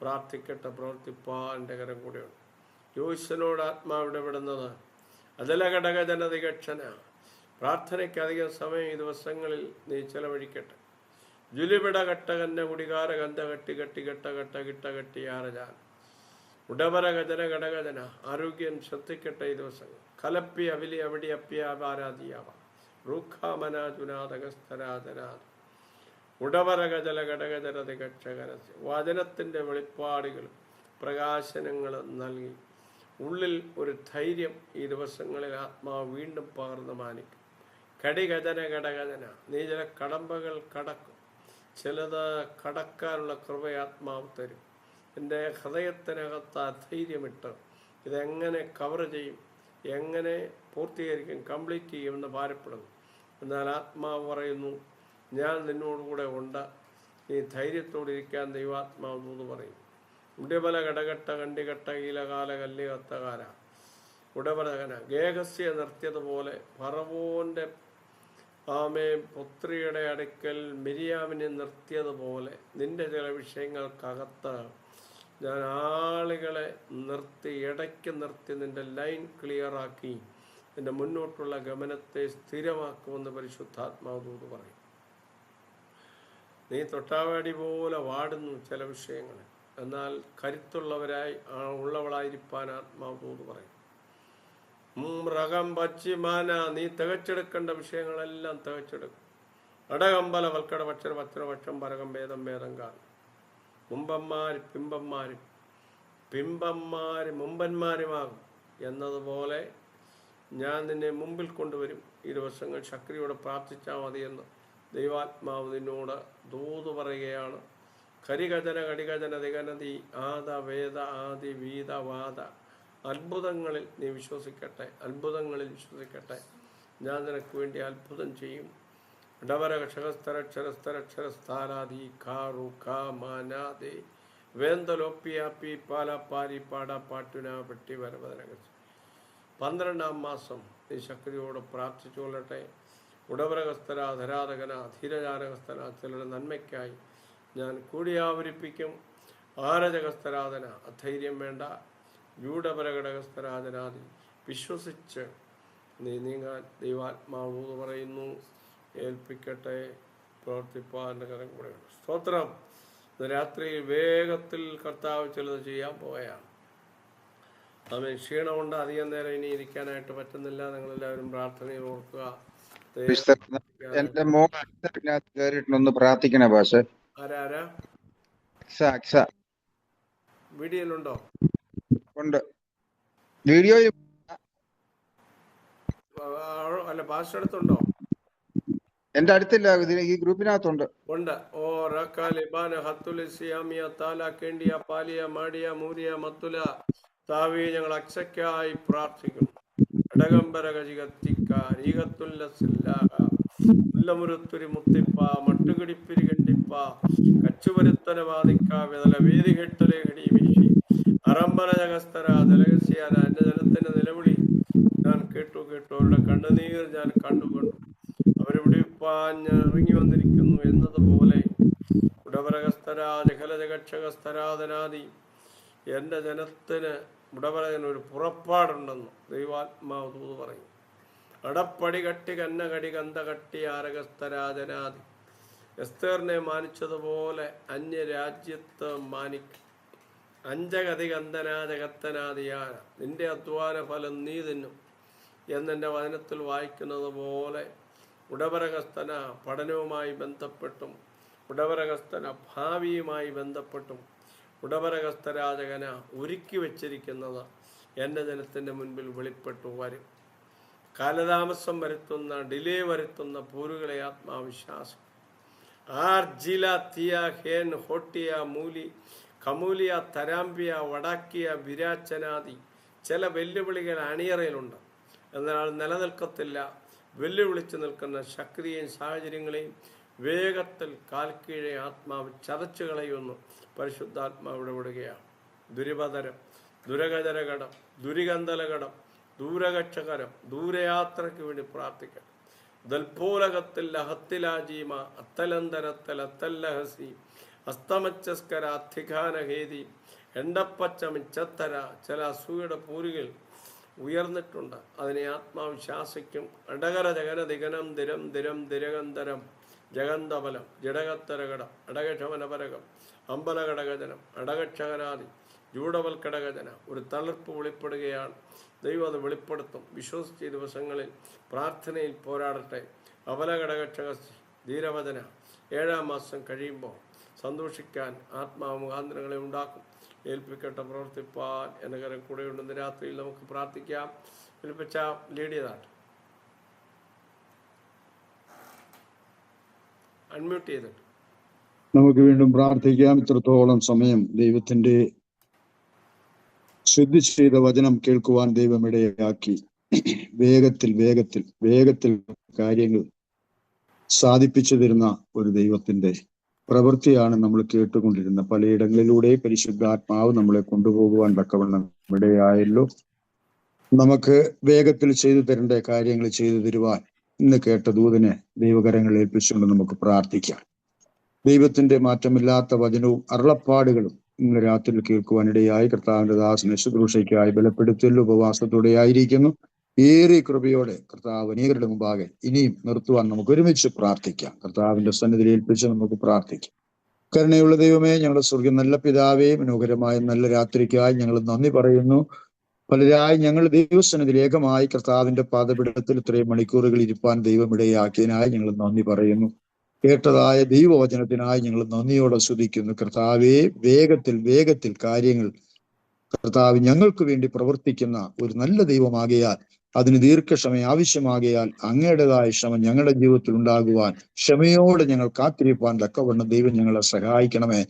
പ്രാർത്ഥിക്കട്ടെ, പ്രവർത്തിപ്പാൻ എൻ്റെ കരം കൂടെയുണ്ട്. യോശുവനോട് ആത്മാവ് ഇടപെടുന്നത് അജലഘടക ജനതികക്ഷന. പ്രാർത്ഥനയ്ക്ക് അധികം സമയം ഈ ദിവസങ്ങളിൽ നീ ചെലവഴിക്കട്ടെ. ജുലിപിട ഘട്ടകന്ന കുടികാര ഗന്ധ കട്ടി കട്ടി ഘട്ട ഘട്ട കിട്ട കട്ടി ആരജാൻ ഉടവര ഗജന ഘടകജന. ആരോഗ്യം ശ്രദ്ധിക്കട്ടെ ഈ ദിവസങ്ങൾ. കലപ്പി അവിലി അവിടെ അപ്യാപാരാധിയാവ റൂഖാമനാജുനാഥകസ്ഥരാജനാഥ ഉടവര ഗജല ഘടകജനതി കക്ഷകരസ്യ. വചനത്തിൻ്റെ വെളിപ്പാടുകളും പ്രകാശനങ്ങളും നൽകി ഉള്ളിൽ ഒരു ധൈര്യം ഈ ദിവസങ്ങളിൽ ആത്മാവ് വീണ്ടും പകർന്ന് മാനിക്കും. കടിഗജന ഘടകജന. നീ ചില കടമ്പകൾ കടക്കും. ചിലത് കടക്കാനുള്ള കൃപയാത്മാവ് തരും. എൻ്റെ ഹൃദയത്തിനകത്ത് അധൈര്യമിട്ട് ഇതെങ്ങനെ കവർ ചെയ്യും, എങ്ങനെ പൂർത്തീകരിക്കും, കംപ്ലീറ്റ് ചെയ്യുമെന്ന് ഭാരപ്പെടുന്നു. എന്നാൽ ആത്മാവ് പറയുന്നു, ഞാൻ നിന്നോടുകൂടെ ഉണ്ട്, നീ ധൈര്യത്തോടിരിക്കാൻ ദൈവാത്മാവ് എന്ന് പറയും. ഉടബല ഘടകട്ട കണ്ടികട്ട കീലകാല കല്ല് കത്തകാര ഉടബലകന. ഗേഹസ്യ നിർത്തിയതുപോലെ ഫറവോന്റെ ആമേ പുത്രിയുടെ അടുക്കൽ മിരിയാമിനെ നിർത്തിയതുപോലെ നിന്റെ ചില വിഷയങ്ങൾക്കകത്ത് ഞാൻ ആളുകളെ നിർത്തി, ഇടയ്ക്ക് നിർത്തി നിന്റെ ലൈൻ ക്ലിയറാക്കി നിന്റെ മുന്നോട്ടുള്ള ഗമനത്തെ സ്ഥിരമാക്കുമെന്ന് പരിശുദ്ധാത്മാവ് ദൂത് പറയും. നീ തൊട്ടാവാടി പോലെ വാടുന്നു ചില വിഷയങ്ങൾ. എന്നാൽ ഉള്ളവളായിരിക്കാൻ ആത്മാവ് ദൂത് പറയും. മൃഗം പച്ചിമാന. നീ തികച്ചെടുക്കേണ്ട വിഷയങ്ങളെല്ലാം തികച്ചെടുക്കും. അടകമ്പല വൽക്കട പക്ഷര പച്ചരപക്ഷം പരകം ഭേദം ഭേദം കാണും. പിമ്പന്മാര് മുമ്പന്മാരുമാകും എന്നതുപോലെ ഞാൻ നിന്നെ മുമ്പിൽ കൊണ്ടുവരും. ഈ ദിവസങ്ങൾ ശക്തിയോടെ പ്രാർത്ഥിച്ചാൽ മതിയെന്ന് ദൈവാത്മാവ് നിന്നോട് ദൂത് പറയുകയാണ്. കരികജന കടികജന ദിഗനതി ആദ വേദ ആദി വീത വാദ. അത്ഭുതങ്ങളിൽ നീ വിശ്വസിക്കട്ടെ, അത്ഭുതങ്ങളിൽ വിശ്വസിക്കട്ടെ. ഞാൻ നിനക്ക് വേണ്ടി അത്ഭുതം ചെയ്യും. ഇടവരക്ഷരസ്ഥരക്ഷരസ്ഥരക്ഷരസ്ഥാലാദി കാറു കാ മാനാദേ വേന്തലോപ്പിയാപ്പി പാലാപ്പാരി പാട പാട്ടുന പെട്ടി വരവതനകച്ച്. 12-ാം മാസം നീ ശക്തിയോട് പ്രാർത്ഥിച്ചു കൊള്ളട്ടെ. ഉടവരകസ്ഥന ധരാധകന ധീരജാനകസ്ഥന. ചിലരുടെ നന്മയ്ക്കായി ഞാൻ കൂടിയാവരിപ്പിക്കും. ആരജകസ്ഥരാധന. അധൈര്യം വേണ്ട. ജൂഢപരഘടകസ്ഥരാധനാദി. വിശ്വസിച്ച് നീ നീങ്ങാൻ ദൈവാത്മാവ് പറയുന്നു. ഏൽപ്പിക്കട്ടെ, പ്രവർത്തിപ്പാൻ്റെ കരം കൂടെയുണ്ട്. സ്തോത്രം. ഇന്ന് രാത്രി വേഗത്തിൽ കർത്താവ് ചിലത് ചെയ്യാൻ പോവുകയാണ്. അവൻ ക്ഷീണമുണ്ട്, അധികം നേരം ഇനി ഇരിക്കാനായിട്ട് പറ്റുന്നില്ല. നിങ്ങളെല്ലാവരും പ്രാർത്ഥനയിൽ ഓർക്കുക. എന്റെ മോൻ കയറിയിട്ടൊന്ന് പ്രാർത്ഥിക്കണേ പാഷെ. ആരാ അക്സ വീഡിയോയിലുണ്ടോ? ഉണ്ട്, വീഡിയോയും അല്ല, പാസ്റ്റർ അടുത്തുണ്ടോ? എന്റെ അടുത്തില്ല, ഈ ഗ്രൂപ്പിനകത്തുണ്ട്. ഉണ്ട്. ഓ റക്കാലിബാന ഹത്തുലിസിയാമിയ താല കേണ്ടിയ പാലിയ മാടിയ മൂരിയ മത്തുല താവി, ഞങ്ങൾ അക്സയ്ക്കായി പ്രാർത്ഥിക്കുന്നു. ുല്ലമുരുത്തുരി മുത്തിപ്പ മട്ടുകിടിപ്പിരി കണ്ടിപ്പ കച്ചുവരുത്തന വാദിക്ക വിതല വേദി കെട്ടലെ കടി വീശി അറമ്പന ജഗസ്തര ജലകസിയാന എന്റെ ജനത്തിന്റെ നിലവിളി ഞാൻ കേട്ടു. അവരുടെ കണ്ണുനീർ ഞാൻ കണ്ടുകൊണ്ടു. അവരിവിടെ ഞാൻ ഇറങ്ങി വന്നിരിക്കുന്നു എന്നതുപോലെ ഉടവരകസ്തരാ ജഗലജഗക്ഷകസ്തരാധനാദി എൻ്റെ ജനത്തിന് ഉടവരകന് ഒരു പുറപ്പാടുണ്ടെന്ന് ദൈവാത്മാവ് തൂത് പറയും. അടപ്പടി കട്ടി കന്നകടി കന്ത കട്ടി ആരകസ്തരാജനാദി. എസ്തേറിനെ മാനിച്ചതുപോലെ അന്യരാജ്യത്ത് മാനിക്കും. അഞ്ചഗതി കന്തനാജകത്തനാദിയാന നിന്റെ അധ്വാന ഫലം നീ തിന്നും എന്നെൻ്റെ വചനത്തിൽ വായിക്കുന്നത് പോലെ ഉടവരകസ്തന പഠനവുമായി ബന്ധപ്പെട്ടും ഉടവരകസ്തന ഭാവിയുമായി ബന്ധപ്പെട്ടും ഉടവരകസ്തരാജകന ഒരുക്കി വച്ചിരിക്കുന്നത് എൻ്റെ ജനത്തിൻ്റെ മുൻപിൽ വെളിപ്പെട്ടു വരും. കാലതാമസം വരുത്തുന്ന, ഡിലേ വരുത്തുന്ന പോരുകളെ ആത്മാവിശ്വാസം ആർജില തിയ ഹേൻ ഹോട്ടിയ മൂലി കമൂലിയ തരാമ്പിയ വടാക്കിയ വിരാച്ചനാദി ചില വെല്ലുവിളികൾ അണിയറയിലുണ്ട്, എന്നാൽ നിലനിൽക്കത്തില്ല. വെല്ലുവിളിച്ച് നിൽക്കുന്ന ശക്തിയെയും സാഹചര്യങ്ങളെയും വേഗത്തിൽ കാൽക്കീഴെ ആത്മാവ് ചതച്ചു കളയുന്നു. പരിശുദ്ധാത്മാവ് ഇടപെടുകയാണ്. ദുരിപതരം, ദുരകചരകടം, ദുരികന്തലകടം, ദൂരകക്ഷകരം, ദൂരയാത്രയ്ക്ക് വേണ്ടി പ്രാർത്ഥിക്കണം. ദൽപോലകത്തിൽ അഹത്തിലാജീമ അത്തലന്തരത്തൽ അത്തല്ലഹസി അസ്തമച്ചസ്കര അധികാനഹേതി എണ്ടപ്പച്ച മിച്ചത്തര ചില അസൂയയുടെ പൂരുകൾ ഉയർന്നിട്ടുണ്ട്. അതിനെ ആത്മാവ് ശാസിക്കും. അടകര ജഗന ദിഗനം ദിരം ദിരം ദിരകന്തരം ജഗന്തബലം ജഡകത്തരകടം അടകക്ഷമനപരകം അമ്പലഘടകജനം അടകക്ഷകനാദി ജൂഡവൽക്കടകജന ഒരു തളിർപ്പ് വെളിപ്പെടുകയാണ്. ദൈവം അത് വെളിപ്പെടുത്തും. വിശ്വസിച്ച ദിവസങ്ങളിൽ പ്രാർത്ഥനയിൽ പോരാടട്ടെ. അബലഘടകക്ഷക ധീരവചന 7-ാം മാസം കഴിയുമ്പോൾ സന്തോഷിക്കാൻ ആത്മാവ് മുഖാന്തരങ്ങളെ ഉണ്ടാക്കും. ഏൽപ്പിക്കട്ടെ, പ്രവർത്തിപ്പാൻ എന്ന കരം കൂടെയുണ്ടെന്ന് രാത്രിയിൽ നമുക്ക് പ്രാർത്ഥിക്കാം. ഏൽപ്പിച്ച ലീഡ് ചെയ്താട്ടെ, അൺമ്യൂട്ട് ചെയ്തിട്ട് നമുക്ക് വീണ്ടും പ്രാർത്ഥിക്കാം. ഇത്രത്തോളം സമയം ദൈവത്തിന്റെ ശുദ്ധി ചെയ്ത വചനം കേൾക്കുവാൻ ദൈവം ഇടയാക്കി. വേഗത്തിൽ കാര്യങ്ങൾ സാധിപ്പിച്ചു തരുന്ന ഒരു ദൈവത്തിന്റെ പ്രവൃത്തിയാണ് നമ്മൾ കേട്ടുകൊണ്ടിരുന്ന. പലയിടങ്ങളിലൂടെ പരിശുദ്ധാത്മാവ് നമ്മളെ കൊണ്ടുപോകുവാൻ തക്കവണ്ണം ഇടയായല്ലോ. നമുക്ക് വേഗത്തിൽ ചെയ്തു തരേണ്ട കാര്യങ്ങൾ ചെയ്തു തരുവാൻ ഇന്ന് കേട്ട ദൂതനെ ദൈവകരങ്ങൾ ഏൽപ്പിച്ചുകൊണ്ട് നമുക്ക് പ്രാർത്ഥിക്കാം. ദൈവത്തിന്റെ മാറ്റമില്ലാത്ത വചനവും അരുളപ്പാടുകളും ഇന്ന് രാത്രിയിൽ കേൾക്കുവാനിടയായി കർത്താവിന്റെ ദാസനെ ശുശ്രൂഷയ്ക്കായി ബലപ്പെടുത്തൽ ഉപവാസത്തോടെ ആയിരിക്കുന്നു. ഏറെ കൃപയോടെ കർത്താവ് അനേകരുടെ മുമ്പാകെ ഇനിയും നിർത്തുവാൻ നമുക്ക് ഒരുമിച്ച് പ്രാർത്ഥിക്കാം. കർത്താവിന്റെ സന്നിധിയിൽ ഏൽപ്പിച്ച് നമുക്ക് പ്രാർത്ഥിക്കാം. കരുണയുള്ള ദൈവമേ, ഞങ്ങളുടെ സ്വർഗ്ഗം നല്ല പിതാവേ, മനോഹരമായ നല്ല രാത്രിക്കായി ഞങ്ങൾ നന്ദി പറയുന്നു. പലരായി ഞങ്ങൾ ദൈവസന്നിധിയിൽ ഏകമായി കർത്താവിന്റെ പാദപീഠത്തിൽ ഇത്രയും മണിക്കൂറുകൾ ഇരിപ്പാൻ ദൈവം ഇടയാക്കിയതിനായി ഞങ്ങൾ നന്ദി പറയുന്നു. കേട്ടതായ ദൈവവചനത്തിനായി ഞങ്ങൾ നന്ദിയോടെ സ്തുതിക്കുന്നു. കർത്താവേ, വേഗത്തിൽ കാര്യങ്ങൾ കർത്താവ് ഞങ്ങൾക്ക് വേണ്ടി പ്രവർത്തിക്കുന്ന ഒരു നല്ല ദൈവമാകയാൽ, അതിന് ദീർഘക്ഷമ ആവശ്യമാകയാൽ അങ്ങയുടേതായ ക്ഷമ ഞങ്ങളുടെ ജീവിതത്തിൽ ഉണ്ടാകുവാൻ ക്ഷമയോടെ ഞങ്ങൾ കാത്തിരിപ്പാൻ തക്കവണ്ണം ദൈവം ഞങ്ങളെ സഹായിക്കണമേ.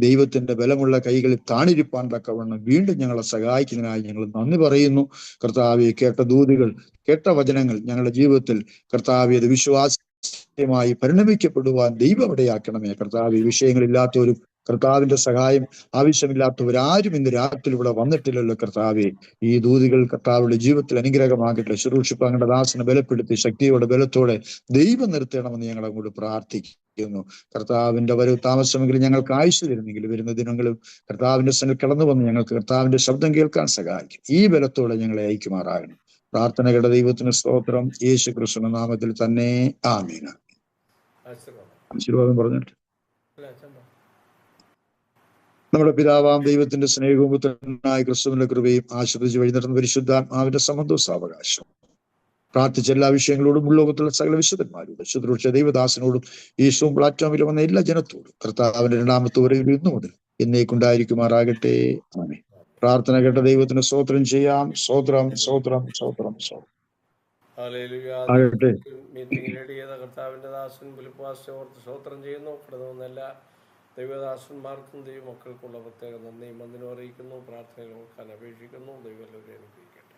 ദൈവത്തിന്റെ ബലമുള്ള കൈകളിൽ താണിരിപ്പാൻ തക്കവണ്ണം വീണ്ടും ഞങ്ങളെ സഹായിക്കുന്നതിനായി ഞങ്ങൾ നന്ദി പറയുന്നു. കർത്താവെ, കേട്ട ദൂതുകൾ, കേട്ട വചനങ്ങൾ ഞങ്ങളുടെ ജീവിതത്തിൽ കർത്താവെ അത് വിശ്വാസമായി പരിണമിക്കപ്പെടുവാൻ ദൈവം ഇടയാക്കണമേ. കർത്താവ് ഈ വിഷയങ്ങളില്ലാത്തവരും കർത്താവിന്റെ സഹായം ആവശ്യമില്ലാത്തവരാരും ഇന്ന് രാത്രി ഇവിടെ വന്നിട്ടില്ലല്ലോ. കർത്താവെ, ഈ ദൂതികൾ കർത്താവിന്റെ ജീവിതത്തിൽ അനുഗ്രഹമാകട്ടെ. ശുശ്രൂഷിപ്പ് അങ്ങയുടെ ദാസനെ ബലപ്പെടുത്തി ശക്തിയോടെ ബലത്തോടെ ദൈവം നിർത്തണമെന്ന് ഞങ്ങൾ അങ്ങോട്ട് പ്രാർത്ഥിക്കുന്നു. കർത്താവിന്റെ വരവ് താമസമെങ്കിലും ഞങ്ങൾക്ക് ആയുസ് തരുന്നെങ്കിൽ വരുന്ന ദിനങ്ങളും കർത്താവിന്റെ സന്നിധിയിൽ കടന്നു വന്ന് ഞങ്ങൾക്ക് കർത്താവിന്റെ ശബ്ദം കേൾക്കാൻ സഹായിക്കും. ഈ ബലത്തോടെ ഞങ്ങളെ അയക്കുമാറാകണം. പ്രാർത്ഥനകളുടെ ദൈവത്തിന് സ്തോത്രം, യേശു ക്രിസ്തുവിന്റെ നാമത്തിൽ തന്നെ, ആമീൻ. ആശീർവാദം പറഞ്ഞിട്ട് നമ്മുടെ പിതാവാം ദൈവത്തിന്റെ സ്നേഹവും പുത്രനായ ക്രിസ്തുവിന്റെ കൃപയും ആശ്രയിച്ച് വഴി നടന്ന പരിശുദ്ധാത്മാവിന്റെ സമന്തോസാവകാശം പ്രാർത്ഥിച്ച എല്ലാ വിഷയങ്ങളോടും ഉള്ളോകത്തുള്ള സകല വിശുദ്ധന്മാരോടും ശുശ്രൂഷ ദൈവദാസനോടും ഈ സൂം പ്ലാറ്റ്ഫോമിൽ വന്ന എല്ലാ ജനത്തോടും കർത്താവിന്റെ രണ്ടാമത്തെ വരവിൽ ഇന്നു മുതൽ എന്നേക്കുണ്ടായിരിക്കുമാറാകട്ടെ. ആമേൻ. പ്രാർത്ഥന കേട്ട ദൈവത്തിന് സ്തോത്രം ചെയ്യാം. സ്തോത്രം സ്തോത്രം സ്തോത്രം സ്തോത്രം ആകട്ടെ. മീറ്റിംഗ് ലീഡ് ചെയ്ത കർത്താവിൻ്റെ ദാസൻ ഫിലിപ്പോസിനെ ഓർത്ത് സ്തോത്രം ചെയ്യുന്നു. കടന്നു വന്ന എല്ലാ ദൈവദാസന്മാർക്കും ദൈവമക്കൾക്കുള്ള പ്രത്യേക നന്ദിയും വന്ദനവും അറിയിക്കുന്നു. പ്രാർത്ഥനയിൽ ഓർക്കാൻ അപേക്ഷിക്കുന്നു. ദൈവം എല്ലാവരെയും അനുഗ്രഹിക്കട്ടെ.